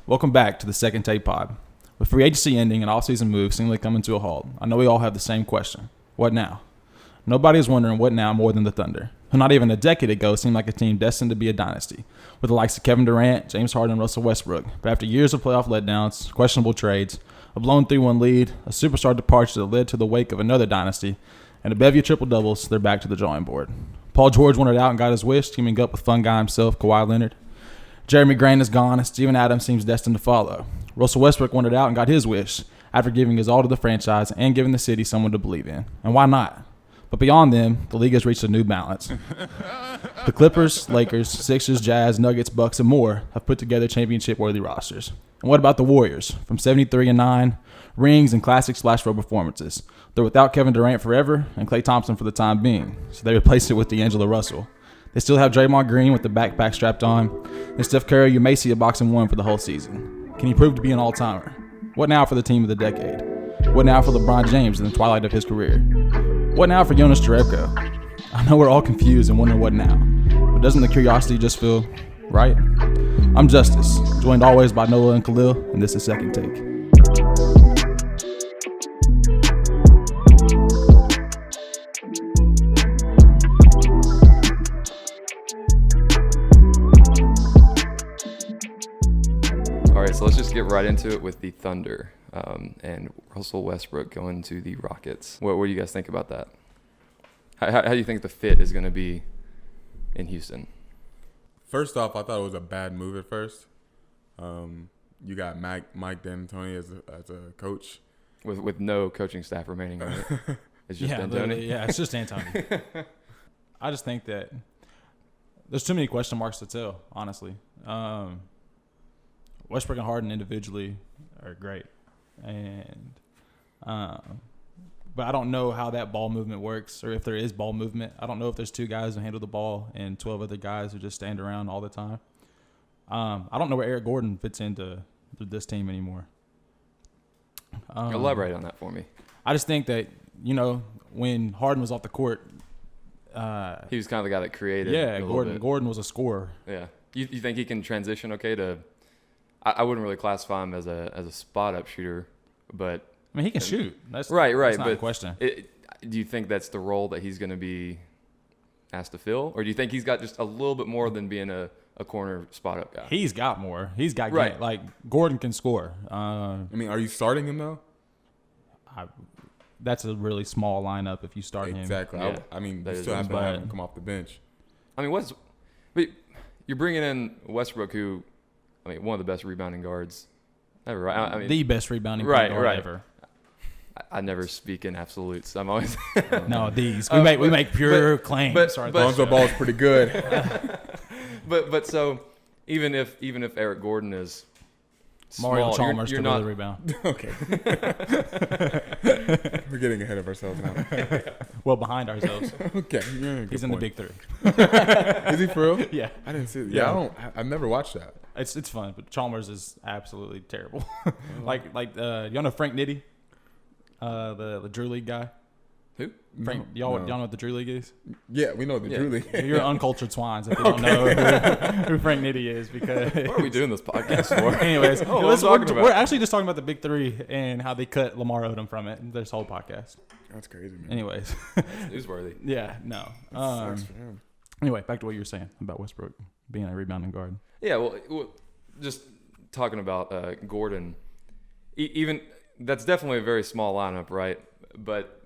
Welcome back to the Second Take Pod. With free agency ending and offseason moves seemingly coming to a halt, I know we all have the same question. What now? Nobody is wondering what now more than the Thunder, who not even a decade ago seemed like a team destined to be a dynasty, with the likes of Kevin Durant, James Harden, and Russell Westbrook. But after years of playoff letdowns, questionable trades, a blown 3-1 lead, a superstar departure that led to the wake of another dynasty, and a bevy of triple-doubles, they're back to the drawing board. Paul George wanted out and got his wish, teaming up with fun guy himself, Kawhi Leonard. Jeremy Grant is gone, and Steven Adams seems destined to follow. Russell Westbrook wanted out and got his wish after giving his all to the franchise and giving the city someone to believe in. And why not? But beyond them, the league has reached a new balance. The Clippers, Lakers, Sixers, Jazz, Nuggets, Bucks, and more have put together championship-worthy rosters. And what about the Warriors? From 73-9, rings, and classic splash row performances. They're without Kevin Durant forever and Klay Thompson for the time being, so they replaced it with D'Angelo Russell. They still have Draymond Green with the backpack strapped on, and Steph Curry, you may see a boxing one for the whole season. Can he prove to be an all-timer? What now for the team of the decade? What now for LeBron James in the twilight of his career? What now for Jonas Jerebko? I know we're all confused and wondering what now, but doesn't the curiosity just feel right? I'm Justice, joined always by Noah and Khalil, and this is Second Take. So let's just get right into it with the Thunder and Russell Westbrook going to the Rockets. What do you guys think about that? How do you think the fit is going to be in Houston? First off, I thought it was a bad move at first. You got Mike D'Antoni as a coach. With no coaching staff remaining, right? It's just D'Antoni? Yeah, it's just D'Antoni. I just think that there's too many question marks to tell, honestly. Westbrook and Harden individually are great, and but I don't know how that ball movement works, or if there is ball movement. I don't know if there's two guys who handle the ball and 12 other guys who just stand around all the time. I don't know where Eric Gordon fits into this team anymore. Elaborate on that for me. I just think that, when Harden was off the court, he was kind of the guy that created. Yeah, Gordon was a scorer. Yeah, you think he can transition okay to? I wouldn't really classify him as a spot-up shooter, but I mean, he can shoot. That's right. That's not but a question. Do you think that's the role that he's going to be asked to fill, or do you think he's got just a little bit more than being a corner spot-up guy? He's got more. He's got right. Game. Like Gordon can score. I mean, are you starting him though? That's a really small lineup if you start him. Exactly. Yeah, I mean, you still have to have him come off the bench. I mean, but you're bringing in Westbrook, who. I mean, one of the best rebounding guards ever, right? I mean, the best rebounding guard ever. I never speak in absolutes. I'm always no these. We make pure claims. But Lonzo Ball is pretty good. but so even if Eric Gordon is small, Mario Chalmers you're could not really rebound. Okay, we're getting ahead of ourselves now. Well, behind ourselves. Okay, he's in the big three. Is he for real? Yeah, I didn't see it. Yeah, I've never watched that. It's fun, but Chalmers is absolutely terrible. like you know Frank Nitti, the Drew League guy. Who? Frank? Y'all know what the Drew League is? Yeah, we know the Drew League. You're uncultured swines if you don't know who Frank Nitti is, because what are we doing this podcast for? Anyways, we're actually just talking about the big three and how they cut Lamar Odom from it. This whole podcast. That's crazy, man. Anyways, newsworthy. Yeah, no. Sucks for him. Anyway, back to what you were saying about Westbrook being a rebounding guard. Yeah, well, just talking about Gordon, even that's definitely a very small lineup, right? But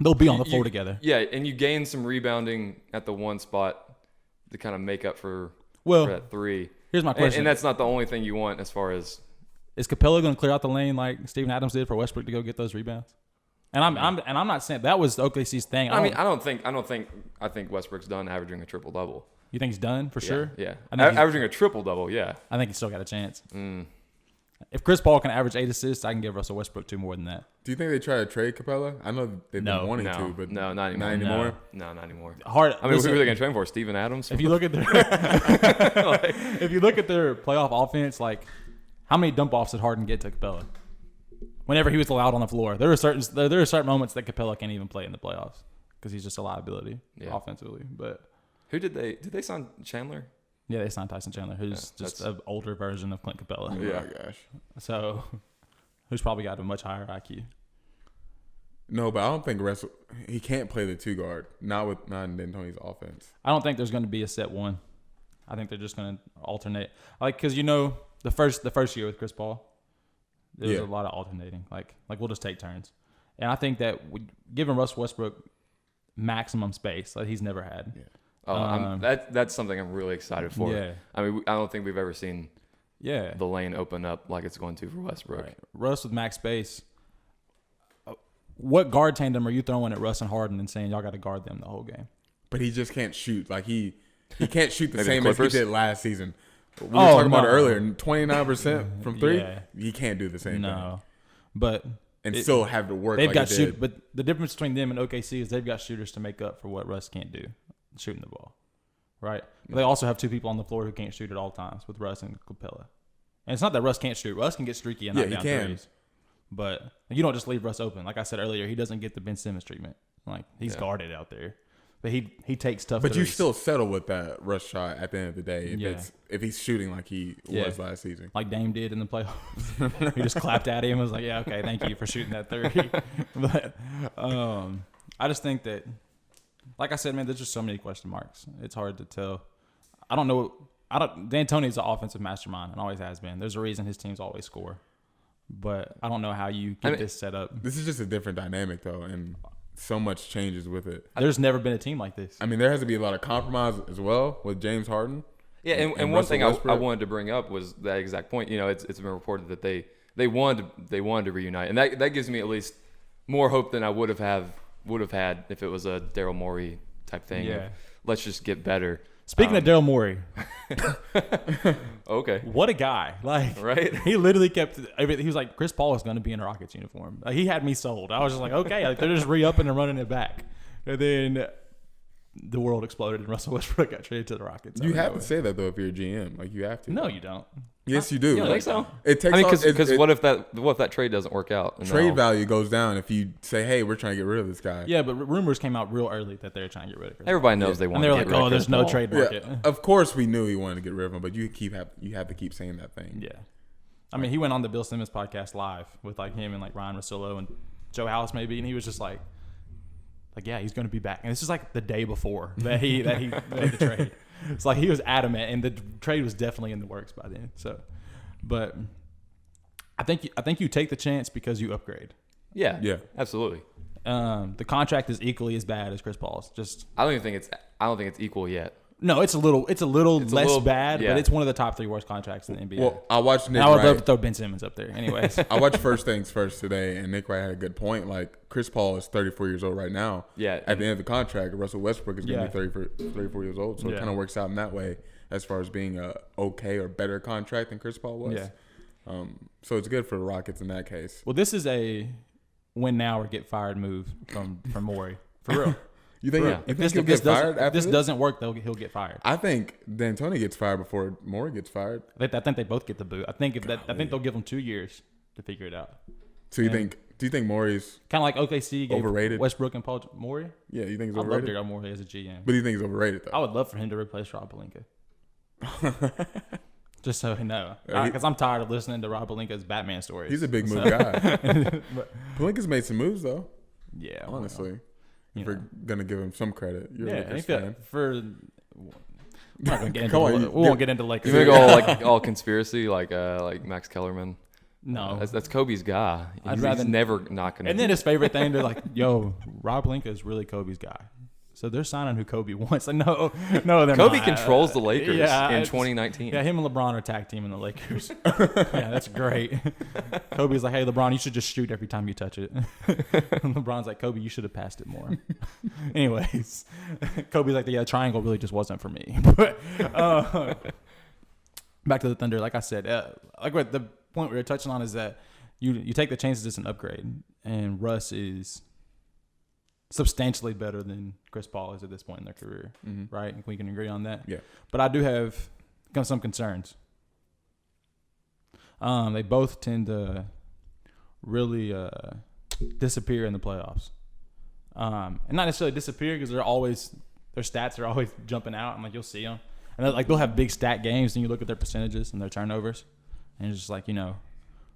they'll be on the floor together. Yeah, and you gain some rebounding at the one spot to kind of make up for that three. Here's my question. And that's not the only thing you want as far as... Is Capella going to clear out the lane like Steven Adams did for Westbrook to go get those rebounds? And I'm not saying that was OKC's thing. I think Westbrook's done averaging a triple-double. You think he's done for sure? Yeah. Averaging a triple-double, yeah. I think he's still got a chance. If Chris Paul can average 8 assists, I can give Russell Westbrook 2 more than that. Do you think they try to trade Capella? I know they've been wanting to, but no, not anymore. Not anymore. No, not anymore. Hard. I mean, who are they going to trade for? Steven Adams? If you look at their playoff offense, like how many dump offs did Harden get to Capella? Whenever he was allowed on the floor, there are certain moments that Capella can't even play in the playoffs because he's just a liability offensively. But who did they sign? Chandler? Yeah, they signed Tyson Chandler, who's just an older version of Clint Capella. Oh Yeah. my gosh. So, who's probably got a much higher IQ. No, but I don't think he can't play the 2 guard. Not in D'Antoni's offense. I don't think there's going to be a set one. I think they're just going to alternate. Because the first year with Chris Paul, there was a lot of alternating. Like we'll just take turns. And I think that giving Russell Westbrook maximum space that he's never had. Yeah. Oh, that's something I'm really excited for. Yeah. I mean, I don't think we've ever seen Yeah. the lane open up like it's going to for Westbrook. Right. Russ with max space. What guard tandem are you throwing at Russ and Harden and saying y'all got to guard them the whole game? But he just can't shoot. Like he can't shoot the Maybe same the as he Clippers? did last season. We were talking about it earlier. 29% from 3. Yeah. He can't do the same thing. No. But And still have to work they've like got he did. shoot, but the difference between them and OKC is they've got shooters to make up for what Russ can't do, shooting the ball, right? But they also have 2 people on the floor who can't shoot at all times with Russ and Capella. And it's not that Russ can't shoot. Russ can get streaky and knock down threes. But you don't just leave Russ open. Like I said earlier, he doesn't get the Ben Simmons treatment. Like he's guarded out there, but he takes tough. But threes. you still settle with that Russ shot at the end of the day if he's shooting like he was last season. Like Dame did in the playoffs. He just clapped at him and was like, yeah, okay, thank you for shooting that 3. But I just think that, like I said, man, there's just so many question marks. It's hard to tell. I don't know. D'Antoni's an offensive mastermind and always has been. There's a reason his teams always score. But I don't know how you get this set up. This is just a different dynamic, though, and so much changes with it. There's never been a team like this. I mean, there has to be a lot of compromise as well with James Harden. Yeah, and one thing I wanted to bring up was that exact point. It's been reported that they wanted to reunite, and that gives me at least more hope than I would have had if it was a Daryl Morey type thing. Yeah. Let's just get better. Speaking of Daryl Morey, okay, what a guy! Like, right? He literally kept. He was like, Chris Paul is going to be in a Rockets uniform. He had me sold. I was just like, okay, like they're just re-upping and running it back. And then the world exploded, and Russell Westbrook got traded to the Rockets. You have to say that though if you're a GM, like you have to. No, you don't. Yes, you do. You don't think so? It takes. Because what if that trade doesn't work out? Trade value goes down if you say, "Hey, we're trying to get rid of this guy." Yeah, but rumors came out real early that they're trying to get rid of Chris. Everybody knows they want. And they're to like, get rid of there's Chris no Paul. trade market. Yeah, of course we knew he wanted to get rid of him, but you have to keep saying that thing. Yeah, I mean, he went on the Bill Simmons podcast live with like him and like Ryan Russillo and Joe House maybe, and he was just like yeah, he's going to be back. And this is like the day before that he made the trade. It's like he was adamant, and the trade was definitely in the works by then. So, but I think you take the chance because you upgrade. Yeah, absolutely. The contract is equally as bad as Chris Paul's. I don't think it's equal yet. No, it's a little less bad, but it's one of the top 3 worst contracts in the NBA. Well, I watched Nick I would Wright. love to throw Ben Simmons up there. Anyways, I watched First Things First today, and Nick Wright had a good point. Like Chris Paul is 34 years old right now. Yeah. At the end of the contract, Russell Westbrook is going to be 34 years old. So it kind of works out in that way as far as being a okay or better contract than Chris Paul was. Yeah. So it's good for the Rockets in that case. Well, this is a win now or get fired move from Morey. For real. You think If he'll get fired after this doesn't work, he'll get fired. I think D'Antoni gets fired before Morey gets fired. I think they both get the boot. I think they'll give them 2 years to figure it out. So do you think Morey's kind of like OKC gave overrated? Westbrook and Paul Morey? Yeah, you think he's I love overrated? Daryl Morey as a GM. But you think he's overrated though? I would love for him to replace Rob Pelinka. Just so you know. Because I'm tired of listening to Rob Pelinka's Batman stories. He's a big move guy. Pelinka's made some moves thow. Yeah. Honestly. If we're gonna give him some credit. You're a Lakers fan. We're not gonna get into we won't get into Lakers. You gonna go all conspiracy like Max Kellerman? No, that's Kobe's guy. He's never not gonna. And then his favorite thing, they're like, "Yo, Rob Pelinka is really Kobe's guy." So they're signing who Kobe wants. Like, no, they're not. Kobe controls the Lakers in 2019. Yeah, him and LeBron are tag teaming the Lakers. Yeah, that's great. Kobe's like, hey, LeBron, you should just shoot every time you touch it. And LeBron's like, Kobe, you should have passed it more. Anyways, Kobe's like, yeah, the triangle really just wasn't for me. But back to the Thunder. Like I said, like what the point we were touching on is that you take the chances it's an upgrade, and Russ is substantially better than Chris Paul is at this point in their career, right? We can agree on that. Yeah. But I do have some concerns. They both tend to really disappear in the playoffs, and not necessarily disappear because their stats are always jumping out. I'm like, you'll see them. And like they'll have big stat games, and you look at their percentages and their turnovers, and it's just like,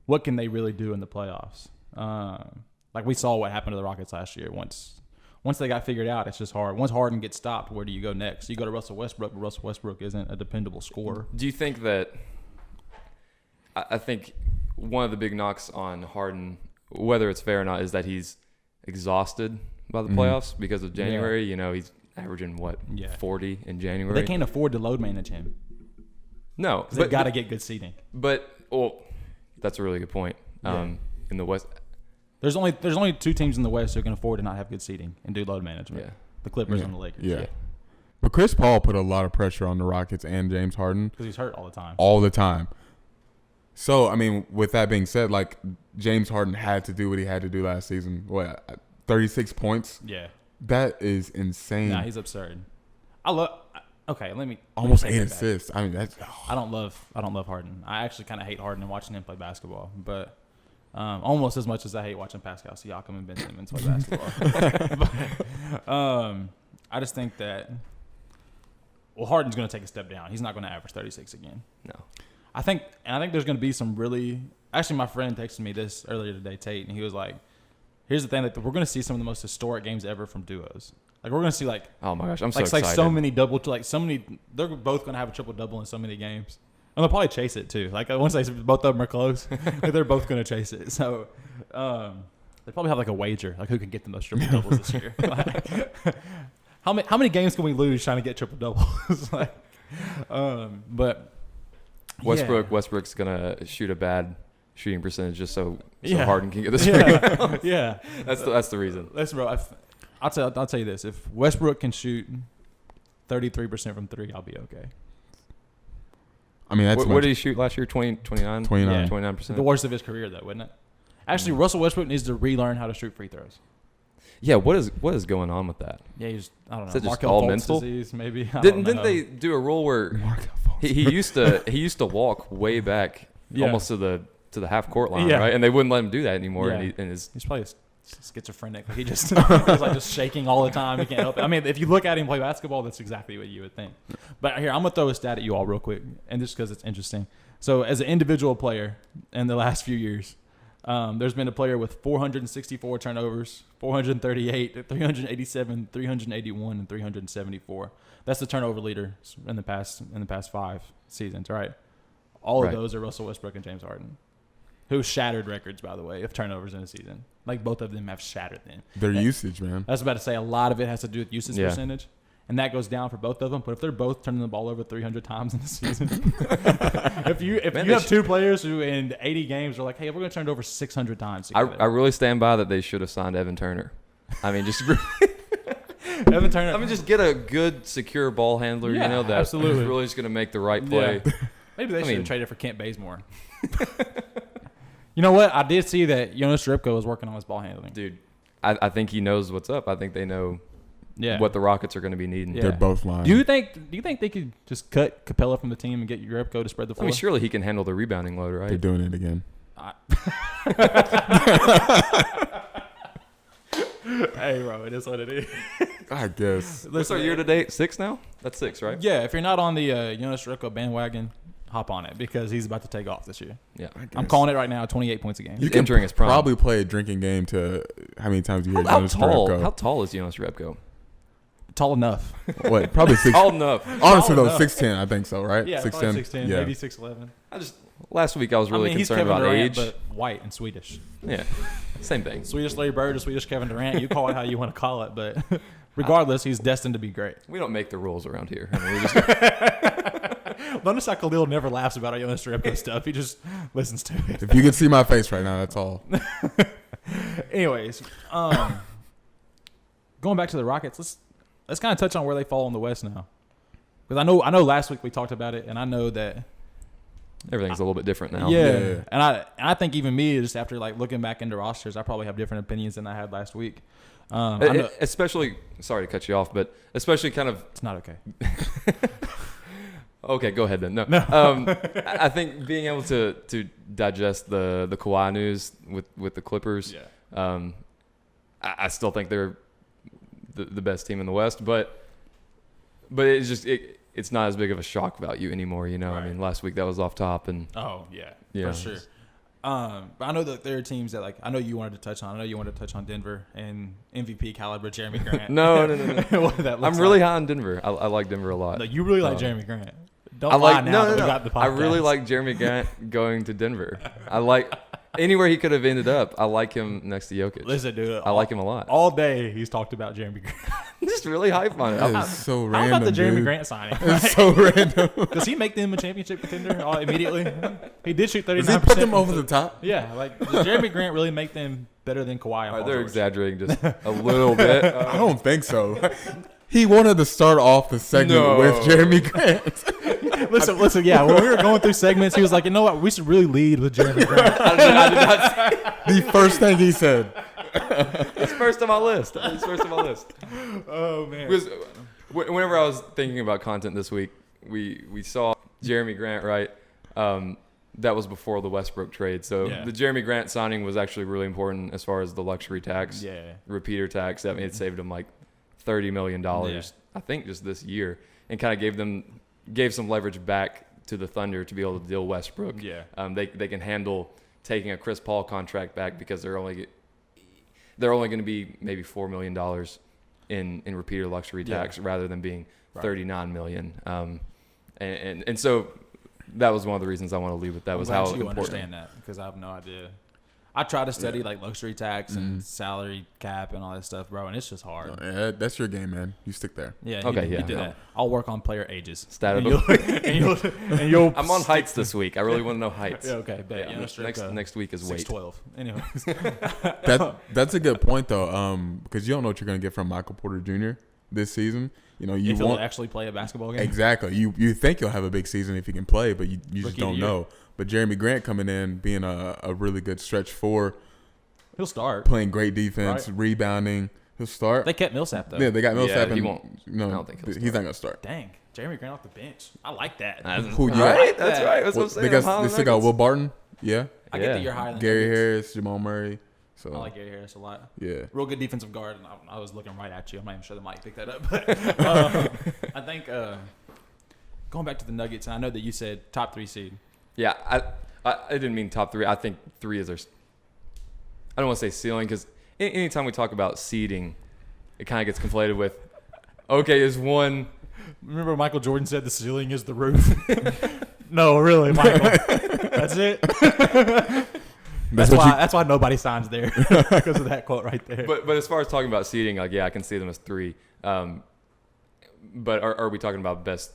what can they really do in the playoffs? Like we saw what happened to the Rockets last year. Once they got figured out, it's just hard. Once Harden gets stopped, where do you go next? You go to Russell Westbrook, but Russell Westbrook isn't a dependable scorer. Do you think that – I think one of the big knocks on Harden, whether it's fair or not, is that he's exhausted by the playoffs because of January. Yeah. He's averaging, 40 in January. But they can't afford to load manage him. No. They've got to get good seating. But, that's a really good point. In the West – There's only 2 teams in the West who can afford to not have good seating and do load management. Yeah. The Clippers and the Lakers. Yeah. But Chris Paul put a lot of pressure on the Rockets and James Harden. Because he's hurt all the time. All the time. So, I mean, with that being said, like, James Harden had to do what he had to do last season. 36 points? Yeah. That is insane. Nah, he's absurd. Let me almost take 8 that back. assists. I mean, that's I don't love Harden. I actually kind of hate Harden and watching him play basketball, but almost as much as I hate watching Pascal Siakam and Ben Simmons play basketball. But, I just think that Harden's going to take a step down. He's not going to average 36 again. No. I think there's going to be some really – actually, my friend texted me this earlier today, Tate, and he was like, here's the thing, like, we're going to see some of the most historic games ever from duos. Like, we're going to see, like – oh, my gosh, I'm so excited. excited. So many they're both going to have a triple-double in so many games. And they'll probably chase it, too. Like, once both of them are close, like, they're both going to chase it. So, they probably have, like, a wager, like, who can get the most triple-doubles this year. Like, how many games can we lose trying to get triple-doubles? But – Westbrook's gonna shoot a bad shooting percentage just so Harden can get this ring. Yeah, that's the reason. Listen, bro, I'll tell you this: if Westbrook can shoot 33% from 3, I'll be okay. I mean, that's what did he shoot last year? 29%. 29%. The worst of his career, though, wouldn't it? Actually, Russell Westbrook needs to relearn how to shoot free throws. Yeah, what is going on with that? Yeah, I don't know. Is that just Markel all Fultz mental? Disease, maybe. Didn't they do a rule where he used to walk way back, almost to the half court line, right? And they wouldn't let him do that anymore. Yeah. And he's probably schizophrenic. He just he's like just shaking all the time. He can't help it. I mean, if you look at him play basketball, that's exactly what you would think. But here, I'm gonna throw a stat at you all real quick, and just because it's interesting. So, as an individual player in the last few years, there's been a player with 464 turnovers, 438, 387, 381, and 374. That's the turnover leader in the past 5 seasons, right? All of those are Russell Westbrook and James Harden, who shattered records, by the way, of turnovers in a season. Like, both of them have shattered them. Their usage, man. I was about to say, a lot of it has to do with usage percentage. And that goes down for both of them. But if they're both turning the ball over 300 times in the season, if you have 2 players who in 80 games are like, hey, we're going to turn it over 600 times together. I really stand by that they should have signed Evan Turner. I mean, just Evan Turner. I mean, just get a good, secure ball handler. That absolutely. Is really just going to make the right play. Yeah. Maybe they should have traded for Kent Bazemore. You know what? I did see that Jonas Jerebko was working on his ball handling. Dude, I think he knows what's up. I think they know what the Rockets are going to be needing. They're both lying. Do you think they could just cut Capella from the team and get Jerebko to spread the floor? I mean, surely he can handle the rebounding load, right? They're doing it again. Hey, bro, it is what it is. I guess. What's our year to date? 6 now? That's 6, right? Yeah, if you're not on the Jonas Jerebko bandwagon, hop on it because he's about to take off this year. Yeah, I'm calling it right now. 28 points a game. You can entering his prime. Probably play a drinking game to how many times you hear Jonas Jerebko. How tall is Jonas Jerebko? Tall enough. What? Probably 6. Tall enough. Honestly, though, 6'10", I think so, right? Yeah, 6'10", 6'10", yeah. maybe 6'11". Last week I was really concerned he's Kevin about Durant, age. but white and Swedish. Yeah, same thing. Swedish Larry Bird or Swedish Kevin Durant. You call it how you want to call it, but regardless, he's destined to be great. We don't make the rules around here. I mean, we just Notice how Khalil never laughs about Jonas Jerebko stuff. He just listens to it. If you could see my face right now, that's all. Anyways, going back to the Rockets, let's kind of touch on where they fall in the West now, because I know last week we talked about it, and I know that everything's a little bit different now. Yeah. And I think even me, just after like looking back into rosters, I probably have different opinions than I had last week. Especially, sorry to cut you off, but especially kind of. It's not okay. Okay, go ahead then. No. I think being able to digest the Kawhi news with the Clippers. Yeah. I still think they're the best team in the West, but it's just it's not as big of a shock value anymore. You know, Right. I mean, last week that was off top, and Oh yeah, Yeah. for sure. But I know that there are teams that I know you wanted to touch on. I know you wanted to touch on Denver and MVP caliber Jeremy Grant. No. What that looks I'm really like. high on Denver. I like Denver a lot. No, you really like Jeremy Grant. Don't I lie like now. no. that we got the podcast. I really like Jeremy Grant going to Denver. I like anywhere he could have ended up. I like him next to Jokic. Listen, dude. I like him a lot. All day he's talked about Jeremy Grant. Just really hype on it. That is so How random, about the Jeremy dude. Grant signing? It's so random. Does he make them a championship contender immediately? He did shoot 39%. Does he put them over the top? Yeah, does Jeremy Grant really make them better than Kawhi and Paul They're George? exaggerating just a little bit. I don't think so. He wanted to start off the segment No. with Jeremy Grant. Listen. Yeah, when we were going through segments, he was like, you know what? We should really lead with Jeremy Grant. I did not say The first thing he said. it's first on my list. It's first on my list. Oh man. Because whenever I was thinking about content this week, we saw Jeremy Grant, right? That was before the Westbrook trade. So Yeah. the Jeremy Grant signing was actually really important as far as the luxury tax, Yeah. repeater tax. I mean, it saved him like $30 million, I think, just this year, and kind of gave some leverage back to the Thunder to be able to deal Westbrook. Yeah. They can handle taking a Chris Paul contract back because they're only going to be maybe $4 million in repeater luxury tax rather than being $39 million. And so that was one of the reasons I want to leave with that. Was how you important. understand that, because I have no idea. I try to study like luxury tax and salary cap and all that stuff, bro, and it's just hard. Yeah, that's your game, man. You stick there. Yeah. Okay, You yeah. did that. I'll work on player ages. Stat and of you'll I'm on heights this week. I really want to know heights. Yeah, okay, bet. Yeah, Yeah, next week is weight. 6'12". Anyway. That's a good point though, because you don't know what you're gonna get from Michael Porter Jr. this season. You know, you if he'll want actually play a basketball game. exactly. You think you'll have a big season if he can play, but you just Rookie of don't the year. know. But Jeremy Grant coming in, being a really good stretch four, He'll start. playing great defense, Right. rebounding. He'll start. They kept Millsap though. Yeah, they got Millsap. he and, won't. No, I don't think he'll he's start. not gonna start. Dang, Jeremy Grant off the bench. I like that. Who you Right? got? That's right. That's what I'm saying. They I'm high on still got Nuggets. Will Barton. Yeah, I get that you're higher than Gary Nuggets. Harris, Jamal Murray. So I like Gary Harris a lot. yeah. Real good defensive guard. And I was looking right at you. I'm not even sure the mic picked that up. But I think going back to the Nuggets, I know that you said top 3 seed. Yeah, I didn't mean top 3. I think 3 is our. I don't want to say ceiling because anytime we talk about seeding, it kind of gets conflated with, okay, is one. Remember Michael Jordan said the ceiling is the roof? No, really, Michael. That's it. That's why nobody signs there because of that quote right there. But as far as talking about seeding, like I can see them as 3. But are we talking about best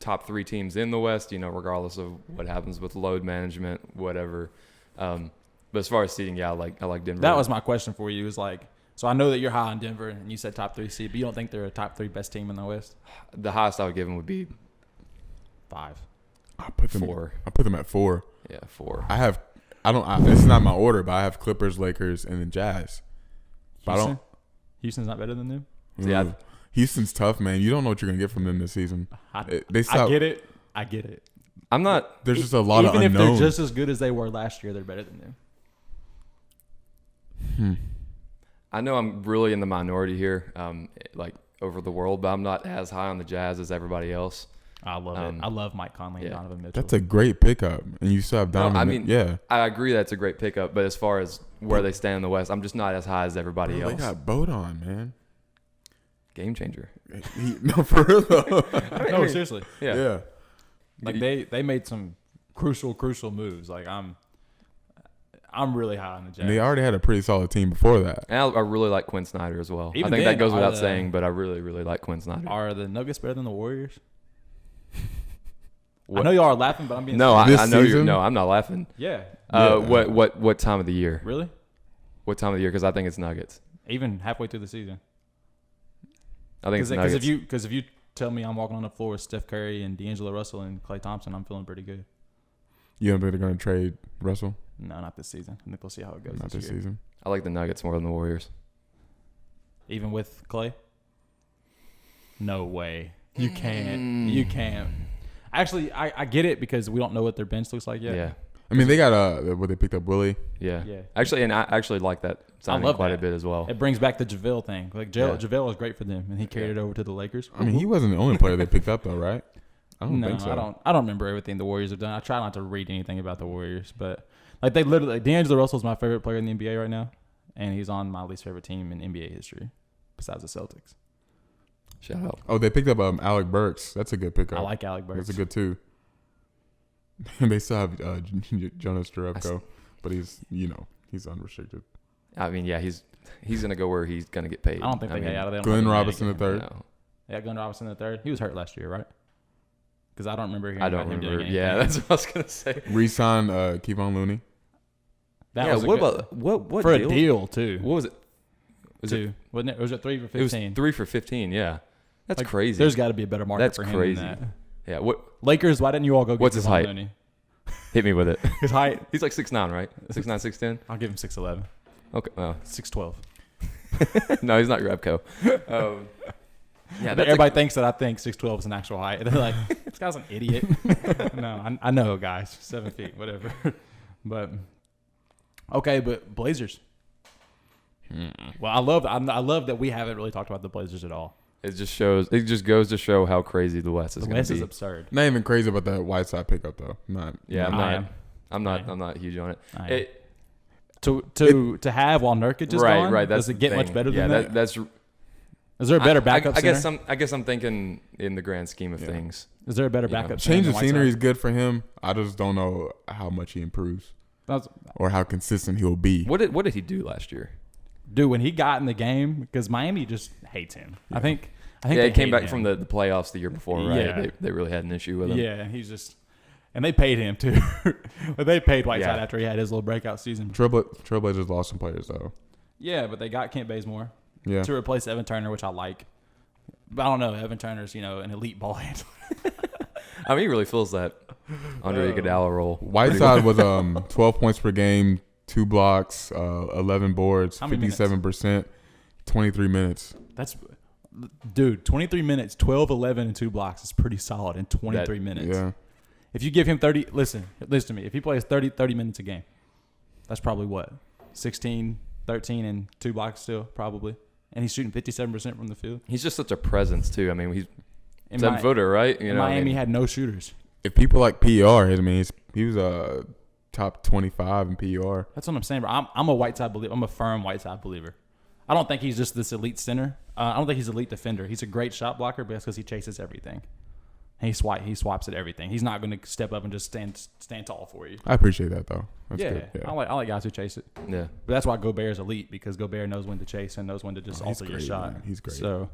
top 3 teams in the West? You know, regardless of what happens with load management, whatever. But as far as seeding, yeah, I like Denver. That was my question for you. Is like, so I know that you're high on Denver, and you said top 3 seed, but you don't think they're a top 3 best team in the West? the highest I would give them would be 5. I put them 4. I put them at 4. Yeah, 4. This is not my order, but I have Clippers, Lakers, and then Jazz. But Houston? Houston's not better than them? Yeah. Houston's tough, man. You don't know what you're gonna get from them this season. I They get it. I get it. I'm not. There's just a lot of Even if unknowns. they're just as good as they were last year, they're better than them. I know I'm really in the minority here, like over the world, but I'm not as high on the Jazz as everybody else. I love it. I love Mike Conley and Donovan Mitchell. That's a great pickup, and you still have No, Donovan. I mean, yeah, I agree that's a great pickup, but as far as where they stand in the West, I'm just not as high as everybody Bro, else. they got Bodon, man. Game changer. No, for real though. no, seriously. Yeah. Yeah. Like they made some crucial moves. Like I'm really high on the Jazz. And they already had a pretty solid team before that. And I really like Quinn Snyder as well. Even I think then, that goes are without the- saying, but I really, really like Quinn Snyder. Are the Nuggets better than the Warriors? What- I know y'all are laughing, but I'm being No, serious. This I know you're. season? No, I'm not laughing. Yeah. Yeah. What time of the year? Really? What time of the year? Because I think it's Nuggets. Even halfway through the season. I think it's Because Nuggets. if you tell me I'm walking on the floor with Steph Curry and D'Angelo Russell and Klay Thompson, I'm feeling pretty good. You don't think they're gonna trade Russell? No, not this season. I think we'll see how it goes Not this year. season. I like the Nuggets more than the Warriors. Even with Klay? No way. You can't. You can't. Actually, I get it because we don't know what their bench looks like yet. Yeah. I mean, they got what they picked up, Willie. Yeah. Yeah. Actually, and I actually like that signing love quite that. a bit as well. It brings back the JaVale thing. Like JaVale was great for them, and he carried Yeah. it over to the Lakers. I mean, he wasn't the only player they picked up though, right? I don't think so. I don't remember everything the Warriors have done. I try not to read anything about the Warriors, but like they literally, D'Angelo Russell's my favorite player in the NBA right now, and he's on my least favorite team in NBA history, besides the Celtics. Shout out. Oh, they picked up Alec Burks. That's a good pickup. I like Alec Burks. That's a good too. They still have Jonas Jerebko, but he's unrestricted. I mean, yeah, he's gonna go where he's gonna get paid. I don't think they get out of there. Glenn Robinson III. No. Yeah, Glenn Robinson III. He was hurt last year, right? Because I don't remember hearing I don't about him remember. doing Yeah, anything. that's what I was gonna say. Re-signed Kevon Looney. That yeah, was what about what for deal? a deal too? What was it? Wasn't it? Was it 3 for It was 15? 3 for 15. Yeah, that's Like, crazy. There's got to be a better market That's for him crazy. than that. Yeah. What? Lakers, why didn't you all go get What's his Kevon height? Looney? Hit me with it. His height? He's like 6'9", right? 6'9", 6'10". I'll give him 6'11", Okay. Well, 6'12". no, he's not Rebko. Yeah, that's Everybody thinks that I think 6'12" is an actual height. They're like, this guy's an idiot. No, I know, guys. 7 feet, whatever. But okay, but Blazers. Well, I love that we haven't really talked about the Blazers at all. It just shows. It just goes to show how crazy the West is The going West to be. is absurd. Not even crazy about that Whiteside pickup though. Not. Yeah, I'm I am. not huge on it. I am. To have while Nurkic is gone, right. That's does it get the much thing. better Yeah, than that? that's. Is there a better backup I guess center? I guess I'm thinking in the grand scheme of things. Is there a better you know, backup center Change than of Whiteside? scenery is good for him. I just don't know how much he improves That's- or how consistent he'll be. What did he do last year? Dude, when he got in the game, because Miami just hates him. I think Yeah, they he came hate back him. from the playoffs the year before, right? Yeah. They really had an issue with him. Yeah, he's just, and they paid him too. But they paid Whiteside Yeah. after he had his little breakout season. Trailblazers lost some players though. Yeah, but they got Kent Bazemore Yeah. to replace Evan Turner, which I like. But I don't know. Evan Turner's an elite ball handler. I mean, he really fills that Andre Iguodala role. Whiteside was 12 points per game, 2 blocks, 11 boards, How many minutes? 57%, 23 minutes. Dude, 23 minutes, 12, 11, and 2 blocks is pretty solid in 23 minutes. Yeah. If you give him 30, listen to me. If he plays 30 minutes a game, that's probably what? 16, 13, and 2 blocks still, probably. And he's shooting 57% from the field. He's just such a presence too. I mean, he's In 7-footer, right? You know, Miami I mean, had no shooters. If people like PER, he was a top 25 in PER. That's what I'm saying, bro. I'm a Whiteside believer. I'm a firm Whiteside believer. I don't think he's just this elite center. I don't think he's an elite defender. He's a great shot blocker, but that's because he chases everything. He swipes at everything. He's not going to step up and just stand tall for you. I appreciate that though. That's Yeah, good. Yeah. I like guys who chase it. yeah. But that's why Gobert's elite, because Gobert knows when to chase and knows when to just He's alter your great, shot. man. He's great. So,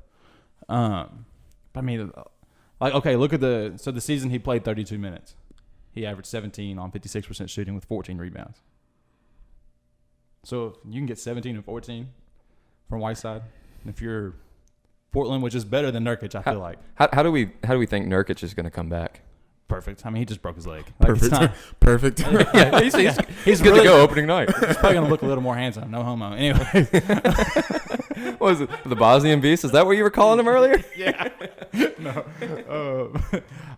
I mean, okay, look at the season he played 32 minutes. He averaged 17 on 56% shooting with 14 rebounds. So if you can get 17 and 14 from Whiteside, if you're Portland, which is better than Nurkic, I feel like. How do we think Nurkic is going to come back? Perfect. I mean, he just broke his leg. Like, Perfect. it's not- Perfect. Yeah, he's he's good really, to go opening night. He's probably gonna look a little more handsome. No homo. Anyway, What was it? The Bosnian Beast? Is that what you were calling him earlier? yeah.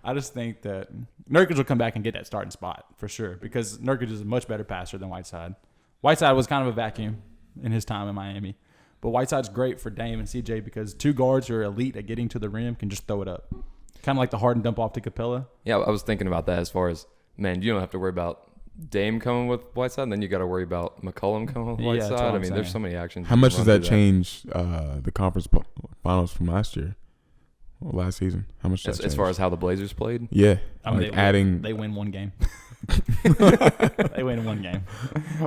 I just think that Nurkic will come back and get that starting spot for sure, because Nurkic is a much better passer than Whiteside. Whiteside was kind of a vacuum in his time in Miami, but Whiteside's great for Dame and CJ because two guards who are elite at getting to the rim can just throw it up. Kind of like the Harden dump off to Capella. Yeah, I was thinking about that as far as, man, you don't have to worry about Dame coming with Whiteside, and then you got to worry about McCollum coming with Yeah, that's Whiteside. what I I'm mean, there's saying. so many actions. How you much can does run that through change the conference finals from last year? Or last season? How much does that As far as how the Blazers played? yeah, I mean, like adding. they win one game. They win one game.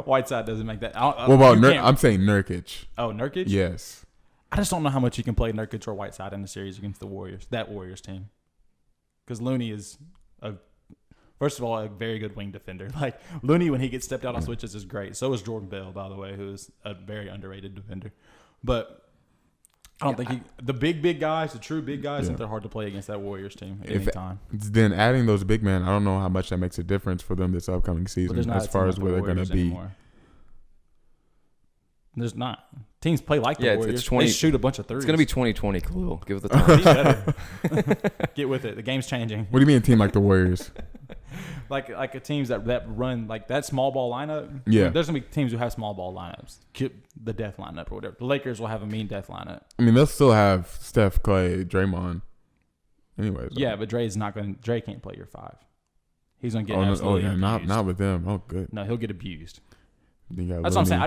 Whiteside doesn't make that. What about I'm saying Nurkic. Oh, Nurkic? Yes. I just don't know how much you can play Nurkic or Whiteside in the series against the Warriors, that Warriors team. Because Looney is, first of all, a very good wing defender. Like, Looney, when he gets stepped out on switches, is great. So is Jordan Bell, by the way, who's a very underrated defender. But I don't think the big guys, the true big guys, I think they're hard to play against that Warriors team at any time. Then adding those big men, I don't know how much that makes a difference for them this upcoming But season there's not as a team far like as the where they're going Warriors to be. anymore. There's not. Teams play like the Yeah, it's Warriors. 20 They shoot a bunch of threes. It's going to be 2020, Khalil. Give it the time. Be better. Get with it. The game's changing. What do you mean a team like the Warriors? like a teams that run like that small ball lineup. Yeah. There's gonna be teams who have small ball lineups, the death lineup or whatever. The Lakers will have a mean death lineup. I mean, they'll still have Steph, Clay, Draymond. Anyways. Yeah, but Dre can't play your 5. He's gonna get abused. abused. Not with them. Oh, good. No, he'll get abused. That's That's what I'm saying.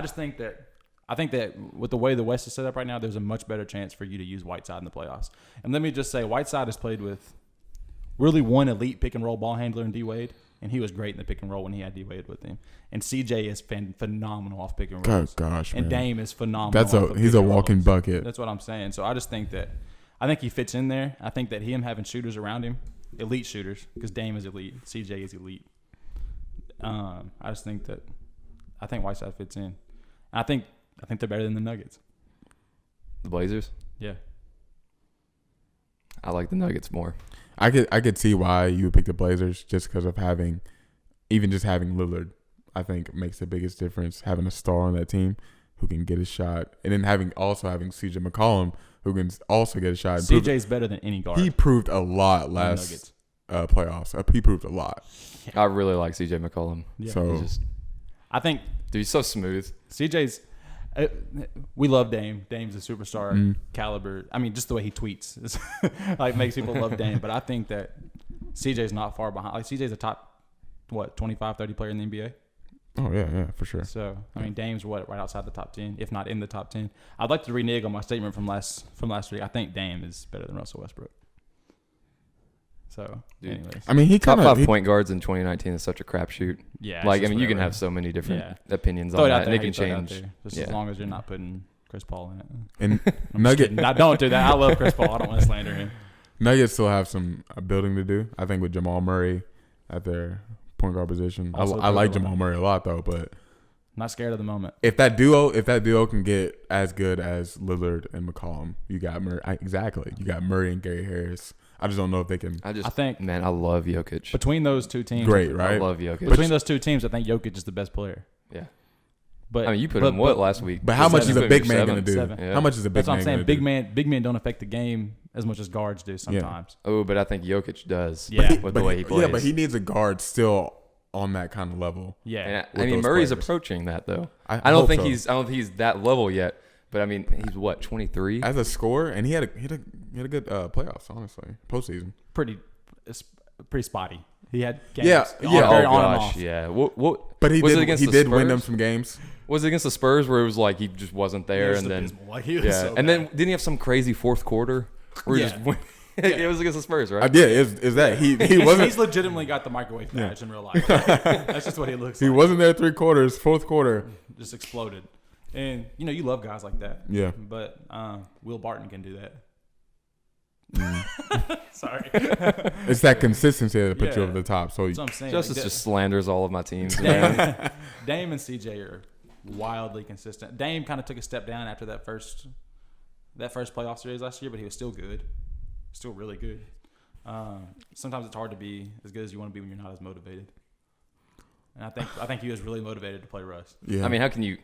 I think that with the way the West is set up right now, there's a much better chance for you to use Whiteside in the playoffs. And let me just say, Whiteside has played with really one elite pick and roll ball handler in D Wade, and he was great in the pick and roll when he had D Wade with him. And CJ is phenomenal off pick and rolls. Gosh, and man. Dame is phenomenal. He's a walking bucket. That's what I'm saying. So I just think that he fits in there. I think that him having shooters around him, elite shooters, because Dame is elite, CJ is elite. I think Whiteside fits in. And I think they're better than the Nuggets. The Blazers? Yeah. I like the Nuggets more. I could see why you would pick the Blazers just because of having Lillard. I think makes the biggest difference. Having a star on that team who can get a shot, and then having CJ McCollum who can also get a shot. CJ's better than any guard. He proved a lot last playoffs. He proved a lot. I really like CJ McCollum. Yeah. So I think, dude, he's so smooth. CJ's. We love Dame. Dame's a superstar caliber. I mean, just the way he tweets like makes people love Dame. But I think that CJ's not far behind. Like CJ's a top 25, 30 player in the NBA. Oh yeah, for sure. So I mean, Dame's right outside the top 10, if not in the top 10. I'd like to renege on my statement from last week. I think Dame is better than Russell Westbrook. So, anyways, I mean, he top 5 point guards in 2019 is such a crapshoot. Yeah, like I mean, you can have so many different opinions on that, and it can change. Just as long as you're not putting Chris Paul in it. And I don't do that. I love Chris Paul. I don't want to slander him. Nuggets still have some building to do. I think with Jamal Murray at their point guard position. I like Jamal Murray a lot though, but not scared of the moment. If that duo can get as good as Lillard and McCollum, you got Murray. Exactly, you got Murray and Gary Harris. I just don't know if they can. I think, man, I love Jokic. Between those two teams, great, right? I love Jokic. Between those two teams, I think Jokic is the best player. Yeah. But I mean, you put him last week? But how much is a big man going to do? Yeah. How much is a big man? That's what I'm saying. Big men don't affect the game as much as guards do sometimes. Yeah. Oh, but I think Jokic does. Yeah. With the way he plays. Yeah, but he needs a guard still on that kind of level. Yeah. And I mean, Murray's approaching that though. I don't think he's that level yet. But I mean, he's what, 23 as a scorer, and he had a good playoffs. Honestly, postseason pretty spotty. He had games. Very on and off. Yeah. What? But he did win them Spurs? some games. Was it against the Spurs where it was like he just wasn't there, and then and then didn't he have some crazy fourth quarter where he just went? It was against the Spurs, right? Yeah, is that he wasn't? He's legitimately got the microwave badge in real life. That's just what he looks like. He wasn't there 3 quarters. Fourth quarter just exploded. And you love guys like that. Yeah. But Will Barton can do that. Sorry. It's that consistency that put you over the top. So that's what I'm saying. Justice just slanders all of my teams. Dame and CJ are wildly consistent. Dame kind of took a step down after that first playoff series last year, but he was still good. Still really good. Sometimes it's hard to be as good as you want to be when you're not as motivated. And I think he was really motivated to play Russ. Yeah. I mean, how can you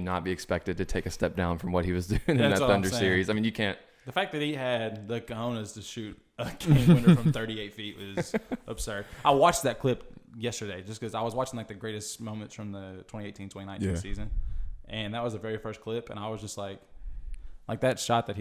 not be expected to take a step down from what he was doing in that Thunder series? I mean, you can't. The fact that he had the cojones to shoot a game winner from 38 feet was absurd. I watched that clip yesterday just because I was watching like the greatest moments from the 2018-2019 season, and that was the very first clip, and I was just like that shot that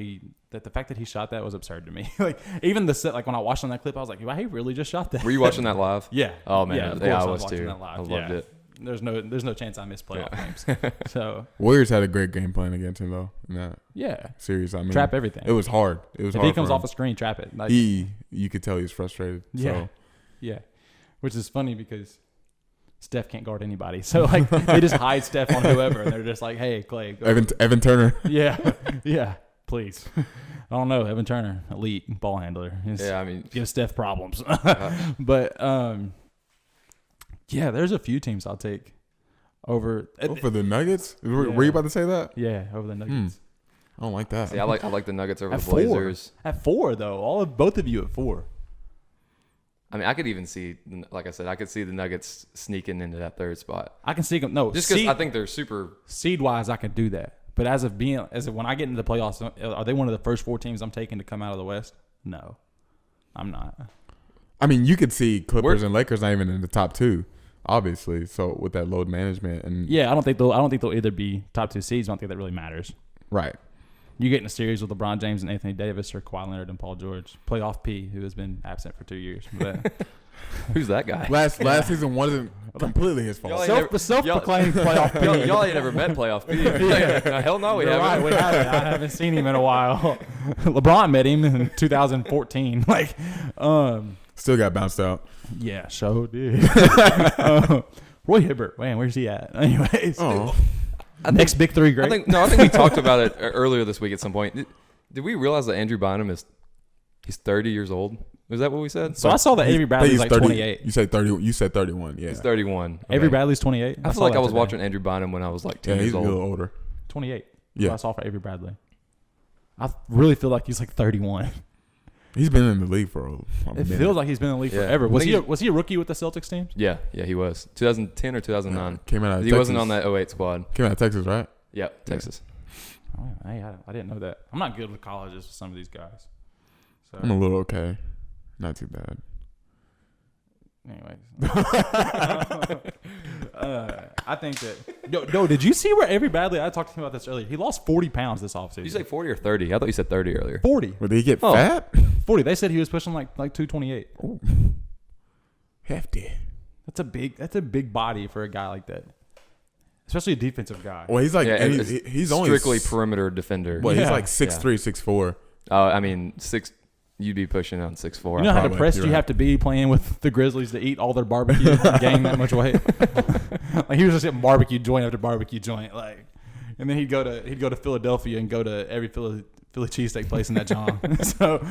the fact that he shot that was absurd to me. Like even the set, like when I watched on that clip, I was like, wow, he really just shot that. Were you watching that live? Yeah. Oh man, yeah, I was watching too. That live. I loved it. There's no chance I missed playoff games. So Warriors had a great game plan against him though in that series. I mean, trap everything. It was hard. If he comes off a screen, trap it. Like, you could tell he's frustrated. Yeah, so. yeah. Which is funny because Steph can't guard anybody, so like they just hide Steph on whoever, and they're just like, "Hey, Clay, go." Evan Turner." Yeah. Please. I don't know. Evan Turner, elite ball handler. I mean, gives Steph problems. But there's a few teams I'll take over. For the Nuggets? Were you about to say that? Yeah, over the Nuggets. I don't like that. See, I like the Nuggets over at the Blazers. At 4, though. Both of you at 4. I mean, I could even see, like I said, I could see the Nuggets sneaking into that 3rd spot. I can see them. No, just because I think they're super seed-wise, I can do that. But as of when I get into the playoffs, are they one of the first 4 teams I'm taking to come out of the West? No, I'm not. I mean, you could see Clippers We're- and Lakers not even in the top 2, obviously. So with that load management and Yeah, I don't think they'll either be top 2 seeds. I don't think that really matters. right. You get in a series with LeBron James and Anthony Davis or Kawhi Leonard and Paul George. Playoff P, who has been absent for 2 years. But Who's that guy? Last season wasn't completely his fault. self-proclaimed playoff P. Y'all ain't never met playoff P. Hell no, we You're haven't. right, we haven't. I haven't seen him in a while. LeBron met him in 2014. Still got bounced out. Yeah, so did. Roy Hibbert, man, where's he at? Anyways, next big 3 great. I think we talked about it earlier this week at some point. Did we realize that Andrew Bynum he's 30 years old? Is that what we said? So I saw that Avery Bradley's like 30, 28. You said 30. You said 31. Yeah, He's 31. Okay. Avery Bradley's 28. I feel like I was watching Andrew Bynum when I was like 10 yeah, years he's a old. little older. 28. Yeah, What I saw for Avery Bradley. I really feel like he's like 31. he's been in the league for a It minute. feels like he's been in the league Yeah. forever. I think Was he a rookie with the Celtics team? Yeah, he was. 2010 or 2009. Came out of He Texas. wasn't on that 08 squad. Came out of Texas, right? Yep, Texas. Oh, hey, I didn't know that. I'm not good with colleges with some of these guys. So, I'm a little okay. Not too bad. anyways. I think that. Yo, did you see where Avery Bradley? I talked to him about this earlier. He lost 40 pounds this offseason. Did you say 40 or 30? I thought you said 30 earlier. 40. Did he get Oh. fat? 40. They said he was pushing like 228. Ooh. Hefty. That's a big body for a guy like that, especially a defensive guy. Well, he's like, Yeah, and it's he's only strictly perimeter defender. Well, he's Yeah. like 6'3", 6'4". I mean, you'd be pushing on 6'4". You know how Probably. depressed You're you right. have to be playing with the Grizzlies to eat all their barbecue and gain that much weight. Like he was just getting barbecue joint after barbecue joint, and then he'd go to Philadelphia and go to every Philly cheesesteak place in that John. So.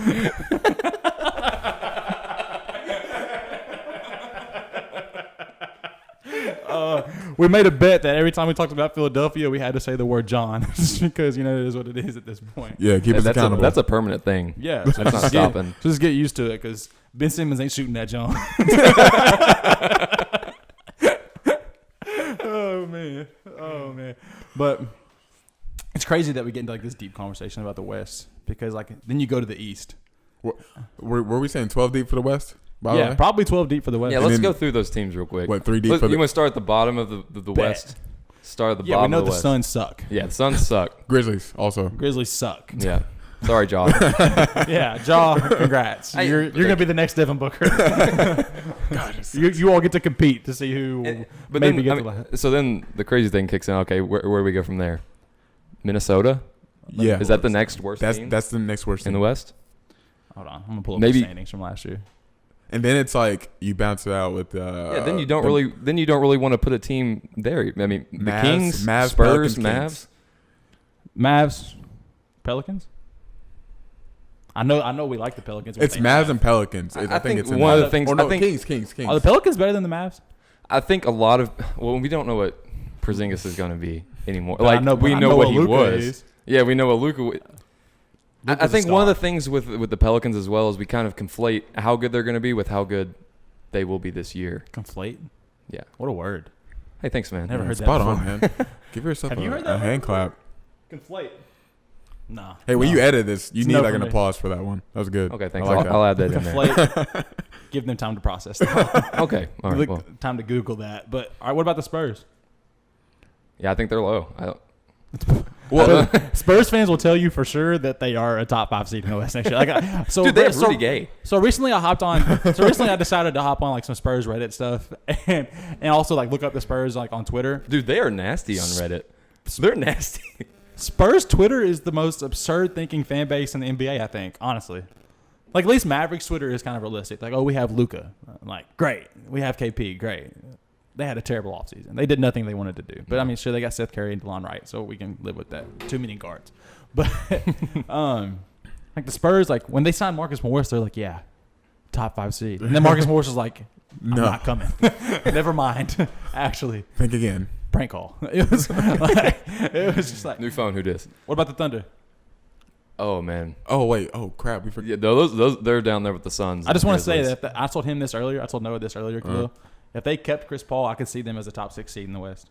We made a bet that every time we talked about Philadelphia, we had to say the word John, just because it is what it is at this point. Yeah, keep us accountable. That's a permanent thing. Yeah, That's not stopping. Just get used to it, because Ben Simmons ain't shooting that John. Oh man! But it's crazy that we get into like this deep conversation about the West, because then you go to the East. Were we saying 12 deep for the West? By the Yeah, way? probably 12 deep for the West. Yeah, And let's then- go through those teams real quick. What, 3 deep You for the want to start at the bottom of the West? Start at the Yeah, we bottom know of the the West. Suns suck. Yeah, the Suns suck. Grizzlies also. Grizzlies suck. Yeah. Sorry, John. Yeah, Jaw, congrats. Hey, you're gonna be the next Devin Booker. you all get to compete to see who But maybe then, get to the. so then the crazy thing kicks in. Okay, where do we go from there? Minnesota? Yeah. Is that the next worst team That's the next worst in team. the West? Hold on, I'm gonna pull up Maybe- the standings from last year. And then it's like you bounce it out with Yeah. Then you don't really want to put a team there. I mean, the Mavs, Kings, Mavs, Spurs, Pelicans, Mavs. Kings. Mavs, Pelicans. I know we like the Pelicans. It's Mavs and Pelicans. I think it's in one of that. the things- Or no, I think- Kings. Are the Pelicans better than the Mavs? I think a lot of we don't know what Porzingis is going to be anymore. But I know what he Luka was. is. Yeah, we know what Luka. I Luka's a think one of the star. things with the Pelicans as well is we kind of conflate how good they're going to be with how good they will be this year. Conflate. Yeah. What a word. Hey, thanks, man. Never heard that Spot before. on, man. Give yourself Have you heard a that hand clap. Conflate. Nah. Hey, when you edit this, you It's need no like for an me. applause for that one. That was good. Okay, thanks. I like I'll add that in there. Conflate. Give them time to process that. Okay. All right. Well, Time to Google that. But all right, what about the Spurs? yeah, I think they're low. Well, Spurs fans will tell you for sure that they are a top 5 seed in the West next year. Dude, they have Rudy Gay. So recently I decided to hop on like some Spurs Reddit stuff and also like look up the Spurs like on Twitter. Dude, they are nasty on Reddit. They're nasty. Spurs Twitter is the most absurd thinking fan base in the NBA, I think, honestly. Like, at least Mavericks Twitter is kind of realistic. Like, oh, we have Luka. Like, great. We have KP. Great. They had a terrible offseason. They did nothing they wanted to do. But, I mean, sure, they got Seth Curry and DeLon Wright, so we can live with that. Too many guards. But, like, the Spurs, like, when they signed Marcus Morris, they're like, yeah, top 5 seed. And then Marcus Morris was like, I'm No. not coming. Never mind. Actually, Think again. prank call. It was just like, New phone. Who dis? what about the Thunder? Oh man. Oh wait. Oh crap. We forgot. Yeah, those they're down there with the Suns. I just want to say Grizzlies. that I told him this earlier. I told Noah this earlier, Khalil. If they kept Chris Paul, I could see them as a top 6 seed in the West.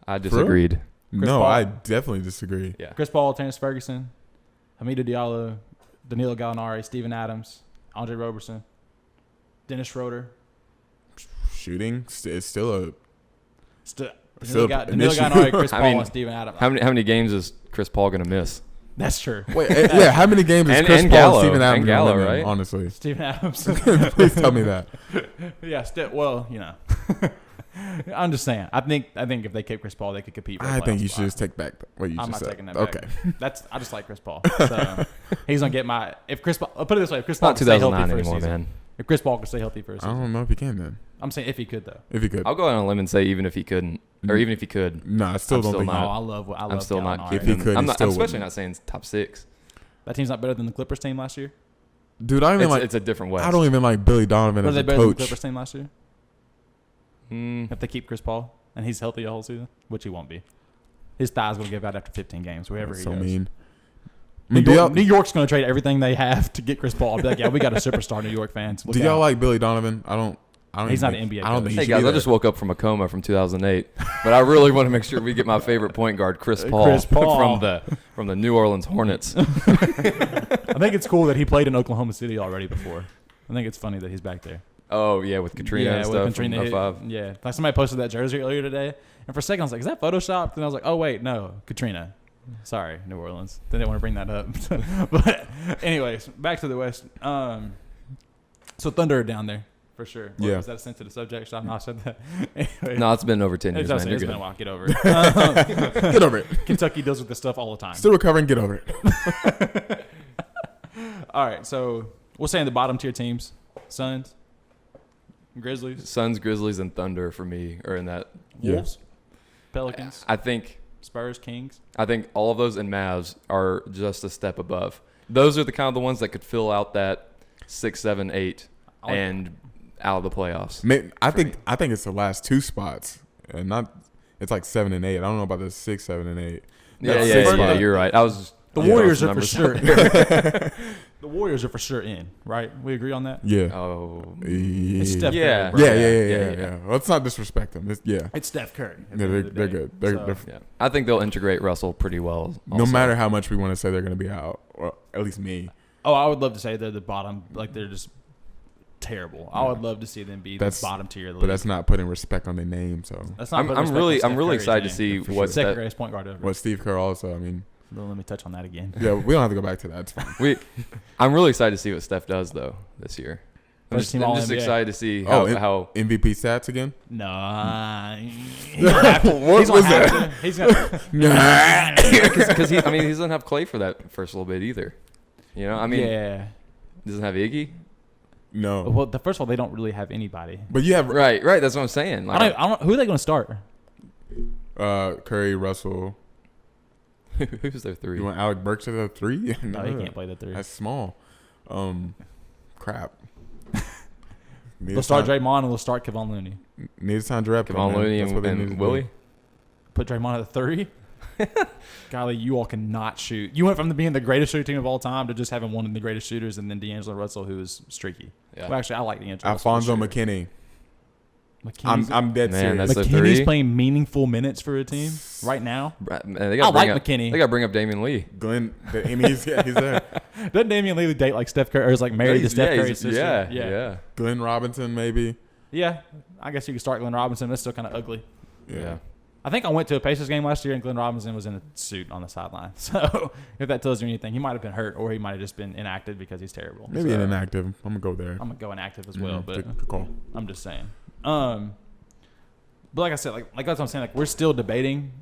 I disagreed. Chris No, Paul. I definitely disagree. Yeah. Chris Paul, Terrence Ferguson, Hamidou Diallo, Danilo Gallinari, Steven Adams, Andre Roberson. Dennis Schroeder. Shooting, it's still a Danilo Gallinari, Chris Paul, and Steven Adams. How many games is Chris Paul gonna miss? That's true. Wait, yeah. How many games is Chris Paul Gallo, and Steven Adams and Gallo, gonna win, right? honestly, Steven Adams. please tell me that. Yeah, well, I'm just saying. I think if they kept Chris Paul, they could compete. For a I think playoff you spot. should just take back what you I'm just not said. taking that back. Okay. I just like Chris Paul. So he's gonna get my. If Chris Paul, I'll put it this way: if Chris Paul Not can stay healthy 2009 for a anymore, season, man. if Chris Paul can stay healthy for a I season, don't know if he can then. I'm saying if he could though. If he could, I'll go out on a limb and say even if he couldn't, or even if he could. no, I still I'm don't still think. not. Oh, I love. I'm still not Gallinari. keeping If he could, him. he I'm still especially wouldn't. not saying top 6. That team's not better than the Clippers team last year. Dude, I don't even like. It's a different West. I don't even like Billy Donovan Were as they a better than the coach. Clippers team last year? If they keep Chris Paul and he's healthy the whole season, which he won't be, his thigh's gonna give out after 15 games wherever That's he so goes. mean. New York's gonna trade everything they have to get Chris Paul. Be like, yeah, we got a superstar, New York fans. Look Do y'all out. like Billy Donovan? I don't. He's even not an think- NBA I don't coach. think. he Hey should guys, be I there. just woke up from a coma from 2008, but I really want to make sure we get my favorite point guard, Chris Paul, Chris Paul. from the New Orleans Hornets. I think it's cool that he played in Oklahoma City already before. I think it's funny that he's back there. Oh yeah, with Katrina and stuff. Katrina from hit- 05. yeah, like somebody posted that jersey earlier today, and for a second I was like, "Is that photoshopped?" And I was like, "Oh wait, no, Katrina." Sorry, New Orleans. They didn't want to bring that up. But anyways, back to the West. So Thunder are down there for sure. Or Yeah. Is that a sensitive subject? Should I not said that? Anyway, No, it's been over 10 years, it's man. You're been a good. while. Get over it. Get over it. Kentucky deals with this stuff all the time. Still recovering. Get over it. All right, so we'll say in the bottom tier teams: Suns, Grizzlies, Suns, Grizzlies, and Thunder for me are in that. Yeah. Wolves, Pelicans, I think Spurs, Kings. all of those and Mavs are just a step above. Those are the kind of the ones that could fill out that 6, 7, 8 I like- and out of the playoffs. I think it's the last 2 spots, and not. It's like 7 and 8. I don't know about the 6, 7, and 8. Yeah, That's yeah, six yeah, spots. you're right. I was just The throwing Warriors some are for numbers sure. out The Warriors are for sure in, right? We agree on that. Yeah. there. Oh, It's Steph Yeah. Curry. bro. Yeah. Let's not disrespect them. Yeah. It's Steph Curry. at the Yeah, end they're, of the they're day. good. They're, So, they're yeah. I think they'll integrate Russell pretty well. no also. matter how much we want to say they're going to be out, or at least me. I would love to say they're the bottom, like they're just terrible. I would love to see them be That's- the bottom tier of the But league. that's not putting respect on their name. So That's not I'm putting respect really on Steph I'm really Curry's excited to name. see for what sure. Second that, greatest point guard ever. what Steve Kerr also. I mean, Don't let me touch on that again. yeah, we don't have to go back to that. It's fine. I'm really excited to see what Steph does though this year. I'm First just, team I'm just All-NBA. excited to see Oh, how MVP stats again? Nah, he's gonna have to. What He's gonna was have that? to. He's gonna. because he doesn't have Clay for that first little bit either. You know, I mean, Yeah. doesn't have Iggy. No. Well, first of all, they don't really have anybody. But you have Right. That's what I'm saying. Like, I don't. Who are they going to start? Curry, Russell. who's their 3? You want Alec Burks at the 3? No, he can't play the 3. That's small. Crap. They'll start Draymond and they'll start Kevon Looney. Need to sign Jarepko, Kevon man. Looney That's what they need to and do. Willie. Put Draymond at the 3. Golly, you all cannot shoot. You went from being the greatest shooting team of all time to just having one of the greatest shooters, and then D'Angelo Russell, who is streaky. Yeah. Well, actually, I like D'Angelo. Alfonso Russell. McKinney. McKinney's, I'm dead Man, serious. that's their McKinney's 3. playing meaningful minutes for a team right now. Man, they I gotta bring like up, McKinney. They got to bring up Damian Lee. Glenn, he's there. Doesn't Damian Lee date like Steph Curry, or is like married to Steph Curry's sister? Yeah. Glenn Robinson, maybe. Yeah, I guess you could start Glenn Robinson. That's still kind of ugly. Yeah. I think I went to a Pacers game last year, and Glenn Robinson was in a suit on the sideline. So if that tells you anything, he might have been hurt, or he might have just been inactive because he's terrible. Maybe So, an inactive. I'm going to go there. I'm gonna go inactive as well, but Good call. I'm just saying. But like I said, like that's what I'm saying. Like we're still debating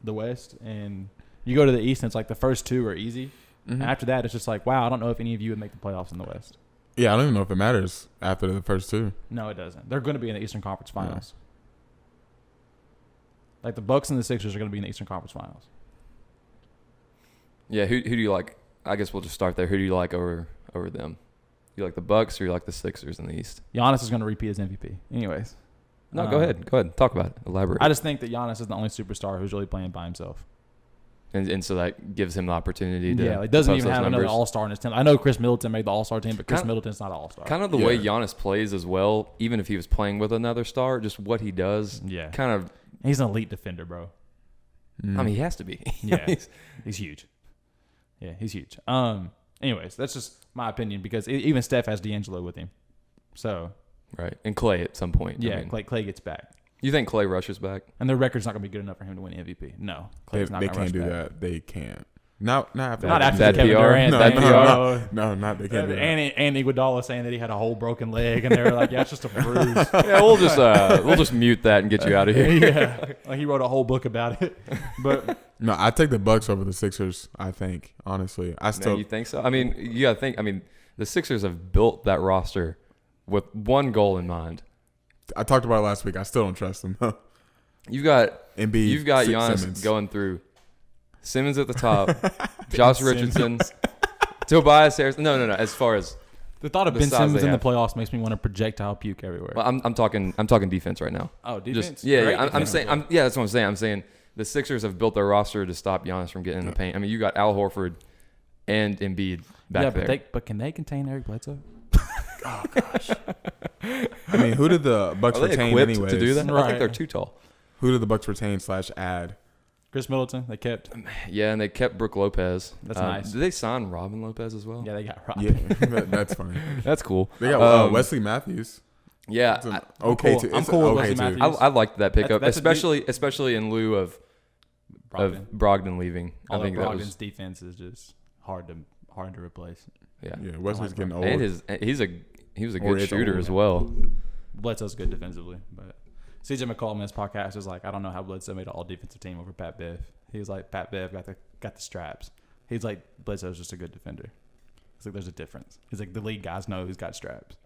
the West, and you go to the East, and it's like the first 2 are easy. Mm-hmm. And after that, it's just like, wow, I don't know if any of you would make the playoffs in the West. Yeah, I don't even know if it matters after the first 2. No, it doesn't. They're going to be in the Eastern Conference Finals. Like the Bucks and the Sixers are going to be in the Eastern Conference Finals. Yeah. Who do you like? I guess we'll just start there. Who do you like over them? You like the Bucks or you like the Sixers in the East? Giannis is going to repeat as MVP. Anyways. No, go ahead. Go ahead. Talk about it. Elaborate. I just think that Giannis is the only superstar who's really playing by himself. And so that gives him the opportunity to. Yeah, he doesn't post even those have another numbers. All-Star in his team. I know Chris Middleton made the All-Star team, but Chris Kind- Middleton's not an All-Star. Kind of the way Giannis plays as well, even if he was playing with another star, just what he does. Yeah. Kind of. He's an elite defender, bro. I mean, he has to be. Yeah. He's huge. Yeah, he's huge. Anyways, that's just my opinion because even Steph has D'Angelo with him. So Right. And Clay at some point. Yeah, I mean, Clay gets back. you think Clay rushes back? And their record's not going to be good enough for him to win MVP. No. Clay's not They going to rush can't do back. that. They can't. Not after Not after That the Kevin PR? Durant That thing. PR? No, they can't do that. And Iguodala saying that he had a whole broken leg, and they were like, "Yeah, it's just a bruise." Yeah, we'll just mute that and get you out of here. Yeah, like he wrote a whole book about it. But No, I take the Bucks over the Sixers. I think honestly, I Man, still. you think so? I mean, you got to think. I mean, the Sixers have built that roster with one goal in mind. I talked about it last week. I still don't trust them. You've got Embiid, You've got Giannis Simmons. going through Simmons at the top, Josh Richardson, Tobias Harris. No. As far as the thought of The Ben size Simmons they in the have. playoffs makes me want to projectile puke everywhere. well, I'm talking defense right now. Oh, defense. Just yeah. Great I'm defense. saying. That's what I'm saying. I'm saying the Sixers have built their roster to stop Giannis from getting in the paint. I mean, you got Al Horford and Embiid back there. but can they contain Eric Bledsoe? Oh gosh. I mean, who did the Bucks Are they retain equipped anyways? to do that? I Right. think they're too tall. Who did the Bucks retain / add? Chris Middleton, they kept. Yeah, and they kept Brooke Lopez. That's nice. Did they sign Robin Lopez as well? Yeah, they got robbed. Yeah, that's funny. That's cool. They got Um, Wesley Matthews. Yeah, It's an I- okay cool. too. I'm It's cool with okay Wesley too. Matthews. I liked that pickup, That's a especially in lieu of Brogdon leaving. I Although think that Brogdon's was defense is just hard to replace. yeah. Yeah, Wesley's getting old. And he was a Or good is shooter old. as well. Bledsoe's good defensively, but CJ McCollum in his podcast was like, I don't know how Bledsoe made an all defensive team over Pat Bev. He was like, Pat Bev got the straps. He's like, Bledsoe's just a good defender. He's like, there's a difference. He's like, the league guys know who's got straps.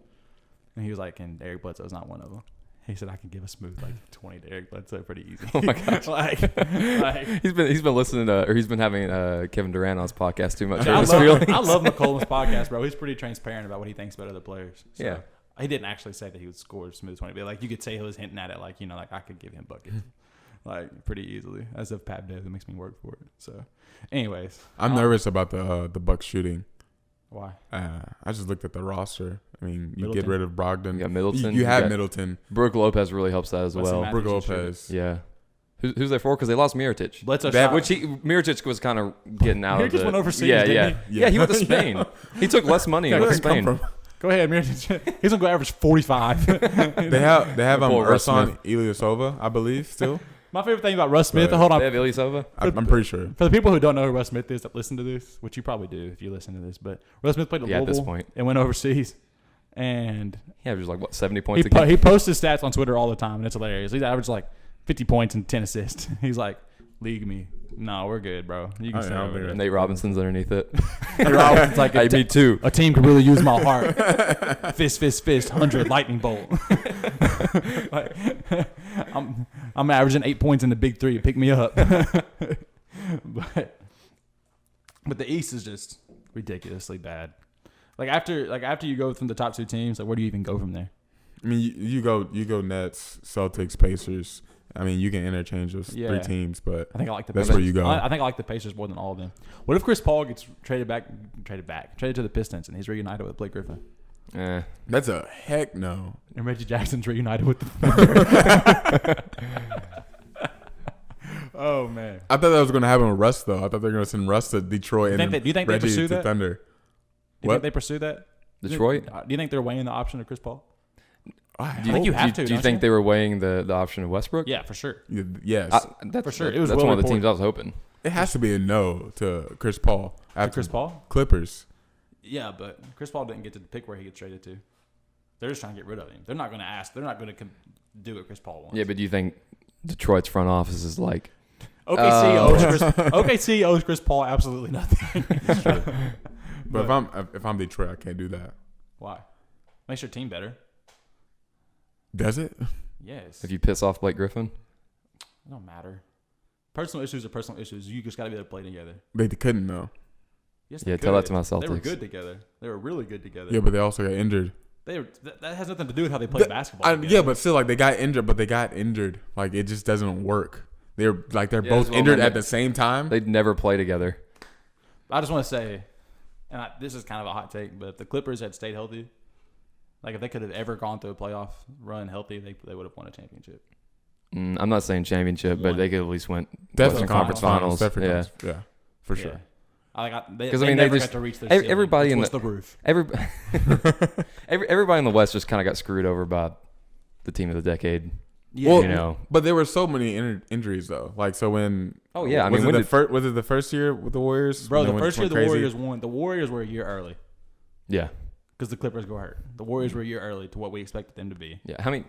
And he was like, and Eric Bledsoe's not one of them. He said, I can give a smooth like 20 to Eric Bledsoe pretty easy. Oh my gosh. like He's been listening to, or he's been having Kevin Durant on his podcast too much. I his feelings. love McCollum's podcast, bro. He's pretty transparent about what he thinks about other players. So, Yeah. he didn't actually say that he would score smooth 20, but like you could say he was hinting at it, like, you know, like I could give him buckets, like pretty easily. As if Pat Bev makes me work for it. So, anyways, I'm nervous about the Bucks shooting. why? I just looked at the roster. I mean, you Middleton? get rid of Brogdon. You got Middleton. You have got- Middleton. Brooke Lopez really helps that as Wesley well. Matthews. Brooke should shoot. Lopez. Yeah. Who's there for? Because they lost Mirotic. Bledsoe That- shot. Which Mirotic was kind of getting out of Mirotic the. went overseas, Yeah, didn't yeah. Yeah, he went to Spain. He took less money and Where went did to it come Spain. from? Go ahead, man. He's gonna go average 45. They have Pull Russ Ersan Ilyasova, I believe, still. My favorite thing about Russ Smith. But- Hold on. They have Ilyasova. I'm pretty sure. For the people who don't know who Russ Smith is that listen to this, which you probably do if you listen to this, but Russ Smith played at Yeah, at Louisville this point. and went overseas, and He averaged like what 70 he, points a game. he posts his stats on Twitter all the time, and it's hilarious. He's averaged like 50 points and 10 assists. He's like, league me. No, we're good, bro. You can Oh, stay yeah, I'll over be there. right. Nate Robinson's underneath it. Nate Robinson's like, Hey, me too. a team could really use my heart. Fist, 100 lightning bolt. Like, I'm averaging 8 points in the big three. Pick me up. but the East is just ridiculously bad. Like after you go from the top two teams, like where do you even go from there? I mean, you go Nets, Celtics, Pacers. I mean, you can interchange those Yeah. three teams, but I think I like the That's Pacers. where you go. I think I like the Pacers more than all of them. What if Chris Paul gets traded to the Pistons and he's reunited with Blake Griffin? that's a heck no. And Reggie Jackson's reunited with the Oh man. I thought that was going to happen with Russ, though. I thought they were going to send Russ to Detroit and Do you think they Reggie pursue to that? Thunder. Do you What? think they pursue that? Detroit. Do you think they're weighing the option of Chris Paul? I think hope- you have to, Do you don't think you? they were weighing the option of Westbrook? Yeah, for sure. Yes. That's For sure. It was that's well one of the reported. teams I was hoping. It has to be a no to Chris Paul. After Chris Paul? Clippers. Yeah, but Chris Paul didn't get to the pick where he gets traded to. They're just trying to get rid of him. They're not going to ask. They're not going to do what Chris Paul wants. Yeah, but do you think Detroit's front office is like, OKC owes Chris Paul absolutely nothing. But if I'm Detroit, I can't do that. Why? Makes your team better. Does it? Yes. if you piss off Blake Griffin? It don't matter. Personal issues are personal issues. You just got to be able to play together. They couldn't though. Yes, they Yeah, tell that could. to my They were Celtics. good together. They were really good together. Yeah, but they also got injured. That has nothing to do with how they play basketball. together. Yeah, but still, like they got injured. Like it just doesn't work. They're Yeah, both well, injured man, at the same time. They'd never play together. I just want to say, and this is kind of a hot take, but if the Clippers had stayed healthy, like if they could have ever gone through a playoff run healthy, they would have won a championship. I'm not saying championship, but One. they could at least went Definitely Western Conference Finals. Definitely Yeah. yeah, for sure. They I mean, never just got to reach their ev- ceiling, everybody which in was the- the roof. Everybody in the West just kind of got screwed over by the team of the decade. Yeah. Well, You know. but there were so many injuries though. Like so when. Oh, yeah, I was mean, it when the was it the first year with the Warriors? Bro, when they the first year went the crazy? Warriors won. The Warriors were a year early Yeah. because the Clippers go hurt. The Warriors were a year early to what we expected them to be. Yeah. How many?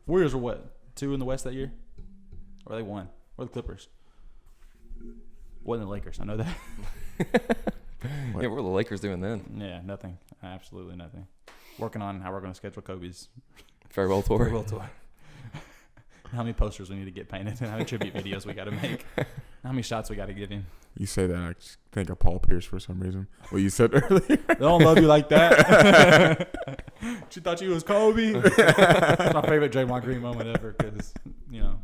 Warriors were what? 2 in the West that year? Or they won? Or the Clippers? Wasn't the Lakers. I know that. Yeah, what were the Lakers doing then? Yeah, nothing. Absolutely nothing. Working on how we're going to schedule Kobe's Farewell tour. farewell tour. How many posters we need to get painted and how many tribute videos we got to make. How many shots we got to give him. You say that, I just think of Paul Pierce for some reason. What you said earlier. They don't love you like that. She thought you was Kobe. It's my favorite Draymond Green moment ever because,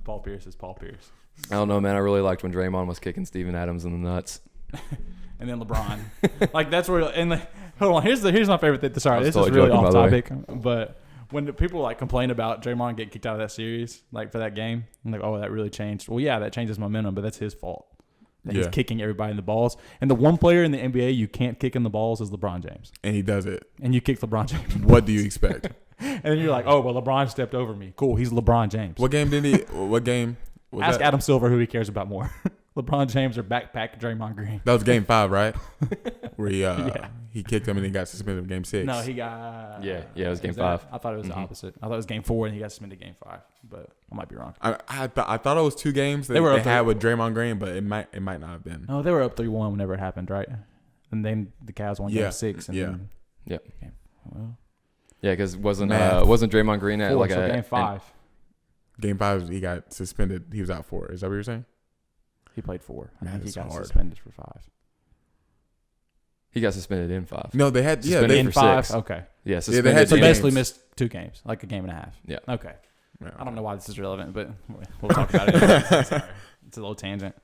Paul Pierce is Paul Pierce. I don't know, man. I really liked when Draymond was kicking Steven Adams in the nuts. And then LeBron. That's where, hold on, here's my favorite thing. Sorry, I was this is totally really joking, off by the way. topic, but when the people complain about Draymond getting kicked out of that series, for that game, I'm like, oh, that really changed. Well, yeah, that changes momentum, but that's his fault. That he's kicking everybody in the balls. And the one player in the NBA you can't kick in the balls is LeBron James. And he does it. And you kick LeBron James. What do you expect? And then you're like, oh, well, LeBron stepped over me. Cool, he's LeBron James. What game did he? What game? Was Ask that? Adam Silver who he cares about more. LeBron James or backpack Draymond Green. That was game 5, right? Where he Yeah. he kicked him and he got suspended in game 6. No, he got. Yeah, it was game that- 5. I thought it was the opposite. I thought it was game 4 and he got suspended game 5, but I might be wrong. I thought it was 2 games that They were they up had there. with Draymond Green, but it might not have been. No, they were up 3-1 whenever it happened, right? And then the Cavs won Yeah. game 6. And Yeah. then, Yep. okay, well, Yeah, because wasn't Math. Draymond Green at 4, like so a game 5. Game 5, he got suspended. He was out 4. Is that what you're saying? He played 4. I Man, think he it's got hard. suspended for 5. He got suspended in 5. No, they had. Yeah, Suspended they, In for 5? 6. Okay. Yeah, they suspended. had So two in- basically games. missed 2 games, like a game and a half. Yeah. Okay. yeah. I don't know why this is relevant, but we'll talk about it. Sorry. It's a little tangent.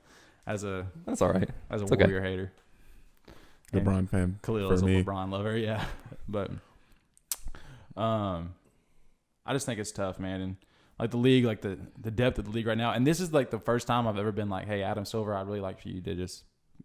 As a That's all right. As a It's okay. Warrior hater. And LeBron fan. Khalil for is a me. LeBron lover, yeah. But I just think it's tough, man. And the league, the depth of the league right now. And this is the first time I've ever been like, hey, Adam Silver, I'd really like for you to just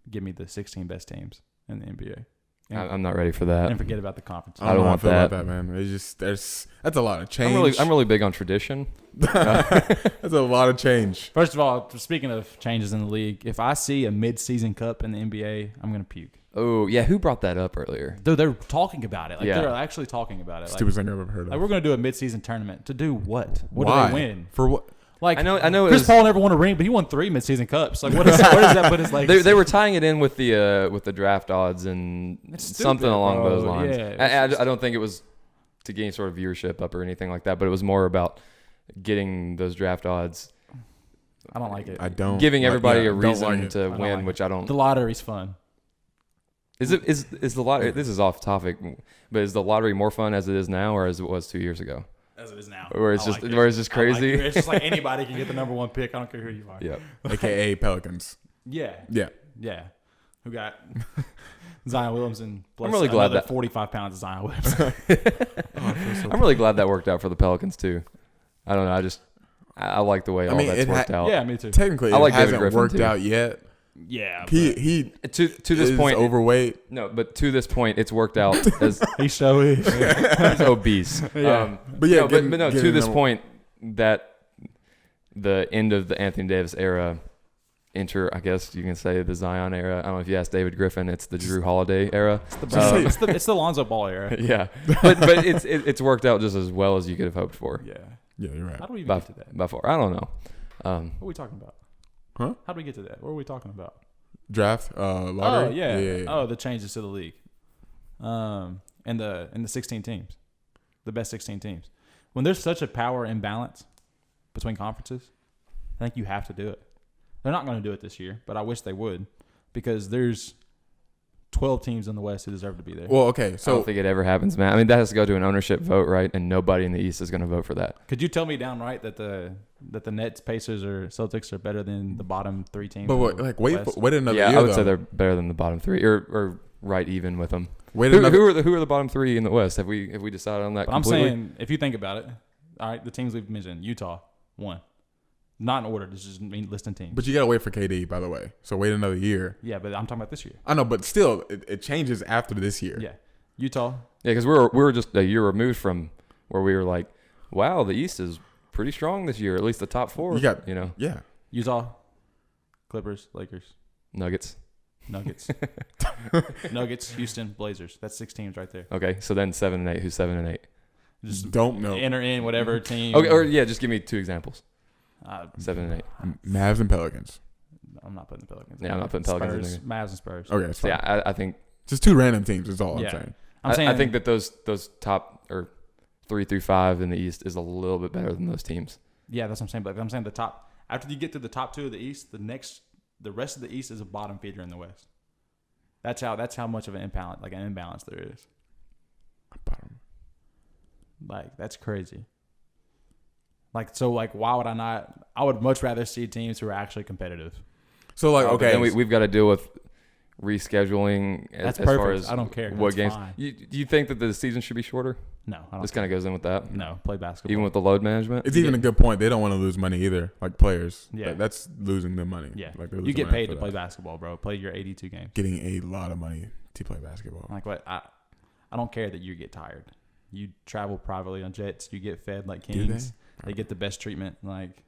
give me the 16 best teams in the NBA. I'm not ready for that. And forget about the conference. I don't know how want feel that. about that, man. It's just that's a lot of change. I'm really big on tradition. That's a lot of change. First of all, speaking of changes in the league, if I see a mid-season cup in the NBA, I'm going to puke. Oh, yeah. Who brought that up earlier? Dude, they're talking about it. Yeah. They're actually talking about it. Stupidest thing I've ever heard of. We're going to do a mid-season tournament. To do what? What Why? do they win? For what? I know. It Chris was- Paul never won a ring, but he won 3 mid-season cups. Where does that put his legacy? They were tying it in with the draft odds and It's something stupid, along bro. those lines. Yeah, I don't think it was to gain sort of viewership up or anything like that, but it was more about getting those draft odds, I don't like it. I don't. giving everybody a don't like reason it. to don't win, like which I don't. The lottery's fun. Is the lottery? This is off topic, but is the lottery more fun as it is now, or as it was 2 years ago? As it is now. Where it's I just like it. where it's just I like crazy. it. It's just like anybody can get the number 1 pick. I don't care who you are. Yeah. AKA Pelicans. Yeah. Yeah. Yeah. Who got Zion Williamson plus I'm really glad another that- 45 pounds of Zion Williamson. I'm really glad that worked out for the Pelicans too. I don't know. I like the way all mean, that's it worked out. Yeah, me too. Technically, I like it David hasn't Griffin, worked too. out yet. Yeah. He To this is point, overweight. no, but to this point, it's worked out as He so is. he's obese. Yeah. But yeah, no, getting- but no. To getting this number- point, that the end of the Anthony Davis era, I guess you can say the Zion era. I don't know if you ask David Griffin, it's the Drew Holiday era. It's the Lonzo Ball era. Yeah, but it's worked out just as well as you could have hoped for. Yeah. Yeah, you're right. How do we even By, get to that? by far, I don't know. What are we talking about? Huh? How do we get to that? What are we talking about? Draft, lottery. Oh yeah. yeah. Oh, the changes to the league. And the 16 teams, the best 16 teams. When there's such a power imbalance between conferences, I think you have to do it. They're not going to do it this year, but I wish they would, because there's 12 teams in the West who deserve to be there. Well, okay, I don't so think it ever happens, man. I mean, that has to go to an ownership vote, right? And nobody in the East is going to vote for that. Could you tell me downright that the Nets, Pacers, or Celtics are better than the bottom 3 teams? but in what, the like wait West? another Yeah, year. I would though. say they're better than the bottom 3, or right even with them. Wait Who another. are the bottom 3 in the West? Have we decided on that? But I'm completely? saying, if you think about it, all right, the teams we've mentioned: Utah, 1; Not in order. This is just me listing teams. But you gotta wait for KD, by the way. So wait another year. Yeah, but I'm talking about this year. I know, but still, it changes after this year. Yeah, Utah. Yeah, because we were just a year removed from where we were like, wow, the East is pretty strong this year. At least the top 4. Yeah. Utah, Clippers, Lakers, Nuggets. Nuggets, Houston, Blazers. That's 6 teams right there. Okay, so then 7 and 8. Who's 7 and 8? Just don't know. Enter in whatever team. Okay, or yeah, just give me 2 examples. 7 and 8. Mavs and Pelicans. I'm not putting the Pelicans. Yeah, I'm not putting Pelicans in Spurs, there. Mavs and Spurs. Okay, that's So fine. yeah, I think Just 2 random teams is all I'm saying. I think that those top or 3 through 5 in the East is a little bit better than those teams. Yeah, that's what I'm saying. But I'm saying the top after you get to the top 2 of the East, the rest of the East is a bottom feeder in the West. That's how much of an imbalance there is. Bottom. Like that's crazy. Why would I not? I would much rather see teams who are actually competitive. So like, okay, then we've got to deal with rescheduling. That's as perfect. far as I don't care. what That's games. fine. Do you think that the season should be shorter? No, I don't. This kind of goes in with that. No, play basketball. Even with the load management. it's even a good point. They don't want to lose money either. Like players, Yeah. that's losing them money. Yeah, like they're you losing get money paid for to play that. basketball, bro. Play your 82 games. Getting a lot of money to play basketball. Like what? I don't care that you get tired. You travel privately on jets. You get fed like Do kings. They get the best treatment. Like,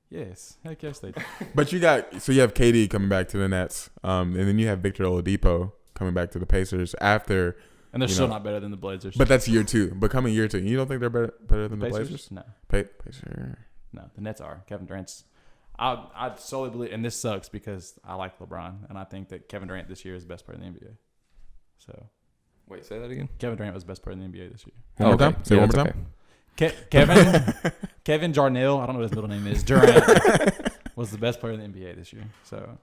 yes, heck yes they do. But you have KD coming back to the Nets, and then you have Victor Oladipo coming back to the Pacers after. And they're still not better than the Blazers. But that's year 2. But coming year 2, you don't think they're better than the Blazers? No. Pacers. No, the Nets are. Kevin Durant's. I solely believe, and this sucks because I like LeBron, and I think that Kevin Durant this year is the best player in the NBA. So, Wait, say that again. Kevin Durant was the best player in the NBA this year. One more time. Say it one more time. Kevin Jarnell, I don't know what his middle name is. Durant was the best player in the NBA this year. So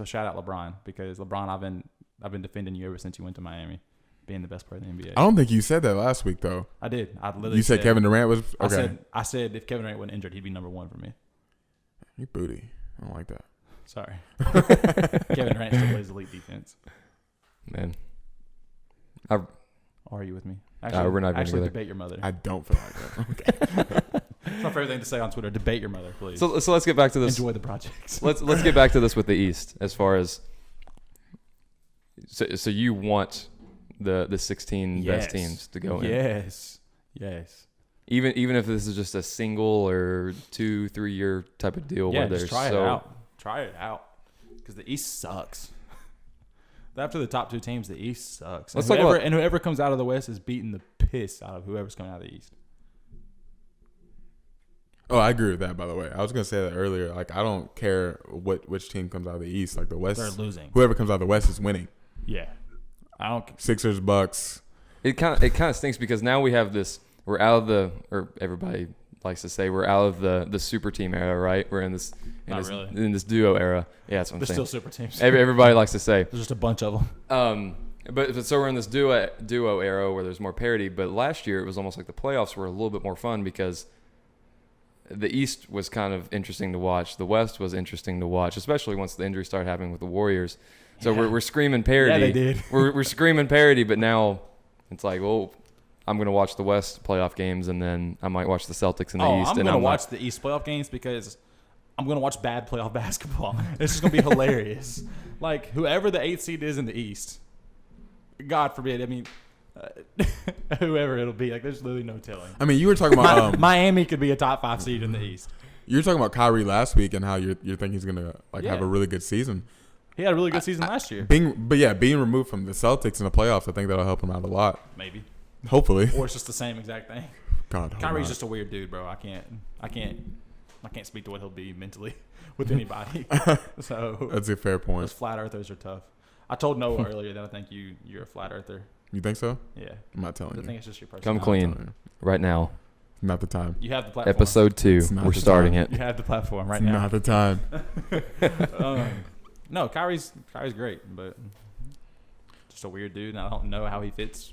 shout out LeBron because LeBron, I've been defending you ever since you went to Miami, being the best player in the NBA. I don't think you said that last week though. I did. I literally. You said Kevin Durant was okay. I said if Kevin Durant wasn't injured, he'd be number 1 for me. You booty. I don't like that. Sorry. Kevin Durant still plays elite defense. Man, Are you with me? we're not even actually together. debate your mother. I don't feel like that. It's my favorite thing to say on Twitter. Debate your mother, please. So let's get back to this. Enjoy the projects. Let's get back to this with the East as far as. So you want the 16 best teams to go in? Yes. Even if this is just a single or 2-3 year type of deal where there's just try it out because the East sucks. After the top 2 teams, the East sucks. Let's And whoever comes out of the West is beating the piss out of whoever's coming out of the East. Oh, I agree with that. By the way, I was gonna say that earlier. Like, I don't care which team comes out of the East. Like the West, They're losing. Whoever comes out of the West is winning. Yeah, I don't. Sixers, Bucks. It kind of stinks because now we have this. We're out of or everybody likes to say we're out of the super team era, right? We're in this in this duo era. Yeah, that's what I'm saying. There's still super teams. Everybody likes to say. There's just a bunch of them. But so we're in this duo era where there's more parity. But last year it was almost like the playoffs were a little bit more fun because the East was kind of interesting to watch. The West was interesting to watch, especially once the injuries started happening with the Warriors. So we're screaming parity. Yeah, they did. we're screaming parity, but now it's like, well, I'm going to watch the West playoff games, and then I might watch the Celtics in the East. I'm going to watch the East playoff games because I'm going to watch bad playoff basketball. It's just going to be hilarious. Like, whoever the 8th seed is in the East, God forbid, I mean, whoever it'll be, like, there's literally no telling. I mean, you were talking about Miami could be a top 5 seed in the East. You were talking about Kyrie last week and how you think he's gonna have a really good season. He had a really good season last year. Being removed from the Celtics in the playoffs, I think that'll help him out a lot. Maybe. Hopefully. Or it's just the same exact thing. God, Kyrie's just a weird dude, bro. I can't speak to what he'll be mentally with anybody. So that's a fair point. Those flat earthers are tough. I told Noah earlier that I think you're a flat earther. You think so? Yeah. I'm not telling you. I think it's just your personality. Come clean right now. Not the time. You have the platform. Episode 2. We're starting it. You have the platform right It's now. not the time. No, Kyrie's great, but just a weird dude, and I don't know how he fits.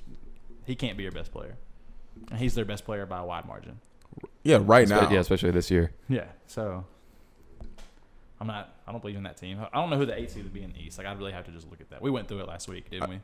He can't be your best player. And he's their best player by a wide margin. Yeah, right now. Yeah, especially this year. Yeah, so I don't believe in that team. I don't know who the 8th seed would be in the East. Like, I'd really have to just look at that. We went through it last week, didn't we?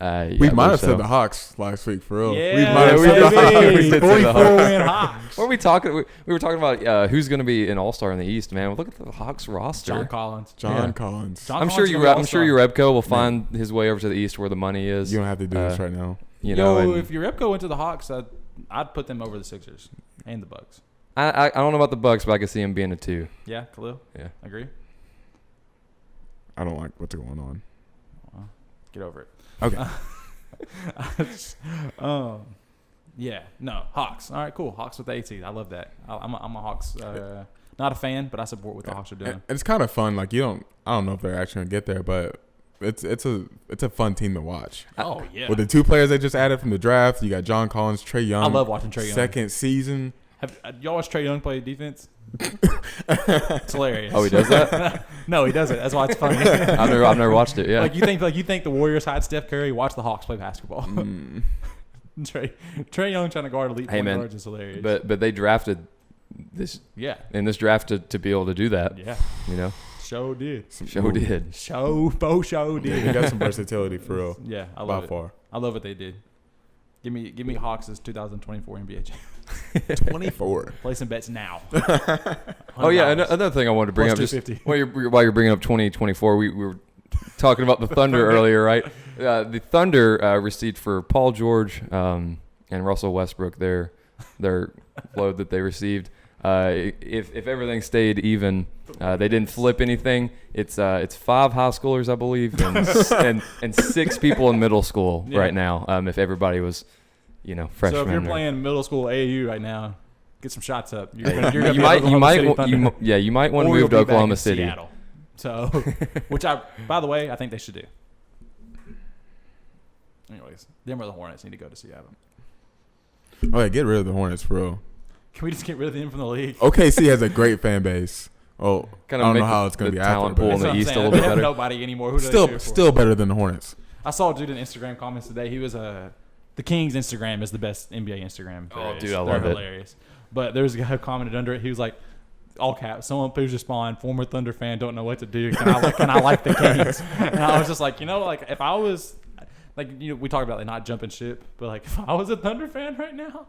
Yeah, We I might believe have so. said the Hawks last week for real. Yeah, we might have we said did. the Hawks. We did say the 44-win Hawks. What were we talking? We were talking about who's going to be an All-Star in the East, man. Well, look at the Hawks roster. John Collins. John Collins. John I'm Collins sure is you. gonna be I'm sure All-Star. Urebko will find his way over to the East where the money is. You don't have to do this right now. You know, Yo, and if Urebko went to the Hawks, I'd put them over the Sixers and the Bucks. I don't know about the Bucks, but I can see him being a 2. Yeah, Khalil? Yeah. Agree? I don't like what's going on. Well, get over it. Okay. Yeah, no, Hawks. All right, cool. Hawks with the 18. I love that. I'm a Hawks. Not a fan, but I support what the Hawks are doing. And it's kind of fun. Like I don't know if they're actually gonna get there, but it's a fun team to watch. Oh yeah. With the 2 players they just added from the draft, you got John Collins, Trae Young. I love watching Trae Young. Second season. Have y'all watched Trae Young play defense? It's hilarious. Oh, he does that? No, he doesn't. That's why it's funny. I've never watched it. Yeah. Like you think the Warriors hide Steph Curry? Watch the Hawks play basketball. Trae Young trying to guard elite point guards is hilarious. But they drafted this in this draft to be able to do that. Yeah. You know. Show did. Show did. He got some versatility for real. Yeah, I love by it. far. I love what they did. Give me Hawks as 2024 NBA champ. 24. Placing bets now. Oh yeah, $100. another thing I wanted to bring up Plus just 250. while you're bringing up 2024, we were talking about the Thunder earlier, right? The Thunder received for Paul George and Russell Westbrook their load that they received. If everything stayed even, they didn't flip anything. It's 5 high schoolers, I believe, and 6 people in middle school right now. If everybody was, freshmen. So if you're or- playing middle school AAU right now, get some shots up. You're Hey, gonna you be might Oklahoma City Thunder. you might want to Or you'll move to be back Oklahoma in City. Seattle. So, which by the way, I think they should do. Anyways, them or the Hornets need to go to Seattle. Oh yeah, get rid of the Hornets for real. Can we just get rid of them from the league? OKC has a great fan base. Oh, I don't make know how it's going to the be after, talent but pool in That's the what I'm East a saying. little They bit have better. nobody anymore. Who do they cheer for? still better than the Hornets. I saw a dude in Instagram comments today. He was the Kings Instagram is the best NBA Instagram. Oh, there is. dude, I They're love it. hilarious. But there's a guy who commented under it. He was like, all caps. Someone please respond. Former Thunder fan, don't know what to do. Can I like the Kings? And I was just like, if I was we talk about not jumping ship, but if I was a Thunder fan right now,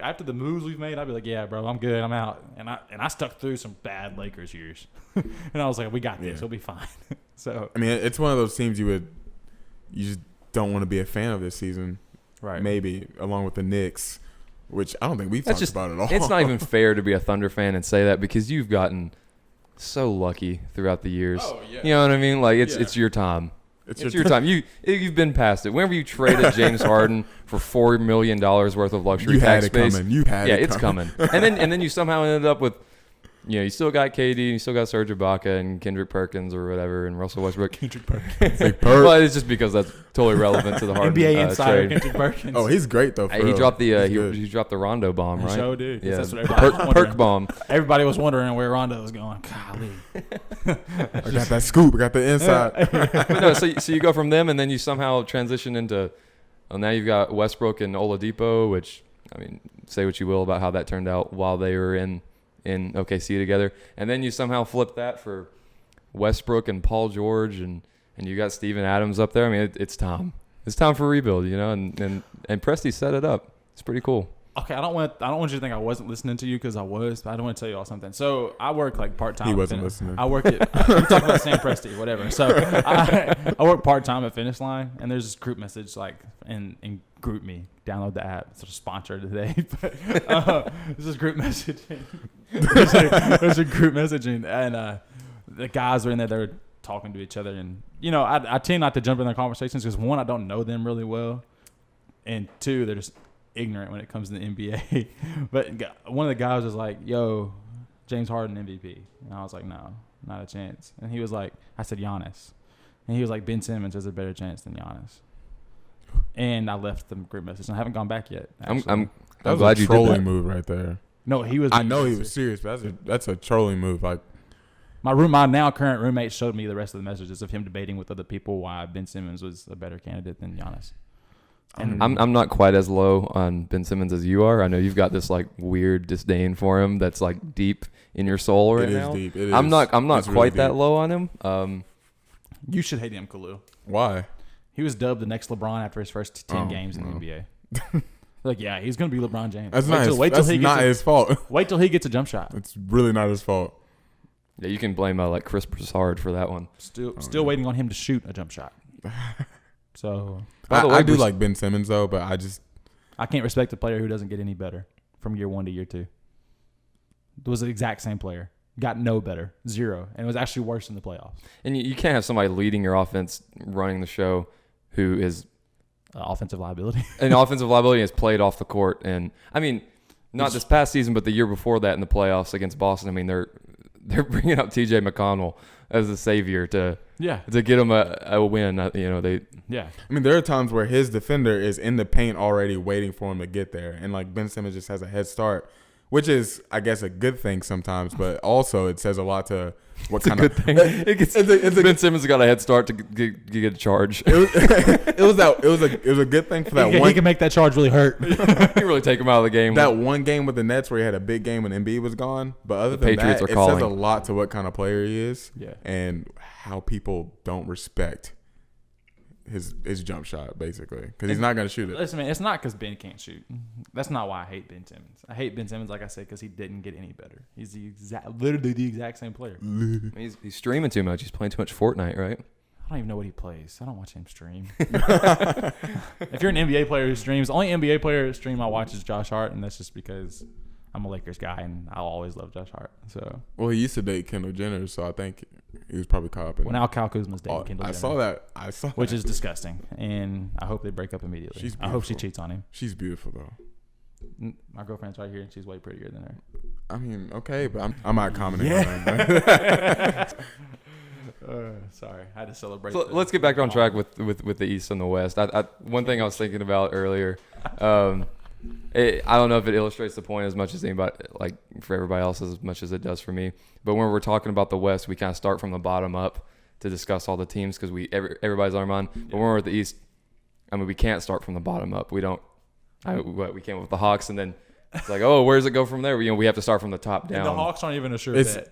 after the moves we've made, I'd be like, yeah, bro, I'm good, I'm out. And I stuck through some bad Lakers years, and I was like, we got this, we'll be fine. So I mean, it's one of those teams you just don't want to be a fan of this season. right, Maybe along with the Knicks, which I don't think we've That's talked about at all. It's not even fair to be a Thunder fan and say that because you've gotten so lucky throughout the years. Oh, yeah. You know what I mean? Yeah. It's your time. It's Your time. You've been past it. Whenever you traded James Harden for $4 million worth of luxury You tax had it space, coming. You had it it's coming. and then you somehow ended up with, you still got KD, you still got Serge Ibaka and Kendrick Perkins or whatever, and Russell Westbrook. Kendrick Perkins, Like Perk. Well, it's just because that's totally relevant to the Harden NBA insider trade. Kendrick Perkins. Oh, he's great though. For He real. dropped the He's good. he dropped the Rondo bomb, He right? sure did, 'cause Yeah, that's what the everybody was wondering. perk bomb. Everybody was wondering where Rondo was going. Golly. I got that scoop. I got the inside. But no, so you go from them, and then you somehow transition into. Well, now you've got Westbrook and Oladipo, which I mean, say what you will about how that turned out while they were in OKC together, and then you somehow flip that for Westbrook and Paul George, and you got Steven Adams up there. I mean, it's time. It's time for rebuild, and Presti set it up. It's pretty cool. Okay, I don't want you to think I wasn't listening to you because I was. But I don't want to tell you all something. So I work part time. He wasn't listening. I work at. We're talking about Sam Presti, whatever. So I work part time at Finish Line, and there's this group message in Group Me. Download the app. It's a sponsor today. But this is group messaging. There's a group messaging, and the guys are in there. They're talking to each other, and I tend not to jump in their conversations because one, I don't know them really well, and two, they're just ignorant when it comes to the NBA. But one of the guys was like, yo, James Harden MVP. And I was like, no, not a chance. And he was like, I said Giannis. And he was like, Ben Simmons has a better chance than Giannis. And I left the group message. And I haven't gone back yet. I'm That was glad a you did trolling that. move right there. No, he was. I know he was serious, but that's a trolling move. Like, My now current roommate showed me the rest of the messages of him debating with other people why Ben Simmons was a better candidate than Giannis. And I'm not quite as low on Ben Simmons as you are. I know you've got this weird disdain for him that's deep in your soul right it now. is deep. It is. I'm not It's quite really that deep. low on him. you should hate him, Khalil. Why? He was dubbed the next LeBron after his first 10 games in the NBA. Like, yeah, he's going to be LeBron James. That's not his fault. Wait till he gets a jump shot. It's really not his fault. Yeah, you can blame like Chris Broussard for that one. Still waiting on him to shoot a jump shot. So I do like Ben Simmons though, but I can't respect a player who doesn't get any better from year 1 to year 2. It was the exact same player. Got no better. 0. And it was actually worse in the playoffs. And you can't have somebody leading your offense, running the show, who is offensive liability. an offensive liability has played off the court. And I mean, not this past season, but the year before that in the playoffs against Boston. I mean, they're bringing up T.J. McConnell as the savior to get him a win. I mean, there are times where his defender is in the paint already waiting for him to get there, and like Ben Simmons just has a head start, which is, I guess, a good thing sometimes, but also it says a lot to what kind of thing. Ben Simmons got a head start to get a charge. It was a good thing for that one. He can make that charge really hurt. He can really take him out of the game. That one game with the Nets where he had a big game when Embiid was gone. But other than that, it says a lot to what kind of player he is and how people don't respect his jump shot, basically, because he's not going to shoot it. Listen, man, it's not because Ben can't shoot. That's not why I hate Ben Simmons. I hate Ben Simmons, like I said, because he didn't get any better. He's literally the exact same player. He's streaming too much. He's playing too much Fortnite, right? I don't even know what he plays. I don't watch him stream. If you're an NBA player who streams, the only NBA player who stream I watch is Josh Hart, and that's just because I'm a Lakers guy, and I'll always love Josh Hart. So, well, he used to date Kendall Jenner, so I think he was probably caught up in. Well, now Kyle Kuzma's dating Kendall Jenner. I saw that. Which is disgusting, and I hope they break up immediately. I hope she cheats on him. She's beautiful, though. My girlfriend's right here, and she's way prettier than her. I mean, okay, but I'm not commenting on that. Sorry, I had to celebrate. So let's get back on track with the East and the West. One thing I was thinking about earlier, I don't know if it illustrates the point as much as anybody, like for everybody else, as much as it does for me. But when we're talking about the West, we kind of start from the bottom up to discuss all the teams because everybody's on mine. But when we're at the East, I mean, we can't start from the bottom up. We don't. We came up with the Hawks, and then it's like, oh, where does it go from there? We have to start from the top down. And the Hawks aren't even a sure bet.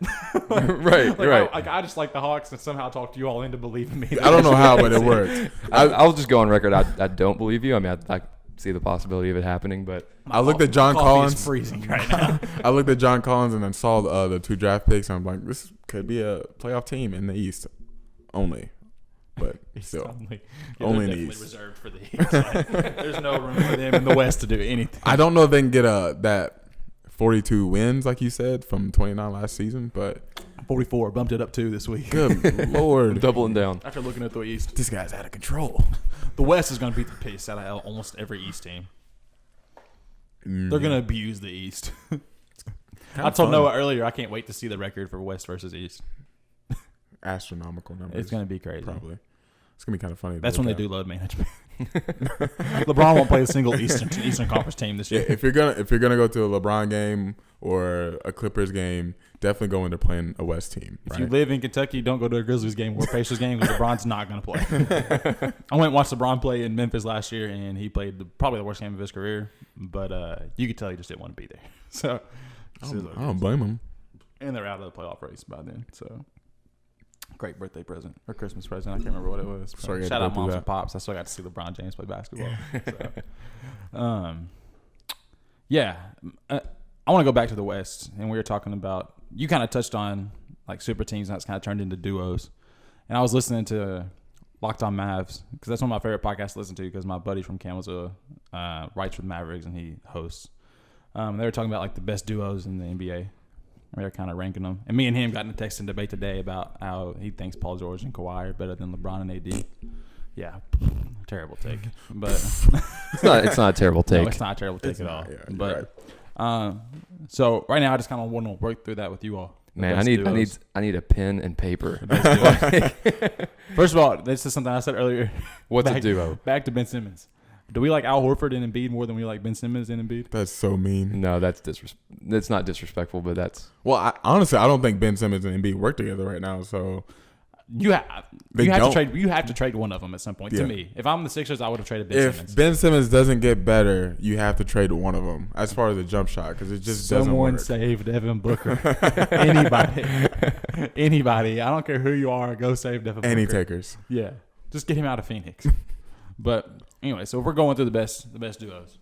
right. I just like the Hawks and somehow talked you all into believing me. I don't know how, but it worked. I'll just go on record. I don't believe you. I mean, I see the possibility of it happening, but I looked at John Collins. Is freezing right now. I looked at John Collins and then saw the 2 draft picks. And I'm like, this could be a playoff team in the East only. But still, only in the East. Reserved for the East. Like, there's no room for them in the West to do anything. I don't know if they can get that 42 wins, like you said, from 29 last season, but 44 bumped it up 2 this week. Good Lord, doubling down. After looking at the East, this guy's out of control. The West is going to beat the piss out of almost every East team. They're going to abuse the East. I told Noah earlier, I can't wait to see the record for West versus East. Astronomical numbers. It's going to be crazy. Probably. It's going to be kind of funny. That's when they do load management. LeBron won't play a single Eastern Conference team this year. Yeah, if you're gonna go to a LeBron game or a Clippers game, definitely go into playing a West team. If you live in Kentucky, don't go to a Grizzlies game or a Pacers game because LeBron's not going to play. I went and watched LeBron play in Memphis last year, and he played probably the worst game of his career. But you could tell he just didn't want to be there. So I don't blame him. And they're out of the playoff race by then. So great birthday present or Christmas present. I can't remember what it was. Sorry, shout out moms and pops. I still got to see LeBron James play basketball. I want to go back to the West, and we were talking about, you kind of touched on like super teams, and that's kind of turned into duos. And I was listening to Locked On Mavs because that's one of my favorite podcasts to listen to because my buddy from Campbellsville writes for the Mavericks and he hosts. They were talking about like the best duos in the NBA. They were kind of ranking them. And me and him got in a text and debate today about how he thinks Paul George and Kawhi are better than LeBron and AD. Yeah, terrible take. But it's not a terrible take. No, it's not a terrible take at all. Yeah, but right. So right now I just kind of want to work through that with you all. Man, I need a pen and paper. First of all, this is something I said earlier. What's a duo? Back to Ben Simmons. Do we like Al Horford and Embiid more than we like Ben Simmons and Embiid? That's so mean. No, that's not disrespectful, but that's... Well, honestly, I don't think Ben Simmons and Embiid work together right now, so... You have to trade one of them at some point. To me, if I'm the Sixers, I would have traded Ben Simmons. If Ben Simmons doesn't get better, you have to trade one of them as far as the jump shot because it just doesn't work. Someone save Devin Booker. Anybody. I don't care who you are. Go save Devin Booker. Any takers. Yeah, just get him out of Phoenix. But anyway, so if we're going through the best duos,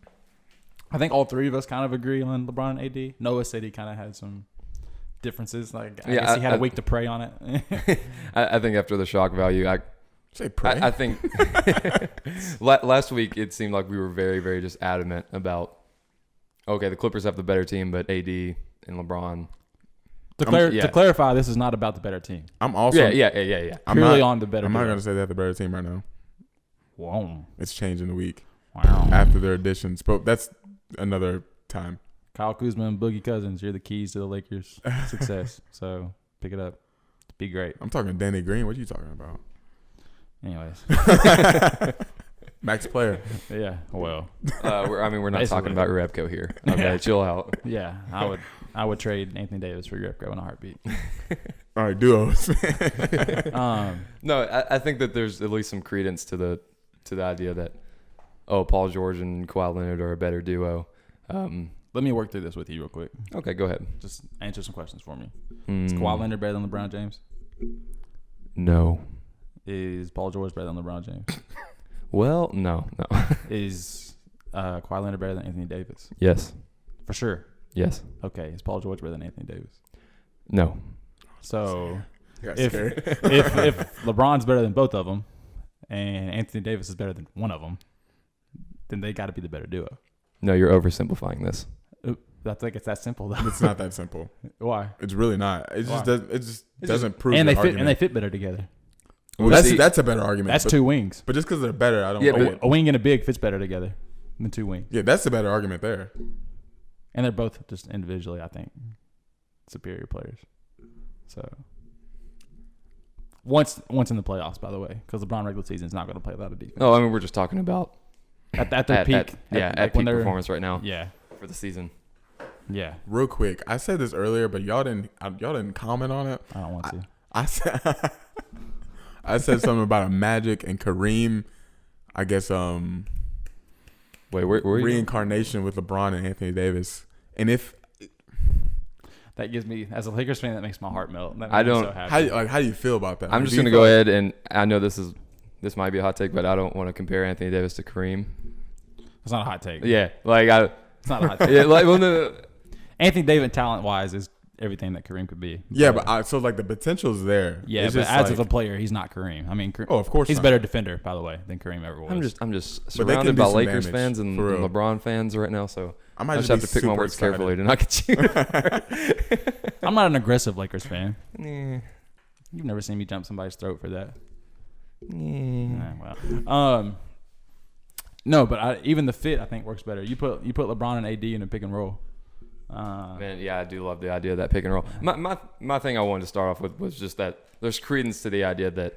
I think all three of us kind of agree on LeBron and AD. Noah said he kind of had some differences. Like I guess he had a week to pray on it. I think after the shock value, Say pray. I think last week it seemed like we were very, very just adamant about, okay, the Clippers have the better team, but AD and LeBron. To clarify, this is not about the better team. I'm also Yeah. Purely on the better I'm team. not going to say they have the better team right now. Whoa. It's changing the week Wow. after their additions. But that's another time. Kyle Kuzma and Boogie Cousins, you're the keys to the Lakers' success. So pick it up. Be great. I'm talking Danny Green. What are you talking about? Anyways. Max player. Yeah. Well. We're not Basically. talking about Repco here. Okay, chill out. Yeah. I would trade Anthony Davis for Repco in a heartbeat. All right, duos. No, I think that there's at least some credence to the idea that, Paul George and Kawhi Leonard are a better duo. Let me work through this with you real quick. Okay, go ahead. Just answer some questions for me. Is Kawhi Leonard better than LeBron James? No. Is Paul George better than LeBron James? Well, no. Is Kawhi Leonard better than Anthony Davis? Yes. For sure. Yes. Okay. Is Paul George better than Anthony Davis? No. So Got if scared. if LeBron's better than both of them and Anthony Davis is better than one of them, then they got to be the better duo. No, you're oversimplifying this. I think it's that simple though. It's not that simple. Why? It's really not. It just doesn't. It just doesn't prove. And the they fit. argument. And they fit better together. Well, that's a better argument. That's but, two wings. But just because they're better, I don't. Yeah, know. A wing and a big fits better together than two wings. Yeah, that's a better argument there. And they're both just individually, I think, superior players. So once in the playoffs, by the way, because LeBron regular season is not going to play a lot of defense. No, we're just talking about at their peak. at peak performance right now. Yeah. For the season. Yeah. Real quick, I said this earlier, but y'all didn't comment on it. I don't want to. I said something about a Magic and Kareem. I guess Wait, where are you? reincarnation with LeBron and Anthony Davis. And if That gives me, as a Lakers fan, that makes my heart melt. That I makes me don't- so happy. how do you feel about that? I'm just going to go ahead, and I know this might be a hot take, but I don't want to compare Anthony Davis to Kareem. It's not a hot take. Yeah, It's not a hot take. yeah, no. Anthony Davis, talent-wise, is everything that Kareem could be. Yeah, but so like the potential's there. Yeah, It's but just as like, a player, he's not Kareem. I mean, of course he's a not. better defender, by the way, than Kareem ever was. I'm just But they can surrounded do by some Lakers damage, fans and for real. LeBron fans right now, so I I might just just have to pick my super words excited. carefully to not get you. I'm not an aggressive Lakers fan. Nah. You've never seen me jump somebody's throat for that. Nah. Well, no, but even the fit I think works better. You put LeBron and AD in a pick and roll. Man, yeah, I do love the idea of that pick and roll. My thing I wanted to start off with was just that there's credence to the idea that,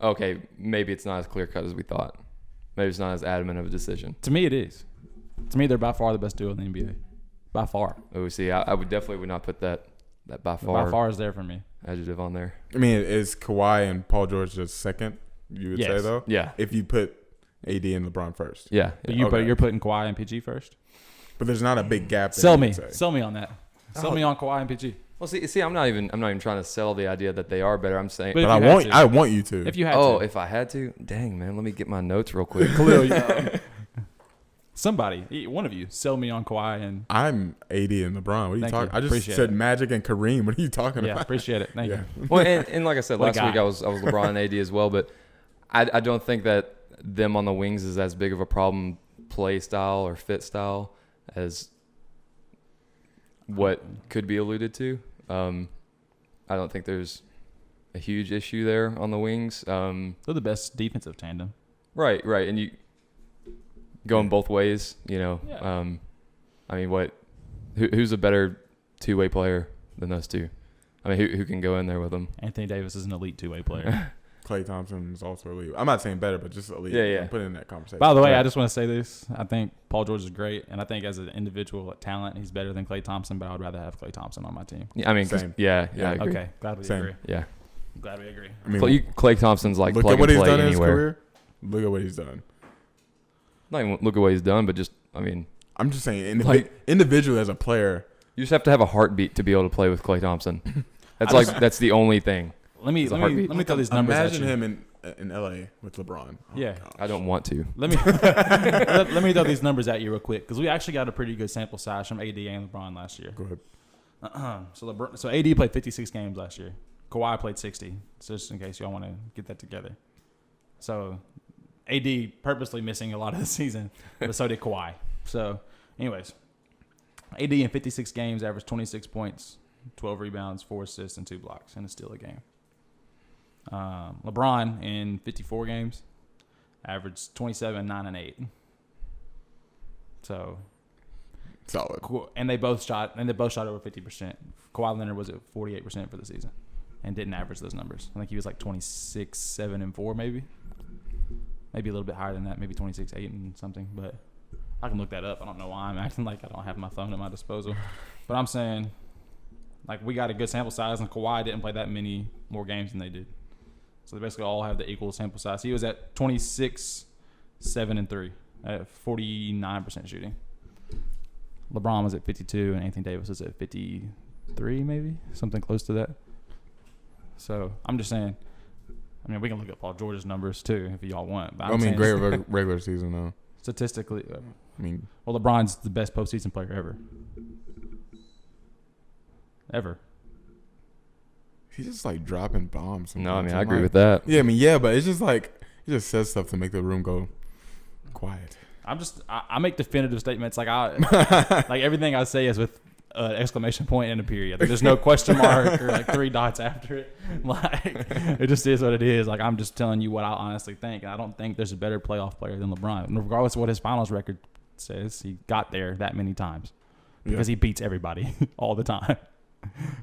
okay, maybe it's not as clear cut as we thought. Maybe it's not as adamant of a decision. To me, it is. To me, they're by far the best duo in the NBA. By far. Oh, see, I would not put that by far, By far is there for me. adjective on there. I mean, is Kawhi and Paul George just second? You would say Yes. though. Yeah, If you put AD and LeBron first, yeah. But Okay. you're putting Kawhi and PG first. but there's not a big gap. there, Sell you me. would say. Sell me on that. Sell me on Kawhi and PG. Well, see, I'm not even trying to sell the idea that they are better. I'm saying, But But if you had to. I want you to. If you had oh, to. if I had to, dang man, let me get my notes real quick. Khalil, somebody, one of you, sell me on Kawhi and I'm AD and LeBron. What are you Thank talking? you. I just Appreciate said it. Magic and Kareem. What are you talking yeah, about? appreciate it. Thank Yeah. you. Well, and like I said What a last week, guy. I was LeBron and AD as well, but I don't think that them on the wings is as big of a problem play style or fit style as what could be alluded to. I don't think there's a huge issue there on the wings. They're the best defensive tandem. Right, and you going both ways, you know. Yeah. I mean, who's a better two-way player than those two? I mean, who can go in there with them? Anthony Davis is an elite two-way player. Klay Thompson is also elite. I'm not saying better, but just elite. Yeah. I'm putting in that conversation. By the way, Right. I just want to say this. I think Paul George is great, and I think as an individual talent, he's better than Klay Thompson, but I would rather have Klay Thompson on my team. Yeah, I mean, Same. yeah, I agree. Okay, glad we Same. agree. Yeah, Glad we agree. I mean, Klay Thompson's like look plug at what and he's play done in his anywhere. career. Look at what he's done. Not even look at what he's done, but just, I mean, I'm just saying, Like- individually as a player, you just have to have a heartbeat to be able to play with Klay Thompson. That's I that's the only thing. Let me It's a heartbeat. throw these numbers at imagine you. him in LA with LeBron. Oh, Yeah. gosh. I don't want to. Let me let me throw these numbers at you real quick because we actually got a pretty good sample size from AD and LeBron last year. Go ahead. So AD played 56 games last year. Kawhi played 60. So just in case y'all want to get that together. So AD purposely missing a lot of the season, but so did Kawhi. So, anyways, AD in 56 games averaged 26 points, 12 rebounds, 4 assists, and 2 blocks, and a steal a game. LeBron in 54 games averaged 27, 9, and 8. So Solid. cool. And they both shot over 50%. Kawhi Leonard was at 48% for the season and didn't average those numbers. I think he was like 26, 7, and 4 maybe. Maybe a little bit higher than that, maybe 26, 8 and something, but I can look that up. I don't know why I'm acting like I don't have my phone at my disposal. But I'm saying, like, we got a good sample size, and Kawhi didn't play that many more games than they did. So they basically all have the equal sample size. He was at 26, 7, and 3 at 49% shooting. LeBron was at 52, and Anthony Davis was at 53, maybe something close to that. So I'm just saying. I mean, we can look at Paul George's numbers too if y'all want. But I mean, great regular season though. Statistically, I mean, well, LeBron's the best postseason player ever. he's just like dropping bombs. No, I mean, sometimes. I I'm agree like- with that. Yeah, I mean, yeah, but it's just like he just says stuff to make the room go quiet. I make definitive statements like like everything I say is with an exclamation point and a period. Like, there's no question mark or like 3 dots after it. Like, it just is what it is. Like, I'm just telling you what I honestly think. And I don't think there's a better playoff player than LeBron. And regardless of what his finals record says, he got there that many times because he beats everybody all the time.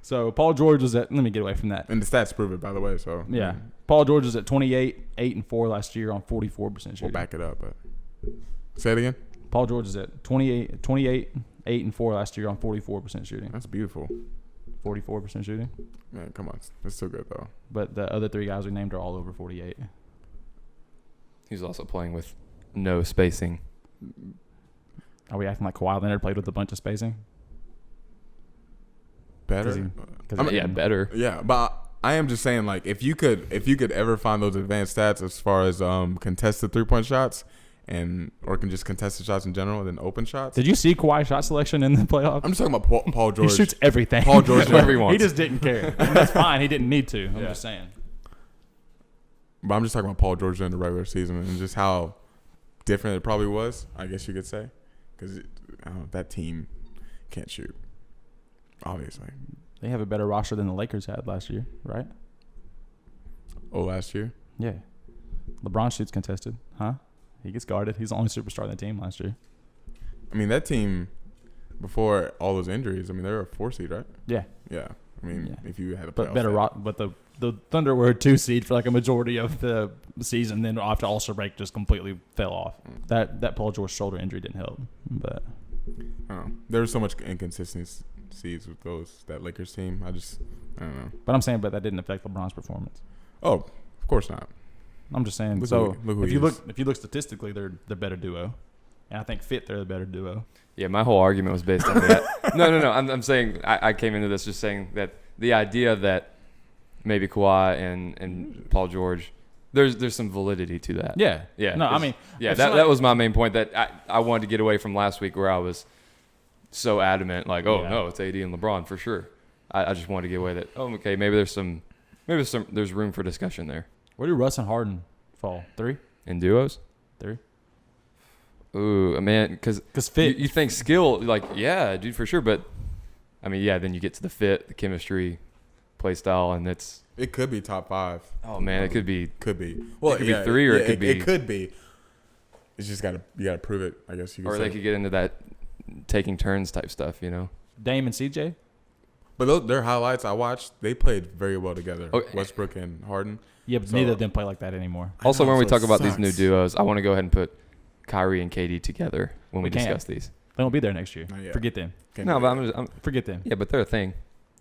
So Paul George was at, let me get away from that. And the stats prove it, by the way. So Yeah. Paul George was at 28, 8, and 4 last year on 44% shooting. we'll back it up. But say it again. Paul George is at 28, 8, and 4 last year on 44% shooting. That's beautiful. 44% shooting. Man, come on, it's still good though. But the other 3 guys we named are all over 48. He's also playing with no spacing. Are we acting like Kawhi Leonard played with a bunch of spacing? Better. Better. Yeah, but I am just saying, like, if you could ever find those advanced stats as far as contested 3-point shots or can just contested shots in general, then open shots. Did you see Kawhi's shot selection in the playoffs? I'm just talking about Paul George. He shoots everything. Paul George, whatever he wants. He just didn't care. And that's fine. He didn't need to. I'm Yeah. just saying. But I'm just talking about Paul George during the regular season and just how different it probably was, I guess you could say, because that team can't shoot, obviously. They have a better roster than the Lakers had last year, right? Oh, last year? Yeah. LeBron shoots contested, huh? He gets guarded. He's the only superstar on the team last year. I mean, that team, before all those injuries, I mean, they were a 4 seed, right? Yeah. Yeah. I mean, Yeah. if you had a But playoff better set. but the Thunder were a 2 seed for like a majority of the season. Then after All-Star break, just completely fell off. That Paul George shoulder injury didn't help. But I don't know. There was so much inconsistencies with that Lakers team. I don't know. I'm saying, but that didn't affect LeBron's performance. Oh, of course not. I'm just saying. Look So who if he you is. look statistically, they're the better duo, and I think they're the better duo. Yeah, my whole argument was based on that. No. I'm saying I came into this just saying that the idea that maybe Kawhi and Paul George, there's some validity to that. Yeah. Yeah. No, I mean, Yeah, it's that not- that was my main point that I wanted to get away from last week where I was so adamant, like, oh Yeah. no, it's AD and LeBron for sure. I just wanted to get away that okay, maybe there's room for discussion there. Where do Russ and Harden fall? 3? In duos? 3? Ooh, man, because fit. you think skill, like, yeah, dude, for sure. But, I mean, yeah, then you get to the fit, the chemistry, play style, and It could be top 5. oh, man, it could be. Could be. Well, It could be 3 or it could be. It could be. It's just you gotta prove it. I guess you could Or say. they could get into that taking turns type stuff, you know? Dame and CJ? But their highlights I watched, they played very well together. Okay. Westbrook and Harden. Yeah, but So- neither of them play like that anymore. Also, know, when we so talk it about these new sucks. duos, I want to go ahead and put Kyrie and KD together when we We can't. discuss these. They won't be there next year. Not yet. Forget them. Can't No, do but that. I'm Forget them. yeah, but they're a thing.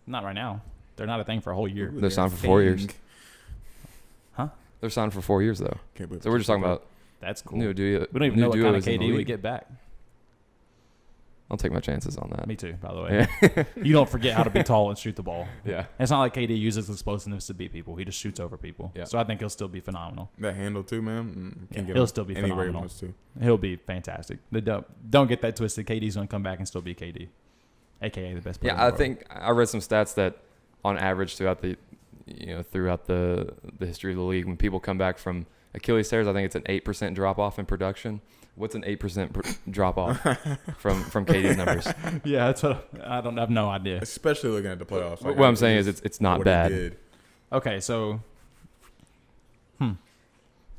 Not right now. They're not a thing for a whole year. Ooh, They're signed for 4 years. thing. They're signed for 4 years, though. Can't believe So we're just talking about That's cool. new duo. We don't even new know what kind of duos in the KD we league. get back. I'll take my chances on that. Me too, by the way. You don't forget how to be tall and shoot the ball. Yeah. It's not like KD uses explosiveness to beat people. He just shoots over people. Yeah. So I think he'll still be phenomenal. That handle too, man. Yeah, he'll still be anywhere he phenomenal. wants to. He'll be fantastic. Don't get that twisted. KD's going to come back and still be KD, a.k.a. the best player in the Yeah, I world. think I read some stats that on average throughout the history of the league, when people come back from Achilles tears, I think it's an 8% drop off in production. What's an 8% drop off from KD's numbers? Yeah, that's what I have no idea. Especially looking at the playoffs. What I'm saying is it's not what bad. he did. Okay, so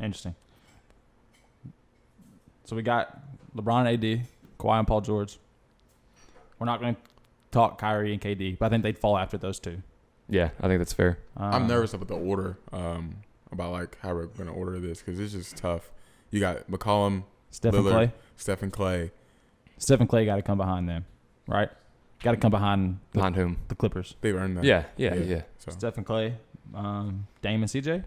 interesting. So we got LeBron, AD, Kawhi, and Paul George. We're not going to talk Kyrie and KD, but I think they'd fall after those two. Yeah, I think that's fair. I'm nervous about the order, about like how we're going to order this because it's just tough. You got McCollum, Steph and Lillard, Clay. Steph and Clay. Steph and Clay got to come behind them, right? Got to come behind Behind whom? the Clippers. They've earned that. Yeah. So Steph and Clay, Dame and CJ.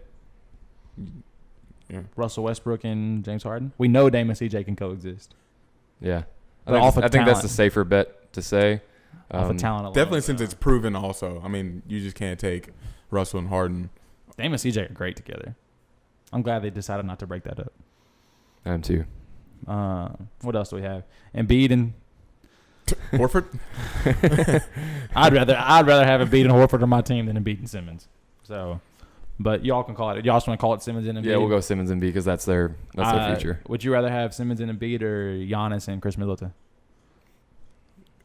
yeah. Russell Westbrook and James Harden. We know Dame and CJ can coexist. Yeah. But off of I think that's talent. the safer bet to say. Off of talent alone. Definitely since it's proven also. I mean, you just can't take Russell and Harden. Dame and CJ are great together. I'm glad they decided not to break that up. I am too. What else do we have? Embiid and Horford? I'd rather have Embiid and Horford on my team than Embiid and Simmons. So, but y'all can call it. Y'all just want to call it Simmons and Embiid. Yeah, we'll go Simmons and B because that's their future. Would you rather have Simmons and Embiid or Giannis and Chris Middleton?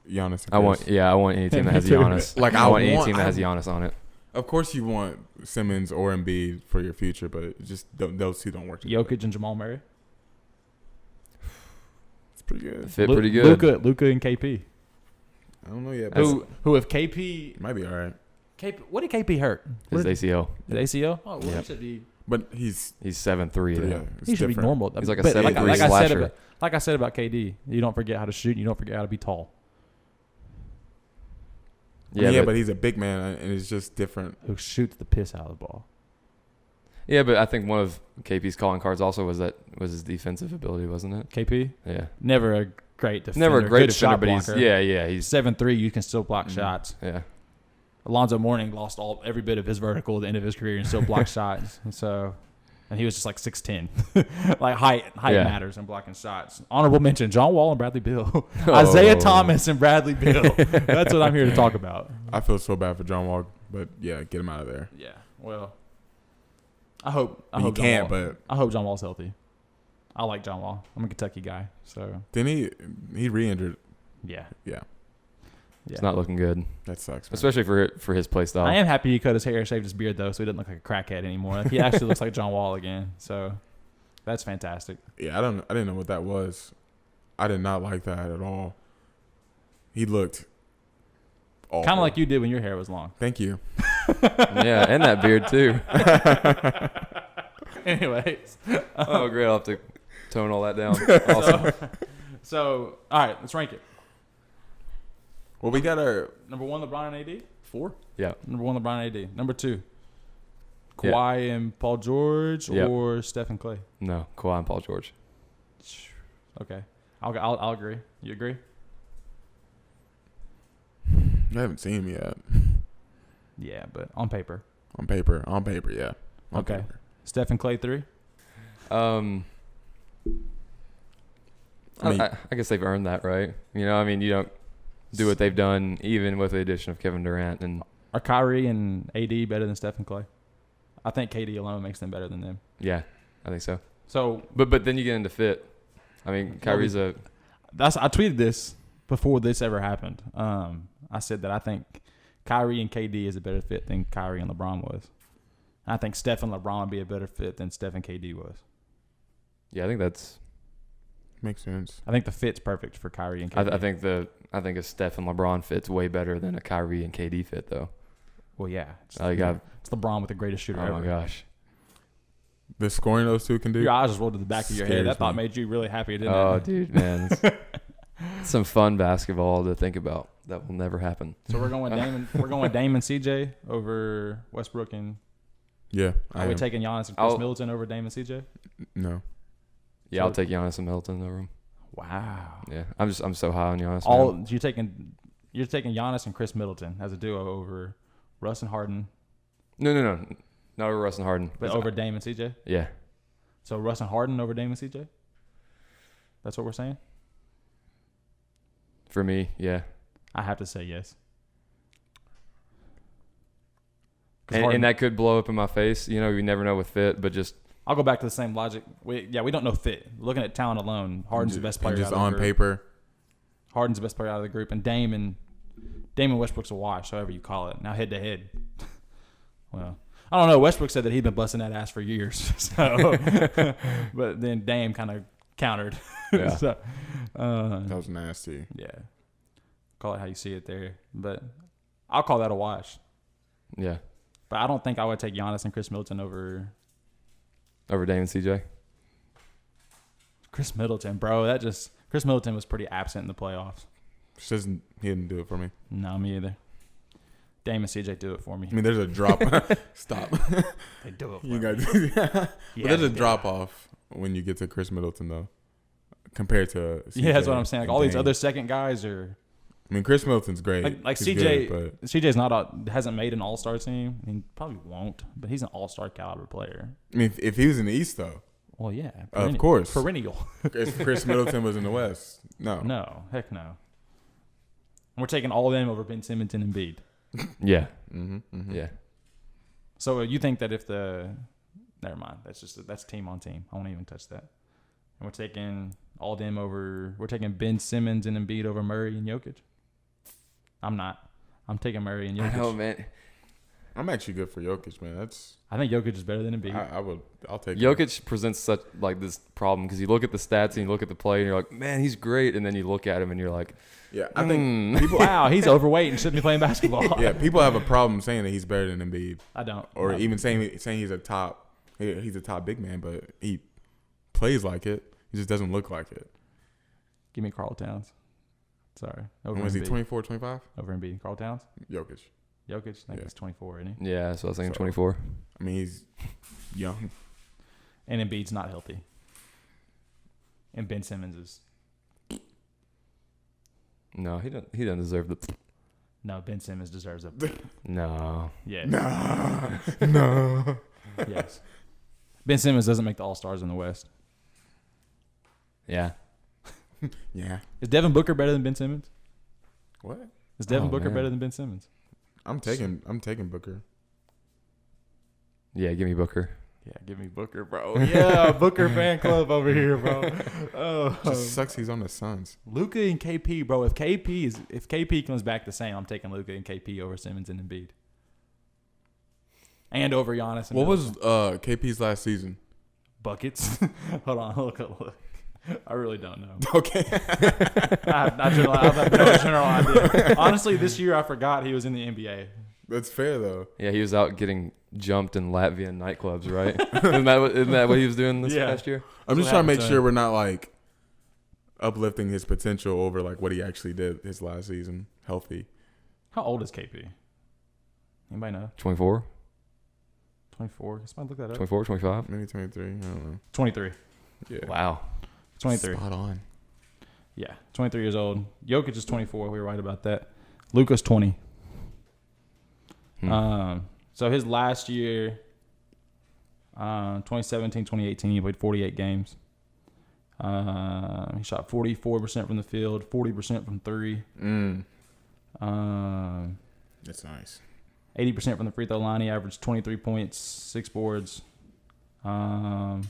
Giannis. I want any team that has Me too. Giannis. Like, I I want any want- team that has Giannis on it. Of course, you want Simmons or Embiid for your future, but it just those two don't work together. Jokic and Jamal Murray. It's pretty good. Fit pretty good. Luka and KP. I don't know yet. That's- But Who if KP? might be all right. What did KP hurt? His ACL. His ACL? Oh, well, Yeah. he should be. But he's 7'3". yeah, Yeah. it's He should be different. normal. He's like a But 7'3" I said slasher. like I said about KD, you don't forget how to shoot. And you don't forget how to be tall. Yeah, but he's a big man, and it's just different. Who shoots the piss out of the ball? Yeah, but I think one of KP's calling cards also was his defensive ability, wasn't it? KP Yeah. never a great defender. Never a great good defender, shot but he's blocker. he's 7'3". You can still block shots. yeah. Alonzo Mourning lost every bit of his vertical at the end of his career and still blocked shots. And he was just like 6'10". Like height Yeah. matters in blocking shots. Honorable mention: John Wall and Bradley Beal, Isaiah Thomas and Bradley Beal. That's what I'm here to talk about. I feel so bad for John Wall, but yeah, get him out of there. Yeah. Well, I hope He John can't, Wall, but I hope John Wall's healthy. I like John Wall. I'm a Kentucky guy, so then he re-injured. yeah. Yeah, It's not looking good, that sucks. Man. especially for his play style. I am happy he cut his hair and shaved his beard though, so he doesn't look like a crackhead anymore. Like, he actually looks like John Wall again. So that's fantastic. Yeah, I didn't know what that was. I did not like that at all. He looked awful. Kind of like you did when your hair was long. Thank you. Yeah, and that beard too. Anyways, Oh, great! I'll have to tone all that down. Awesome. so all right, let's rank it. Well, we got our Number 1, LeBron and AD. 4. Yeah. Number 1, LeBron and AD. Number 2, Yeah. Kawhi and Paul George Yep. or Steph and Clay. No, Kawhi and Paul George. Okay, I'll agree. You agree? I haven't seen him yet. Yeah, but on paper. On paper, yeah. On Okay. paper. Steph and Clay 3. I mean- I guess they've earned that, right? You know, I mean, you don't do what they've done, even with the addition of Kevin Durant. And Are Kyrie and AD better than Steph and Clay? I think KD alone makes them better than them. yeah, I think so. So But then you get into fit. I mean, Kyrie's I tweeted this before this ever happened. I said that I think Kyrie and KD is a better fit than Kyrie and LeBron was. And I think Steph and LeBron would be a better fit than Steph and KD was. I think that's. Makes sense. I think the fit's perfect for Kyrie and KD. I think a Steph and LeBron fit's way better than a Kyrie and KD fit, though. Well, yeah. It's LeBron with the greatest shooter Oh ever. my gosh. The scoring those two can do. Your eyes just rolled to the back of your head. Scares That thought me. made you really happy, didn't Oh, it? dude, man. It's some fun basketball to think about. That will never happen. So we're going Dame and CJ over Westbrook and Yeah. are we am. taking Giannis and Chris I'll- Middleton over Dame and CJ? No. Yeah, I'll take Giannis and Middleton over him. Wow. Yeah, I'm so high on Giannis. All man. you're taking Giannis and Chris Middleton as a duo over Russ and Harden, No, not over Russ and Harden, but over Dame and CJ. Yeah, So Russ and Harden over Dame and CJ. That's what we're saying. for me, yeah. I have to say yes. And that could blow up in my face. You know, you never know with fit, but just I'll go back to the same logic. We don't know fit. Looking at talent alone, Harden's the best player. Just out of the on group. paper. Harden's the best player out of the group, and Dame and Westbrook's a wash, however you call it. Now head to head. Well, I don't know. Westbrook said that he'd been busting that ass for years. So, but then Dame kind of countered. Yeah. So, That was nasty. yeah. Call it how you see it there, but I'll call that a wash. yeah, But I don't think I would take Giannis and Chris Middleton over over Dame and CJ. Chris Middleton, bro. Chris Middleton was pretty absent in the playoffs. He didn't do it for me. No, me either. Dame and CJ do it for me. I mean, there's a drop. Stop. They do it for You me. guys. Yeah, But there's a they do. drop off when you get to Chris Middleton, though, compared to CJ Yeah, that's what I'm saying. Like and all these Dame. other second guys are I mean, Chris Middleton's great. like He's CJ. good, but CJ's hasn't made an All-Star team. He probably won't, but he's an All-Star caliber player. I mean, if he was in the East, though, Well, yeah, of course. perennial. If Chris Middleton was in the West, no. No, heck no. And we're taking all of them over Ben Simmons and Embiid. Yeah, Mm-hmm. yeah. So you think that if never mind, that's team on team. I won't even touch that. And we're taking all them over. We're taking Ben Simmons and Embiid over Murray and Jokic. I'm not. I'm taking Murray and Jokic. I know, man. I'm actually good for Jokic, man. I think Jokic is better than Embiid. I'll take him. Jokic presents such like this problem because you look at the stats and you look at the play and you're like, man, he's great, and then you look at him and you're like, Yeah, I think people. Wow, he's overweight and shouldn't be playing basketball. yeah, people have a problem saying that he's better than Embiid, I don't. or No. even saying he's a top big man, but he plays like it. He just doesn't look like it. Give me Karl Towns. Sorry. Over When was he Embiid. 24, 25? Over Embiid. Karl Towns? Jokic. Jokic? I think Yeah. he's 24, isn't Yeah, so I was thinking So- 24. I mean, he's young. he? And Embiid's not healthy. And Ben Simmons is. No, he doesn't deserve the. No, Ben Simmons deserves a. No. Yes. No. Yes. Ben Simmons doesn't make the All-Stars in the West. Yeah. Yeah. Is Devin Booker better than Ben Simmons? What? Is Devin Oh, Booker man. better than Ben Simmons? I'm taking Booker. Yeah, give me Booker. Yeah, give me Booker, bro. Yeah, Booker fan club over here, bro. Oh, Just sucks he's on the Suns. Luka and KP, bro. If KP comes back the same, I'm taking Luka and KP over Simmons and Embiid, and over Giannis. And What Middleton. was KP's last season? Buckets? Hold on, look. I really don't know. Okay. I have no general idea. Honestly, this year I forgot he was in the NBA. That's fair though. Yeah, he was out getting jumped in Latvian nightclubs, right? isn't that what he was doing this Yeah. past year? I'm That's just what trying to make happened to sure him. we're not like uplifting his potential over like what he actually did his last season healthy. How old is KP? Anybody know? 24, 24. Somebody look that up. 24, 25. Maybe 23. I don't know. 23. Yeah. Wow. 23. Spot on. Yeah, 23 years old. Jokic is 24. We were right about that. Luka's 20. So his last year, 2017, 2018, he played 48 games. He shot 44% from the field, 40% from three. That's nice. 80% from the free throw line. He averaged 23 points, 6 boards, 1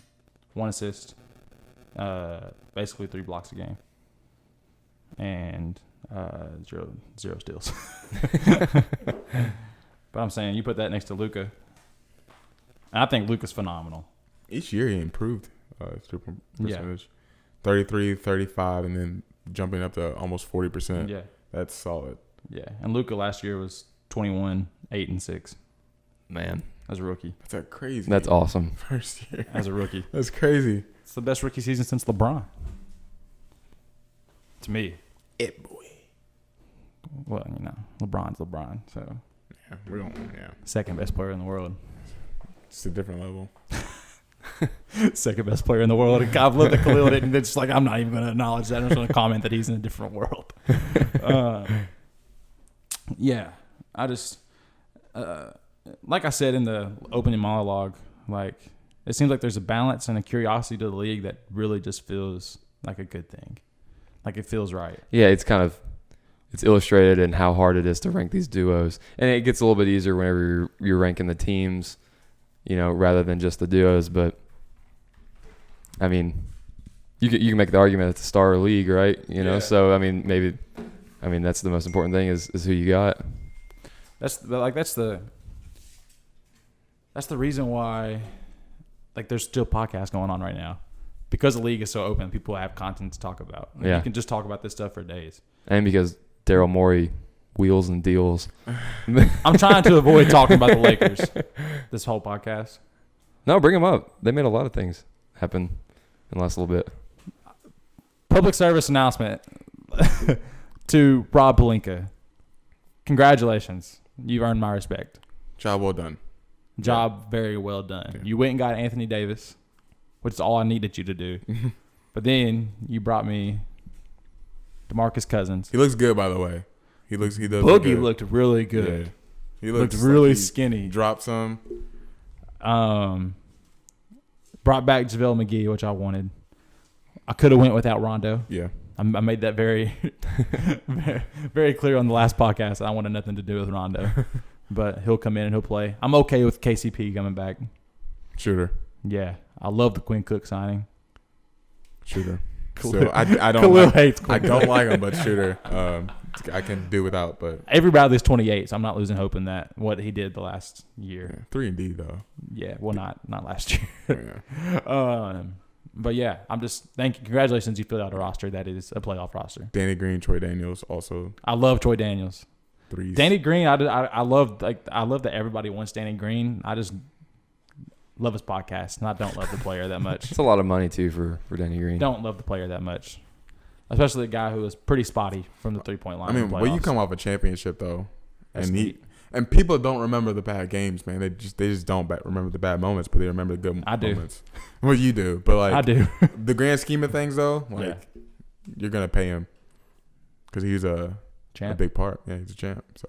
assist, basically 3 blocks a game, and zero steals. But I'm saying you put that next to Luka, and I think Luka's phenomenal. Each year he improved his three-point Yeah. percentage. 33, 35, and then jumping up to almost 40%. Yeah, That's solid. yeah. And Luka last year was 21, 8 and 6 Man, as a rookie. That's a crazy. that's awesome. First year. As a rookie, That's crazy. it's the best rookie season since LeBron. To me, It boy. well, LeBron's LeBron, so Yeah, we don't. Yeah, second best player in the world. it's a different level. Second best player in the world. And I've looked at Khalil and it's like, I'm not even going to acknowledge that. I'm just going to comment that he's in a different world. Yeah, I just, like I said in the opening monologue, like it seems like there's a balance and a curiosity to the league that really just feels like a good thing. Like it feels right. Yeah, it's illustrated in how hard it is to rank these duos. And it gets a little bit easier whenever you're ranking the teams, rather than just the duos. But, I mean, you can make the argument it's a star league, right? Yeah. So, I mean, that's the most important thing is who you got. That's the reason why, like, there's still podcasts going on right now. Because the league is so open, people have content to talk about. Yeah. You can just talk about this stuff for days. And because Daryl Morey wheels and deals. I'm trying to avoid talking about the Lakers this whole podcast. No, bring them up. They made a lot of things happen in the last little bit. Public service announcement to Rob Pelinka. Congratulations. You've earned my respect. Job well done. Job very well done. Yeah. You went and got Anthony Davis, which is all I needed you to do. But then you brought me DeMarcus Cousins. He looks good, by the way. He does. Boogie looked really good. Yeah. He Looked really like skinny. Dropped some. Brought back JaVale McGee, which I wanted. I could have went without Rondo. Yeah. I made that very, very clear on the last podcast. I wanted nothing to do with Rondo, but he'll come in and he'll play. I'm okay with KCP coming back. Shooter. Yeah, I love the Quinn Cook signing. Shooter. Khalil- So I don't Khalil like, hates I Quinn don't Cook. like him, but shooter. I can do without, but Avery Bradley's 28, so I'm not losing hope in that. What he did the last year. 3-and-D though. Yeah, well, not last year. Yeah. But yeah, I'm just congratulations. You filled out a roster that is a playoff roster. Danny Green, Troy Daniels, also I love Troy Daniels. threes. Danny Green, I love that everybody wants Danny Green. I just love his podcast, and I don't love the player that much. It's a lot of money, too, for Danny Green. Don't love the player that much, especially the guy who was pretty spotty from the 3-point line. I mean, in the when you playoffs. come off a championship though, That's and neat. and people don't remember the bad games, man. They just don't remember the bad moments, but they remember the good I do. moments. Well, you do, but like I do. the grand scheme of things though, like Yeah. you're gonna pay him because he's a Champ big part. Yeah, he's a champ. So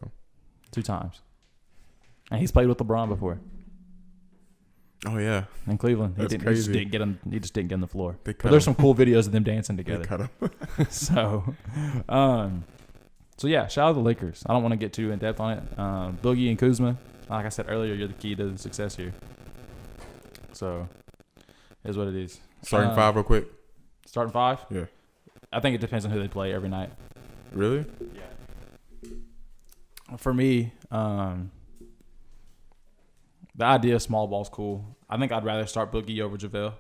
2 times, and he's played with LeBron before oh yeah, in Cleveland. That's He just crazy. didn't get him. He just didn't get on the floor. they But cut there's him. some cool videos of them dancing They together. cut him. So yeah, shout out to the Lakers. I don't want to get too in depth on it. Boogie and Kuzma, like I said earlier, you're the key to the success here. So, is what it is. Starting 5 real quick. Starting 5? Yeah. I think it depends on who they play every night. Really? For me, the idea of small ball is cool. I think I'd rather start Boogie over JaVale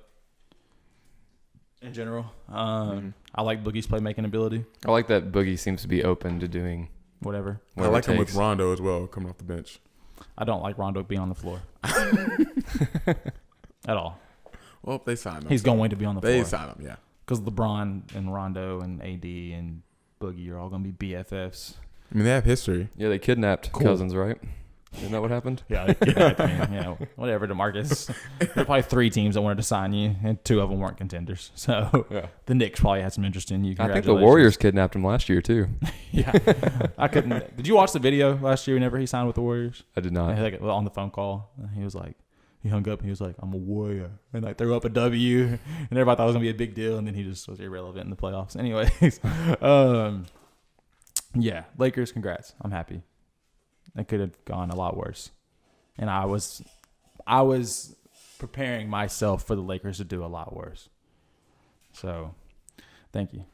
in general. I like Boogie's playmaking ability. I like that Boogie seems to be open to doing Whatever. I whatever like it him with takes. Rondo as well, coming off the bench. I don't like Rondo being on the floor at all. Well, they signed him. He's so going to be on the They floor signed him, yeah. because LeBron and Rondo and AD and Boogie are all going to be BFFs. I mean, they have history. Yeah, they kidnapped Cool. Cousins, right? Isn't that what happened? Yeah, whatever, DeMarcus. There were probably 3 teams that wanted to sign you, and 2 of them weren't contenders. So Yeah. the Knicks probably had some interest in you. I think the Congratulations. Warriors kidnapped him last year, too. Yeah, I couldn't. Did you watch the video last year whenever he signed with the Warriors? I did not. Like on the phone call, he was like, he hung up and he was like, "I'm a Warrior," and like threw up a W, and everybody thought it was gonna be a big deal, and then he just was irrelevant in the playoffs. Anyways, yeah, Lakers, congrats. I'm happy. It could have gone a lot worse, and I was preparing myself for the Lakers to do a lot worse. So, thank you.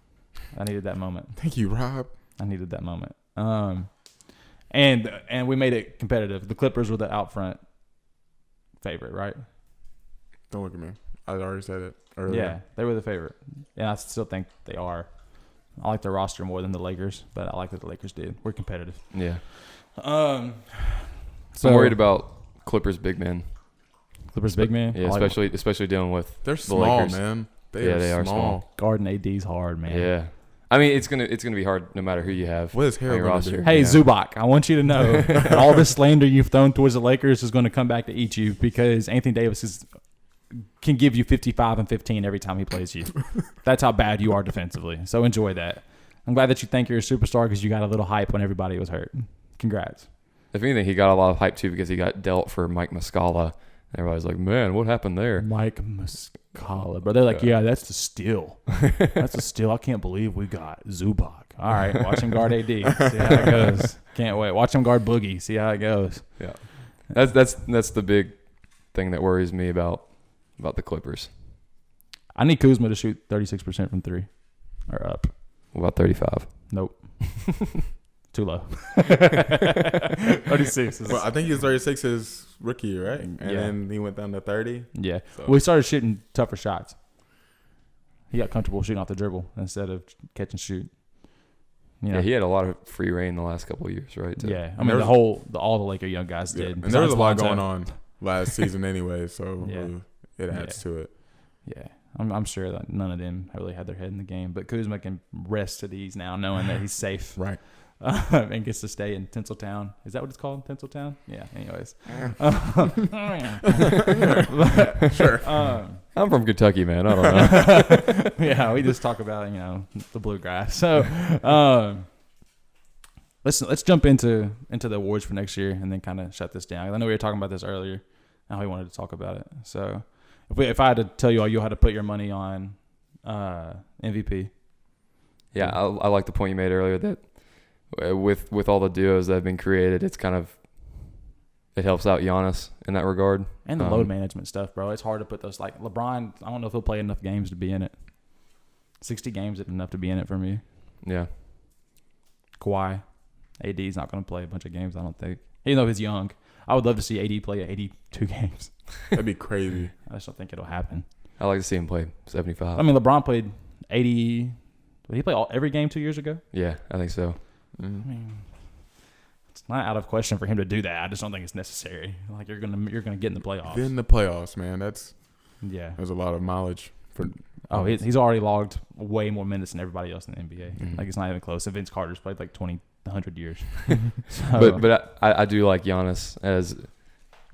I needed that moment. Thank you, Rob. I needed that moment. And we made it competitive. The Clippers were the out front favorite, right? Don't look at me. I already said it earlier. Yeah, they were the favorite. And I still think they are. I like their roster more than the Lakers, but I like what the Lakers did. We're competitive. Yeah. So I'm worried about Clippers big men. Clippers big man. Yeah, I like especially dealing with They're the small, Lakers. man. They are small. guarding AD's hard, man. Yeah. I mean, it's gonna be hard no matter who you have. What is on Harold your gonna roster. do? Hey, Yeah. Zubac, I want you to know that all this slander you've thrown towards the Lakers is going to come back to eat you because Anthony Davis is can give you 55 and 15 every time he plays you. That's how bad you are defensively. So enjoy that. I'm glad that you think you're a superstar because you got a little hype when everybody was hurt. Congrats. If anything, he got a lot of hype too because he got dealt for Mike Muscala. And everybody's like, man, what happened there? Mike Muscala, bro. They're like, yeah, that's the steal. That's a steal. I can't believe we got Zubac. All right, watch him guard AD. See how it goes. Can't wait. Watch him guard Boogie. See how it goes. Yeah, that's the big thing that worries me about the Clippers. I need Kuzma to shoot 36% from 3 or up. What about 35? Nope. Too low. 36. Well, I think he was 36 his rookie year, right? And Yeah. then he went down to 30. Yeah. So. Well, he started shooting tougher shots. He got comfortable shooting off the dribble instead of catch and shoot. You know? Yeah, he had a lot of free reign the last couple of years, right? too. Yeah. I mean, all the Laker young guys Yeah. did. And there was a lot Besides going Lonzo. on last season anyway, so Yeah. it adds to it. Yeah. I'm sure that none of them really had their head in the game. But Kuzma can rest at ease now knowing that he's safe. Right. And gets to stay in Tinseltown. Is that what it's called? Tinseltown? Yeah. Anyways. Sure. I'm from Kentucky, man. I don't know. Yeah, we just talk about the bluegrass. So let's jump into the awards for next year and then kind of shut this down. I know we were talking about this earlier, and how we wanted to talk about it. So if I had to tell you all, you had to put your money on MVP. Yeah, I like the point you made earlier that with all the duos that have been created, it helps out Giannis in that regard. And the load management stuff, bro. It's hard to put those, like LeBron, I don't know if he'll play enough games to be in it. 60 games isn't enough to be in it for me. Yeah. Kawhi, AD's not going to play a bunch of games, I don't think. Even though he's young. I would love to see AD play 82 games. That'd be crazy. I just don't think it'll happen. I like to see him play 75. I mean, LeBron played 80. Did he play every game 2 years ago? Yeah, I think so. I mean, it's not out of question for him to do that. I just don't think it's necessary. Like you're gonna get in the playoffs. In the playoffs, man. There's a lot of mileage for. Oh, he's already logged way more minutes than everybody else in the NBA. Mhm. Like it's not even close. And Vince Carter's played like 100 years. So, But I do like Giannis as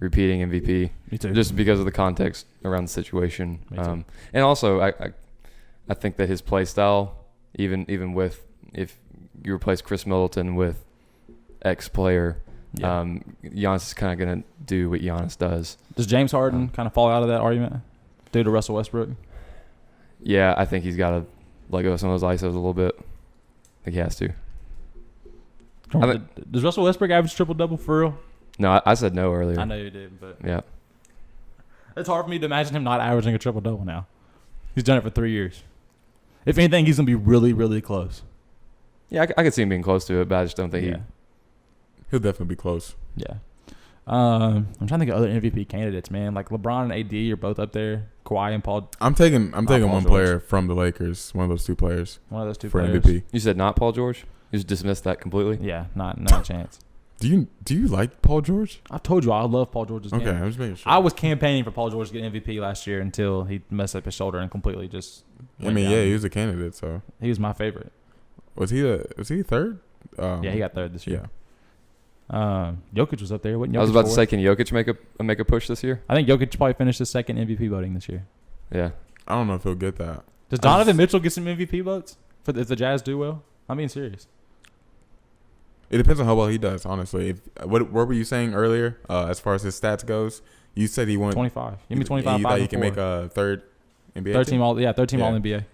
repeating MVP. me too. Just because of the context around the situation. Me too. And also I think that his play style, even with if you replace Chris Middleton with X player, Giannis is kind of going to do what Giannis does. Does James Harden kind of fall out of that argument due to Russell Westbrook? Yeah, I think he's got to let go of some of those ISOs a little bit. I think he has to. Does Russell Westbrook average triple-double for real? No, I said no earlier. I know you did, but Yeah. it's hard for me to imagine him not averaging a triple-double now. He's done it for 3 years. If anything, he's going to be really, really close. Yeah, I could see him being close to it, but I just don't think He'll definitely be close. Yeah. I'm trying to think of other MVP candidates, man. Like LeBron and AD are both up there. Kawhi and Paul. I'm taking Paul one George. player from the Lakers, one of those two players One of those two for players. MVP. You said not Paul George? You just dismissed that completely? Yeah, not a chance. Do you like Paul George? I've told you I love Paul George's game. Okay, I'm just making sure. I was campaigning for Paul George to get MVP last year until he messed up his shoulder and completely just went down. he was a candidate. So He was my favorite. was he third? Yeah, he got third this year. Yeah. Jokic was up there. Wasn't Jokic I was about to fourth? say, can Jokic make a push this year? I think Jokic probably finished his second MVP voting this year. Yeah. I don't know if he'll get that. Does Donovan Mitchell get some MVP votes if the Jazz do well? I'm being serious. It depends on how well he does, honestly. What were you saying earlier? As far as his stats goes, you said he won 25. Give me 25. You 5 thought he and can 4. make a third NBA. Third team all. Yeah, third team Yeah. all NBA.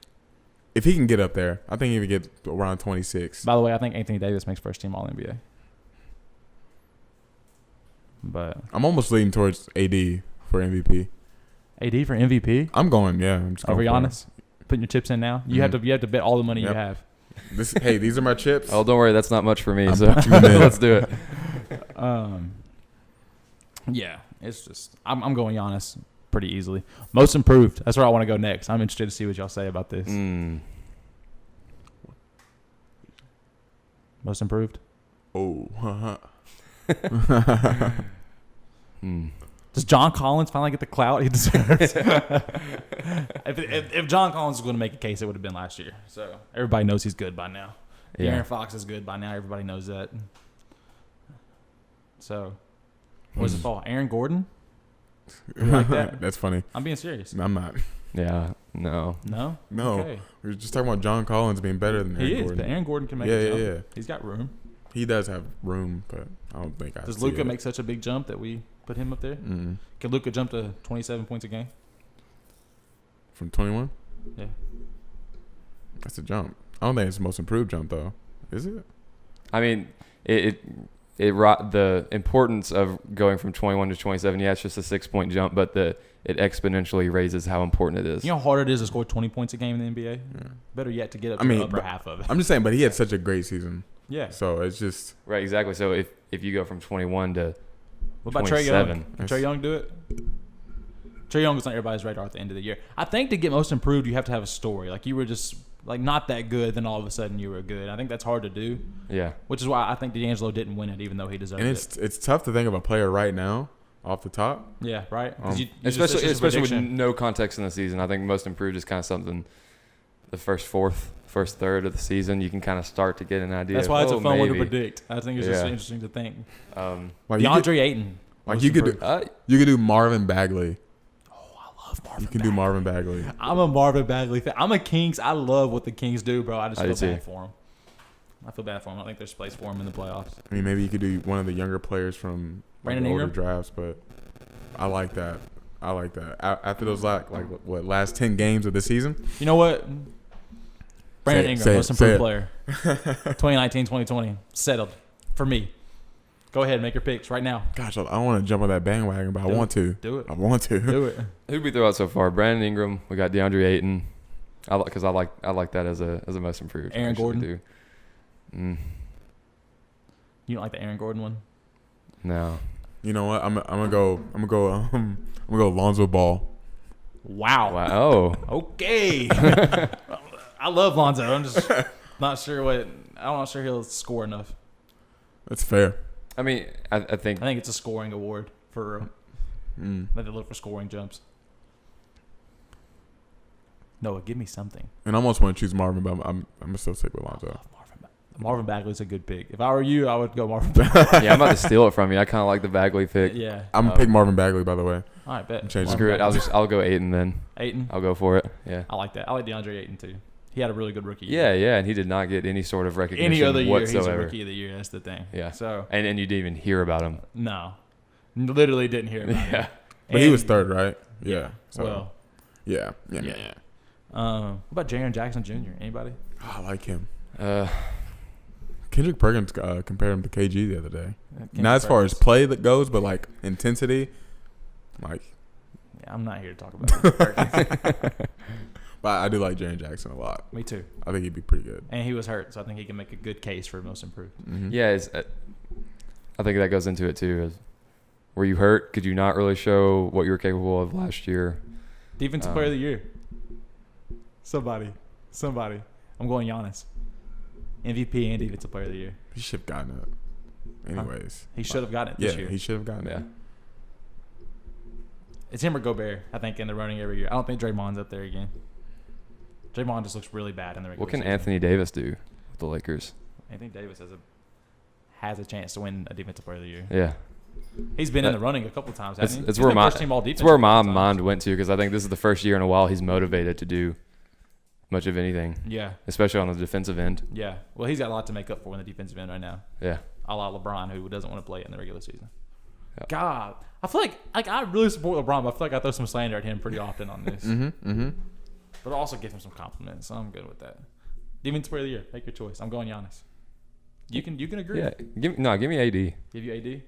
If he can get up there, I think he would get around 26. By the way, I think Anthony Davis makes first team all NBA. But I'm almost leaning towards AD for MVP. AD for MVP I'm going, yeah. I'm just over going for Giannis. Putting your chips in now. You have to bet all the money Yep. you have. it. These are my chips. Oh, don't worry. That's not much for me. I'm So putting them in. let's do it. Yeah, it's just I'm going Giannis pretty easily. Most improved. That's where I want to go next. I'm interested to see what y'all say about this. Most improved. Oh. Does John Collins finally get the clout he deserves? if John Collins was going to make a case, it would have been last year. So everybody knows he's good by now. Yeah. Aaron Fox is good by now. Everybody knows that. So, what does it fall? Aaron Gordon? You like that? That's funny. I'm being serious. No, I'm not. Yeah, no. No? No. Okay. We were just talking about John Collins being better than Aaron He is, Gordon. but Aaron Gordon can make Yeah, a jump. yeah. He's got room. He does have room, but I don't think I Does see Luka it. make such a big jump that we put him up there? Mm-mm. Can Luka jump to 27 points a game? From 21? Yeah. That's a jump. I don't think it's the most improved jump, though. Is it? I mean, the importance of going from 21 to 27, yeah, it's just a 6-point jump, but it exponentially raises how important it is. You know how hard it is to score 20 points a game in the NBA? Yeah. Better yet to get up to the upper half of it. I'm just saying, but he had such a great season. Yeah. So it's just. Right, exactly. So if you go from 21 to What about 27. Trae Young? Can Trae Young do it? Trae Young was on everybody's radar at the end of the year. I think to get most improved, you have to have a story. Like you were just like not that good, then all of a sudden you were good. I think that's hard to do. Yeah. Which is why I think D'Angelo didn't win it, even though he deserved it. And it's tough to think of a player right now off the top. Yeah, right. Especially with no context in the season, I think most improved is kind of something. The first third of the season, you can kind of start to get an idea. That's why it's a fun one to maybe. predict. I think it's just interesting to think. Like DeAndre Ayton. Like you could do Marvin Bagley. I love Marvin. You can do Marvin Bagley. I'm a Marvin Bagley fan. I'm a Kings. I love what the Kings do, bro. I just feel bad for him. I feel bad for him. I don't think there's place for him in the playoffs. I mean, maybe you could do one of the younger players from Brandon older Ingram? drafts, but I like that. After those last 10 games of the season. You know what? Brandon Ingram, most improved player. 2019, 2020. Settled. For me. Go ahead, make your picks right now. Gosh, I don't want to jump on that bandwagon, but I want to. Do it. I want to. Do it. Who'd we throw out so far? Brandon Ingram. We got DeAndre Ayton. Because I like that as a most improved. Aaron Gordon. Do. You don't like the Aaron Gordon one? No. You know what? I'm gonna go Lonzo Ball. Wow. Oh. Okay. I love Lonzo. I'm just not sure I'm not sure he'll score enough. That's fair. I mean, I think it's a scoring award for they look for scoring jumps. Noah, give me something. And I almost want to choose Marvin, but I'm gonna still stick with Lonzo. Marvin Bagley's a good pick. If I were you, I would go Marvin Bagley. Yeah, I'm about to steal it from you. I kind of like the Bagley pick. Yeah. I'm gonna pick Marvin Bagley, by the way. All right, bet. Screw it. I'll go Ayton then. Ayton? I'll go for it. Yeah. I like that. I like DeAndre Ayton too. He had a really good rookie year. Yeah, and he did not get any sort of recognition Any other year, whatsoever. he's a rookie of the year. That's the thing. Yeah. So and you didn't even hear about him. No, literally didn't hear about him. Yeah. But he was third, right? Yeah. So, well. Yeah. What about Jaren Jackson Jr.? Anybody? Oh, I like him. Kendrick Perkins compared him to KG the other day. Not as far as play that goes, but like intensity. Like. Yeah, I'm not here to talk about it. But I do like Jaren Jackson a lot. Me too. I think he'd be pretty good. And he was hurt, so I think he can make a good case for most improved. Mm-hmm. Yeah, I think that goes into it too. Were you hurt? Could you not really show what you were capable of last year? Defensive player of the year. Somebody. I'm going Giannis. MVP and defensive player of the year. He should have gotten it. Anyways. He should have gotten it this year. Yeah, he should have gotten it. Yeah. It's him or Gobert, I think, in the running every year. I don't think Draymond's up there again. Draymond just looks really bad in the regular What can season. Anthony Davis do with the Lakers? Anthony Davis has a chance to win a defensive player of the year. Yeah. He's been in the running a couple times, hasn't he? It's where my mind mind went to, because I think this is the first year in a while he's motivated to do much of anything. Yeah. Especially on the defensive end. Yeah. Well, he's got a lot to make up for in the defensive end right now. Yeah. A la LeBron, who doesn't want to play it in the regular season. Yeah. God. I feel like I really support LeBron, but I feel like I throw some slander at him pretty often on this. But I also give him some compliments, so I'm good with that. Defensive player of the year. Make your choice. I'm going Giannis. You can agree. Yeah. Give me AD. Give you AD?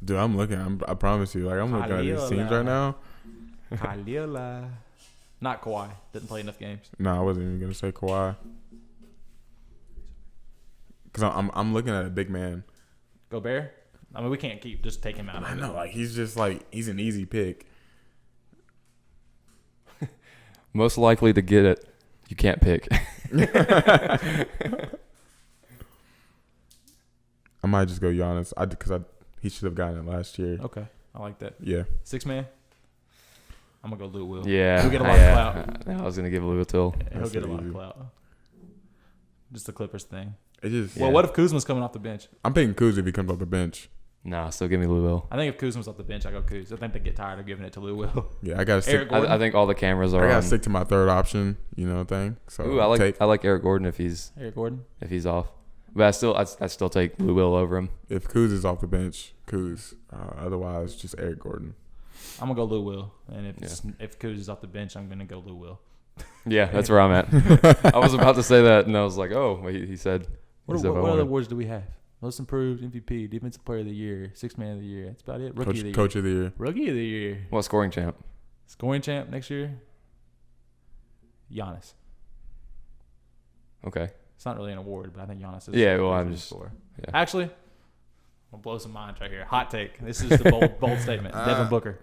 Dude, I'm looking. I promise you. Like, I'm looking at these teams right now. Khalila. Not Kawhi. Didn't play enough games. No, I wasn't even gonna say Kawhi. Cause I'm looking at a big man. Gobert? I mean, we can't keep just taking him out. I know, like he's just like he's an easy pick. Most likely to get it, you can't pick. I might just go Giannis. He should have gotten it last year. Okay, I like that. Yeah. 6 man. I'm gonna go Lou Will. Yeah. He'll get a lot of clout. I was gonna give Lou Will. He'll get a lot of clout. Just the Clippers thing. It just. Well, what if Kuzma's coming off the bench? I'm picking Kuz if he comes off the bench. Nah, still give me Lou Will. I think if Kuzma's off the bench, I go Kuz. I think they get tired of giving it to Lou Will. Yeah, I gotta stick. I think all the cameras are. I gotta on. stick to my third option, thing. So Ooh, I like Eric Gordon if he's off. But I still take Lou Will over him. If Kuz is off the bench, Kuz. Otherwise, just Eric Gordon. I'm gonna go Lou Will, and if Kuz is off the bench, I'm gonna go Lou Will. Yeah, that's where I'm at. I was about to say that, and I was like, oh, he said. What other awards do we have? Most improved, MVP, defensive player of the year, sixth man of the year. That's about it. Rookie of the year. Coach of the year. Rookie of the year. What scoring champ? Scoring champ next year. Giannis. Okay. It's not really an award, but I think Giannis is. Yeah, well, I'm just. Yeah. Yeah. Actually, I'll blow some minds right here. Hot take. This is the bold statement. Devin Booker.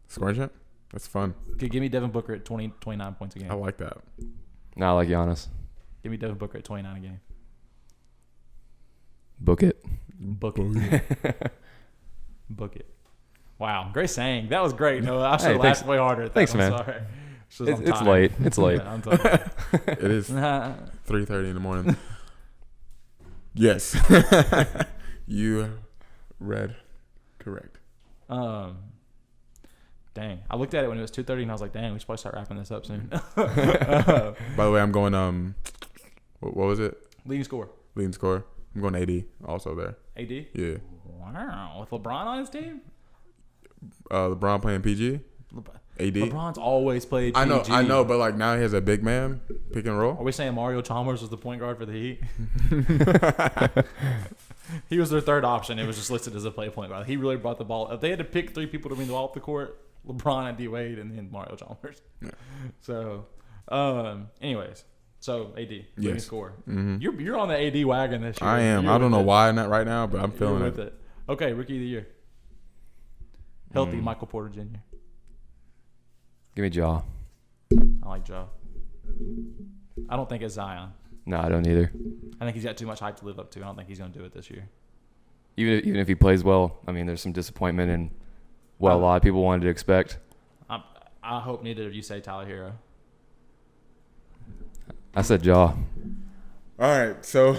Scoring champ? That's fun. Okay, give me Devin Booker at 29 points a game. I like that. No, I like Giannis. Give me Devin Booker at 29 a game. Book it. Book it. Book it. Wow, great saying. That was great. No, I should have laughed way harder. Thanks, man. Sorry. It's late. It's late. Yeah, I'm tired. It is 3:30 in the morning. Yes. You read correct. Dang. I looked at it when it was 2:30 and I was like, dang, we should probably start wrapping this up soon. By the way, I'm going what was it? Leading score. Leading score. I'm going AD also there. AD? Yeah. Wow. With LeBron on his team? LeBron playing PG? AD? LeBron's always played PG. I know, but like now he has a big man pick and roll. Are we saying Mario Chalmers was the point guard for the Heat? He was their third option. It was just listed as a point guard. He really brought the ball. If they had to pick three people to bring the ball up the court, LeBron and D Wade and then Mario Chalmers. Yeah. So, anyways. So AD, leading score. Mm-hmm. You're on the AD wagon this year. I am. I don't know why not right now, but I'm feeling with it. Okay, rookie of the year. Healthy Michael Porter Jr. Give me Ja. I like Ja. I don't think it's Zion. No, I don't either. I think he's got too much hype to live up to. I don't think he's going to do it this year. Even if he plays well, I mean, there's some disappointment in what a lot of people wanted to expect. I hope neither of you say Tyler Hero. I said Ja. All right, so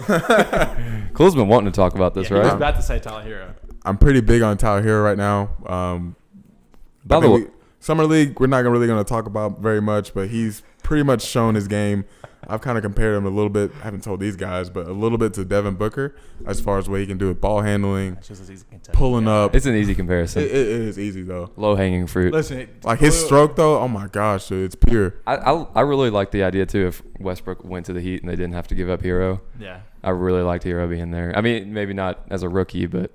Cole's been wanting to talk about this, He was right? about to say Tyler Hero. I'm pretty big on Tyler Hero right now. By the way, Summer League, we're not really going to talk about very much, but he's pretty much shown his game. I've kind of compared him a little bit. I haven't told these guys, but a little bit to Devin Booker as far as what he can do with ball handling, pulling up. It's an easy comparison. It is easy though. Low hanging fruit. Listen, like his stroke though. Oh my gosh, dude, it's pure. I really like the idea too. If Westbrook went to the Heat and they didn't have to give up Hero, yeah, I really liked Hero being there. I mean, maybe not as a rookie, but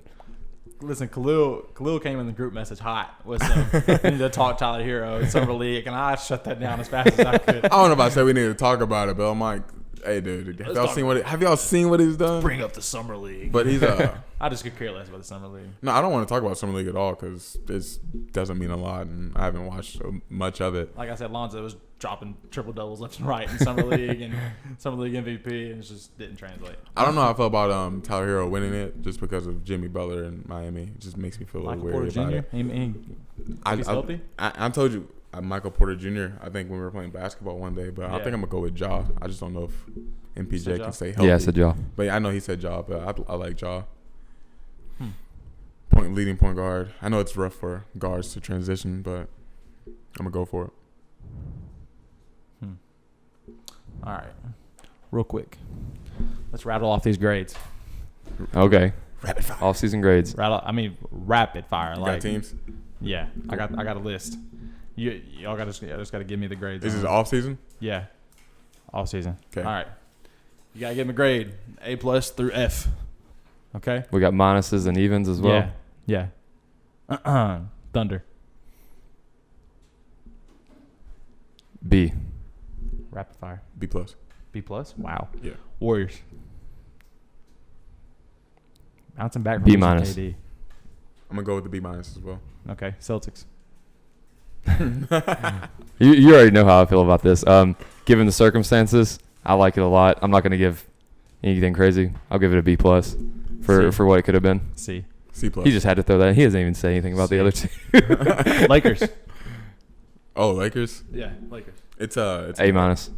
listen, Khalil came in the group message hot with some we need to talk Tyler Hero in Summer League, and I shut that down as fast as I could. I don't know if I said we need to talk about it, but I'm like, hey, dude, have y'all seen what he's done? Bring up the Summer League. But he's I just could care less about the Summer League. No, I don't want to talk about Summer League at all because it doesn't mean a lot, and I haven't watched so much of it. Like I said, Lonzo was dropping triple doubles left and right in Summer League and Summer League MVP, and it just didn't translate. I don't know how I felt about Tyler Hero winning it just because of Jimmy Butler in Miami. It just makes me feel a little weird about it. He's healthy? I told you Michael Porter Jr. I think when we were playing basketball one day, but I think I'm gonna go with Ja. I just don't know if MPJ can stay healthy. Yeah, I said Ja. But yeah, I know he said Ja, but I like Ja. Leading point guard. I know it's rough for guards to transition, but I'm gonna go for it. All right, real quick, let's rattle off these grades. Okay. Rapid fire. Off-season grades. Rapid fire. You like got teams? Yeah, I got a list. Y'all just got to give me the grades. This is off season. Yeah, off season. Okay. All right, you gotta give them a grade, A+ through F. Okay. We got minuses and evens as well. Yeah. Thunder. B. Rapid fire. B+. B+. Wow. Yeah. Warriors. Bouncing back from B-. KD. I'm gonna go with the B- as well. Okay. Celtics. You already know how I feel about this. Given the circumstances, I like it a lot. I'm not going to give anything crazy. I'll give it a B+ for what it could have been. C+. C+. He just had to throw that. He doesn't even say anything about the other two. Lakers. Oh, Lakers. Yeah, Lakers. It's A-.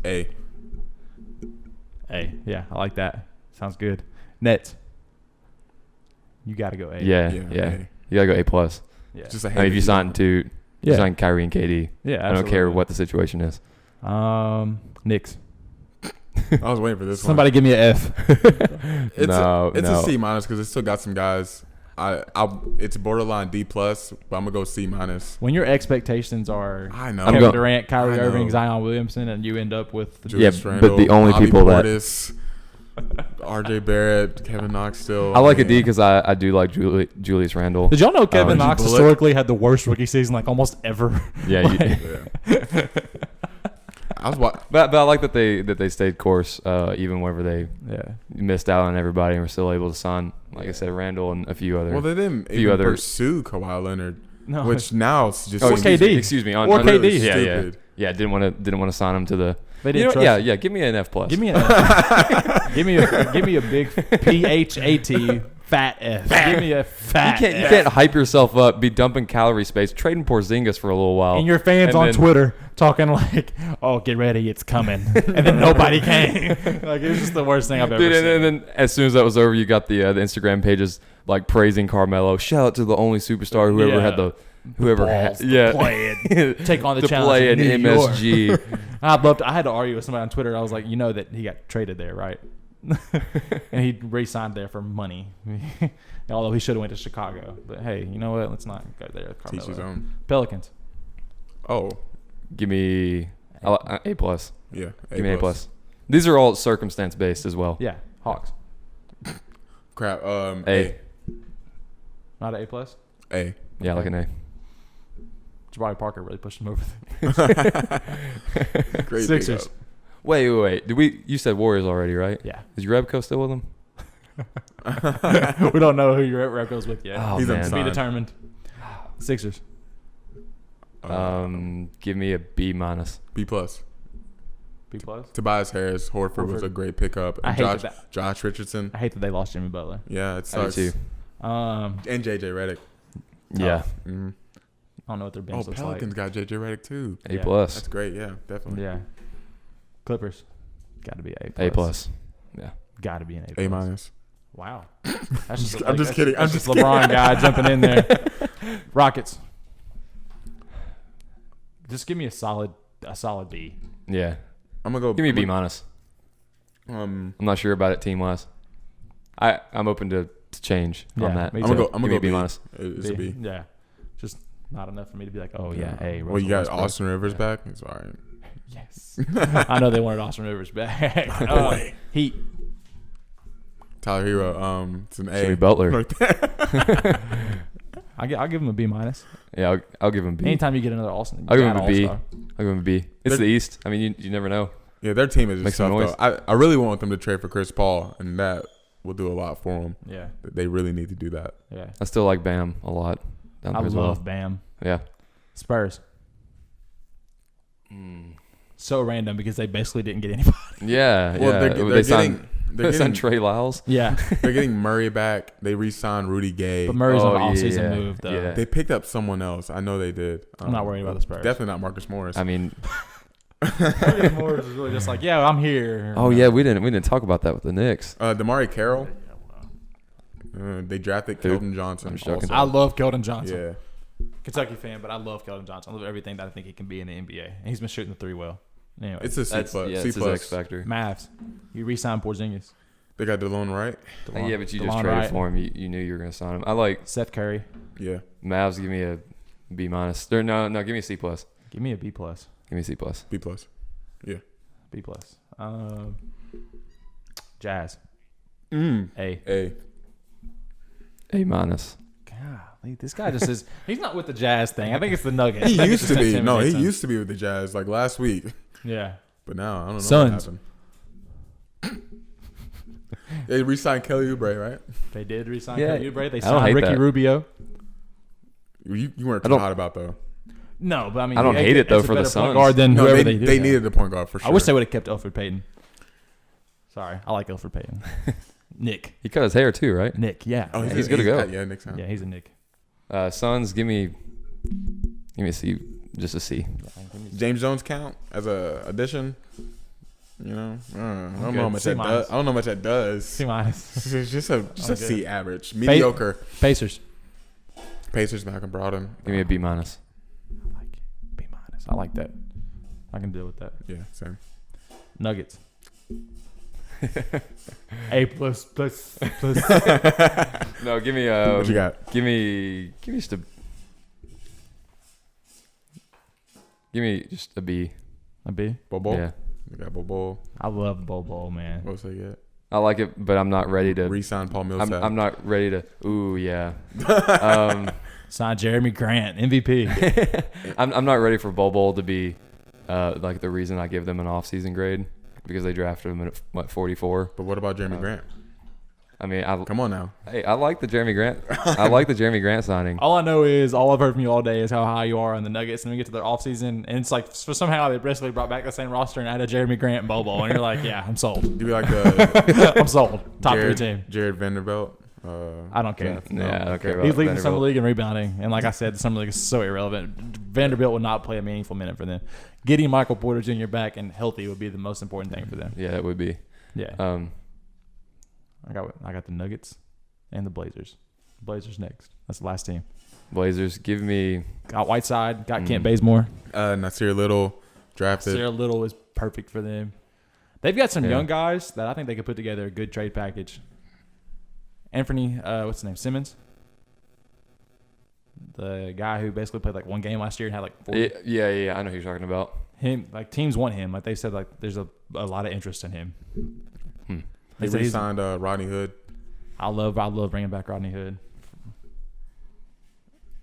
A. A. Yeah, I like that. Sounds good. Nets. You got to go A. Yeah. A. You gotta go A plus. Yeah. Just a I mean, if you sign two, you Yeah. sign Kyrie and KD. Yeah, I don't care absolutely. what the situation is. Knicks. I was waiting for this Somebody give me an F. It's No, it's no. a C minus because it still got some guys. It's borderline D plus, but I'm gonna go C minus. When your expectations are I know. I'm Kevin go- Durant, Kyrie I know. Irving, Zion Williamson, and you end up with Julius Yeah, Randle, but the only Bobby people that- Portis, R.J. Barrett, Kevin Knox still. I like a D because I do like Julius Randle. Did y'all know Kevin Reggie Knox Bullock? historically had the worst rookie season like almost ever? Yeah, Yeah. I was but I like that they stayed course even whenever they Yeah. missed out on everybody and were still able to sign, like I said, Randle and a few other. Well, they didn't few even other- pursue Kawhi Leonard, No. which now it's just Or seems KD. Excuse me. Or on KD. really Yeah, stupid. yeah. Didn't want to sign him to the. They You didn't know, trust yeah, him. yeah. Give me an F plus. Give me an F. give me a big PHAT fat F. Give me a fat You F. can't hype yourself up, be dumping calorie space, trading Porzingis for a little while. And your fans And on then- Twitter talking like, "Oh, get ready, it's coming," and then nobody came. Like it was just the worst thing I've ever Dude, seen. and then as soon as that was over, you got the Instagram pages like praising Carmelo. Shout out to the only superstar whoever had the whoever balls had to play it, take on the to challenge play in an New York. MSG. I had to argue with somebody on Twitter. I was like, you know that he got traded there, right? And he re-signed there for money. Although he should have went to Chicago. But hey, you know what? Let's not go there. teach his Carmelo. own. Pelicans. Oh, Give me A plus. yeah. Give me A plus. These are all circumstance based as well. Yeah, Hawks. Crap. A. Not an A plus. A. Yeah, like an A. Jabari Parker really pushed him over there. Great. Sixers. pickup. Wait. You said Warriors already, right? Yeah. Is Rebko still with them? We don't know who your rep goes with yet. Oh, He's man. To be unsigned. determined. Sixers. Give me a B minus. B plus. B plus. Tobias Harris, Horford was Horford. a great pickup. I And hate Josh, that. Josh Richardson. I hate that they lost Jimmy Butler. Yeah, it I do sucks. too. I And JJ Redick. Yeah. Mm-hmm. don't know what their Oh, bench looks Pelicans got JJ Redick too. A Yeah. plus. That's great. Yeah, definitely. like. Yeah. Clippers. Got to be A plus. A plus. Yeah. Got to be an A plus. A minus. Wow. That's just I'm just kidding. I'm that's just LeBron guy jumping in there. Rockets. Just give me a solid B. Yeah. I'm gonna go. Give me a B minus. I'm I'm not sure about it team wise. I'm open to change on Yeah, that. me gonna too. go. I'm Give gonna me go a B minus. It's a B. Yeah. Just not enough for me to be like, oh yeah, A. Well, you got Russell Westbrook. Austin Rivers back. It's all right. Yes. I know they wanted Austin Rivers back. boy. Heat. Tyler Hero. It's an Jimmy A. Butler. Right there. I'll give him a B minus. Yeah, I'll give him B. Anytime you get another Austin, I'll give him a B. All-star. I'll give him a B. It's the East. I mean, you never know. Yeah, their team is Make just some tough noise. though. I really want them to trade for Chris Paul, and that will do a lot for them. Yeah. They really need to do that. Yeah. I still like Bam a lot. Down I there as love well. Bam. Yeah. Spurs. So random because they basically didn't get anybody. Yeah. Well, yeah. they're they signed. getting They they're signed getting, Trey Lyles. Yeah. they're getting Murray back. They re-signed Rudy Gay. But Murray's Oh, an off-season yeah, move, though. yeah. They picked up someone else. I know they did. I'm not worried about the Spurs. Definitely not Marcus Morris. I mean, Morris is really just like, yeah, I'm here. oh yeah, we didn't talk about that with the Knicks. Damari Carroll. They drafted Who? Keldon Johnson. I'm just joking. I love Keldon Johnson. Yeah. Kentucky fan, but I love Keldon Johnson. I love everything that I think he can be in the NBA. And he's been shooting the three well. Anyway, It's a C That's plus. yeah, C it's his plus. X factor. Mavs. You re-signed Porzingis. They got DeLone Wright. Yeah, but you just DeLon traded Wright. for him. You knew you were gonna sign him. I like Seth Curry. Yeah. Mavs. Give me a B minus. No, give me a C plus. Give me a B plus. Give me a C plus. B plus. B plus. Jazz. A. A. A minus. Golly, this guy just is. He's not with the Jazz thing. I think it's the Nuggets. He used to be. No, he Intimidates him. used to be with the Jazz like last week. Yeah. But now I don't know Suns. what happened. They re-signed Kelly Oubre, right? They did resign Yeah, Kelly Oubre. They I don't signed hate Ricky that. Rubio. You weren't I too don't- hot about though. No, but I mean, I don't hate it, though, it's a for the better point Suns. guard than No, whoever they do. needed a point guard for sure. I wish they would have kept Elfrid Payton. Sorry, I like Elfrid Payton. Nick. He cut his hair too, right? Nick, yeah. Oh, he's good to go. Yeah, Nick's out. Yeah, he's a Nick. Suns. Give me a C. Just a C. James Jones count as a addition? You know, I don't good. know how much that C-. does. I don't know how much that does. C-. It's just a good. C average, mediocre. Pacers. Pacers, Malcolm Brogdon. Give me a B-. I like it. B-. I like that. I can deal with that. Yeah, same. Nuggets. A plus. No, give me What you got? Give me just a. Give me just a B. A B. Bobo. Yeah, You got Bobo. I love Bobo, man. What's that yet? I like it, but I'm not ready to. Re-sign Paul Millsap. I'm not ready to. Ooh, yeah. Sign Jeremy Grant, MVP. I'm not ready for Bobo to be like the reason I give them an offseason grade because they drafted him at what 44. But what about Jeremy Grant? I mean, Come on now. Hey, I like the Jeremy Grant. I like the Jeremy Grant signing. All I know is all I've heard from you all day is how high you are on the Nuggets, and then we get to their offseason, and it's like for somehow they basically brought back the same roster and added Jeremy Grant and Bobo, and you're like, yeah, I'm sold. Do you like the I'm sold. Top 3 team. Jared Vanderbilt? I don't care. Yeah, I don't care about He's leading the Vanderbilt. summer league in rebounding, and like I said, the summer league is so irrelevant. Vanderbilt will not play a meaningful minute for them. Getting Michael Porter Jr. back and healthy would be the most important thing for them. Yeah, it would be. Yeah. I got the Nuggets and the Blazers. Blazers next. That's the last team. Blazers, give me. Got Whiteside. Got Kent Bazemore. Nasir Little drafted. Sarah Little is perfect for them. They've got some Yeah. young guys that I think they could put together a good trade package. Anthony, what's his name? Simmons? The guy who basically played like one game last year and had like 40. Yeah. I know who you're talking about. Him, like teams want him. Like they said, like there's a lot of interest in him. They said he's- re-signed Rodney Hood. I love bringing back Rodney Hood.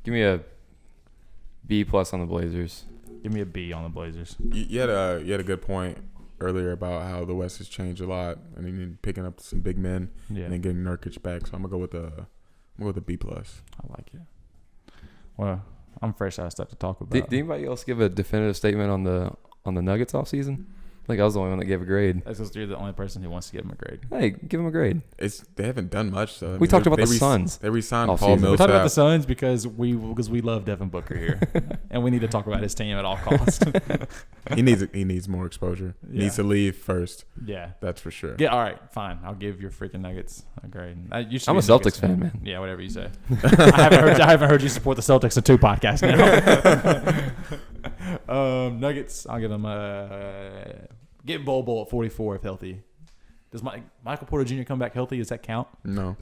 Give me a B+ on the Blazers. Give me a B on the Blazers. You had a good point earlier about how the West has changed a lot, and you need picking up some big men Yeah, and then getting Nurkic back. So I'm gonna go with a B+. I like it. Well, I'm fresh out of stuff to talk about. Did anybody else give a definitive statement on the Nuggets offseason? I think I was the only one that gave a grade. That's because you're the only person who wants to give him a grade. Hey, give them a grade. They haven't done much. So We talked about the Suns. They re-signed Off Paul season. We Millsap. talked about the Suns because we love Devin Booker here, and we need to talk about his team at all costs. He needs more exposure. He Yeah. needs to leave first. Yeah. That's for sure. Yeah. All right. Fine. I'll give your freaking Nuggets a grade. You should I'm be a Nuggets Celtics fan, man. Yeah. Whatever you say. I haven't heard you support the Celtics in 2 podcasts now. Nuggets. I'll give them get Bobo at 44 if healthy. Does Michael Porter Jr. come back healthy? Does that count? No.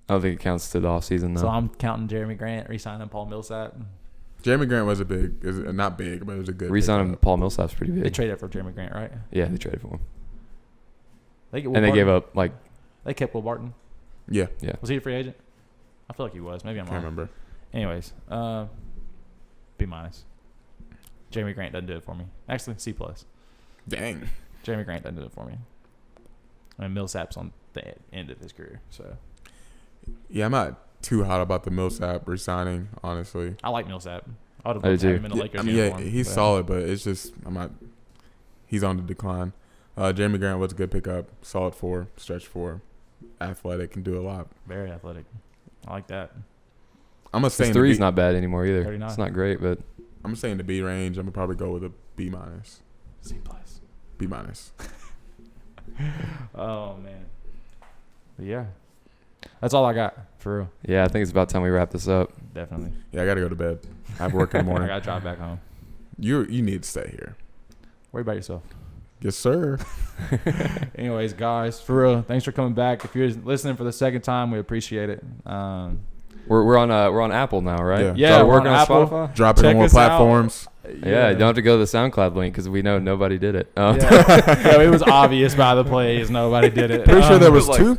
I don't think it counts to the offseason, though. So I'm counting Jeremy Grant, re-signing Paul Millsap. Jeremy Grant was not big, but it was a good. Re-signing pickup. Paul Millsap's pretty big. They traded for Jeremy Grant, right? Yeah, they traded for him. They get Will And they Barton. gave up, like, They kept Will Barton. Yeah, Was he a free agent? I feel like he was. Maybe I'm can't wrong. remember. Anyways, B-. Jeremy Grant doesn't do it for me. Actually, C+. Dang. Jeremy Grant doesn't do it for me. And Millsap's on the end of his career, so Yeah, I'm not too hot about the Millsap re-signing, honestly. I like Millsap. I would I have do loved to have him in the Yeah, Lakers I mean, uniform. he's but solid, but it's just he's on the decline. Jeremy Grant was a good pickup, solid 4, stretch 4, athletic, can do a lot. Very athletic. I like that. I'm gonna say his in the three's B- not bad anymore either. 39. It's not great, but I'm gonna say in the B range. I'm gonna probably go with a B-. C+. B-. Oh man. But yeah. That's all I got for real. yeah, I think it's about time we wrap this up. Definitely. Yeah, I gotta go to bed. I have work in the I morning. gotta drive back home. You need to stay here. Worry about yourself. Yes, sir. Anyways, guys, for real, thanks for coming back. If you're listening for the second time, we appreciate it. We're on Apple now, right? Yeah, So we're working on on Apple. Spotify. Drop it Check on more us out. platforms. Yeah, you don't have to go to the SoundCloud link because we know nobody did it. Yeah, it was obvious by the plays. Nobody did it. Pretty sure there was like- two.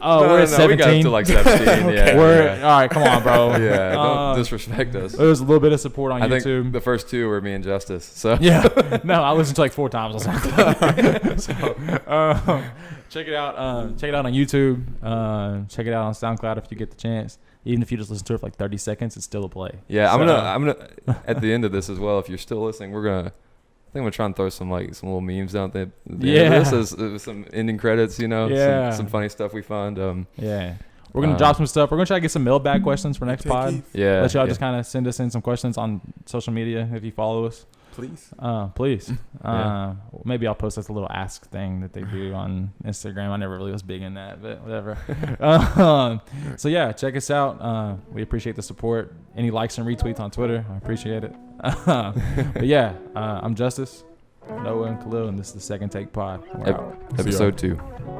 Oh, we're at 17. We got up to like 17. Yeah, We're yeah. all right. Come on, bro. Yeah, don't disrespect us. There was a little bit of support on I YouTube. think the first 2 were me and Justice. So Yeah. No, I listened to like 4 times on SoundCloud. So, check it out. Check it out on YouTube. Check it out on SoundCloud if you get the chance. Even if you just listen to it for like 30 seconds, it's still a play. yeah, So, I'm gonna at the end of this as well. If you're still listening, I think I'm gonna try and throw some little memes down there. Yeah. This is some ending credits. Yeah. Some funny stuff we find. Yeah. We're gonna drop some stuff. We're gonna try to get some mailbag questions for next pod. Yeah. Let y'all just kind of send us in some questions on social media if you follow us. Please. Please. Yeah. Maybe I'll post this little ask thing that they do on Instagram. I never really was big in that, but whatever. So yeah, check us out. We appreciate the support. Any likes and retweets on Twitter, I appreciate it. But yeah, I'm Justice, Noah, and Khalil, and this is the Second Take Pod. We're out. Episode 2.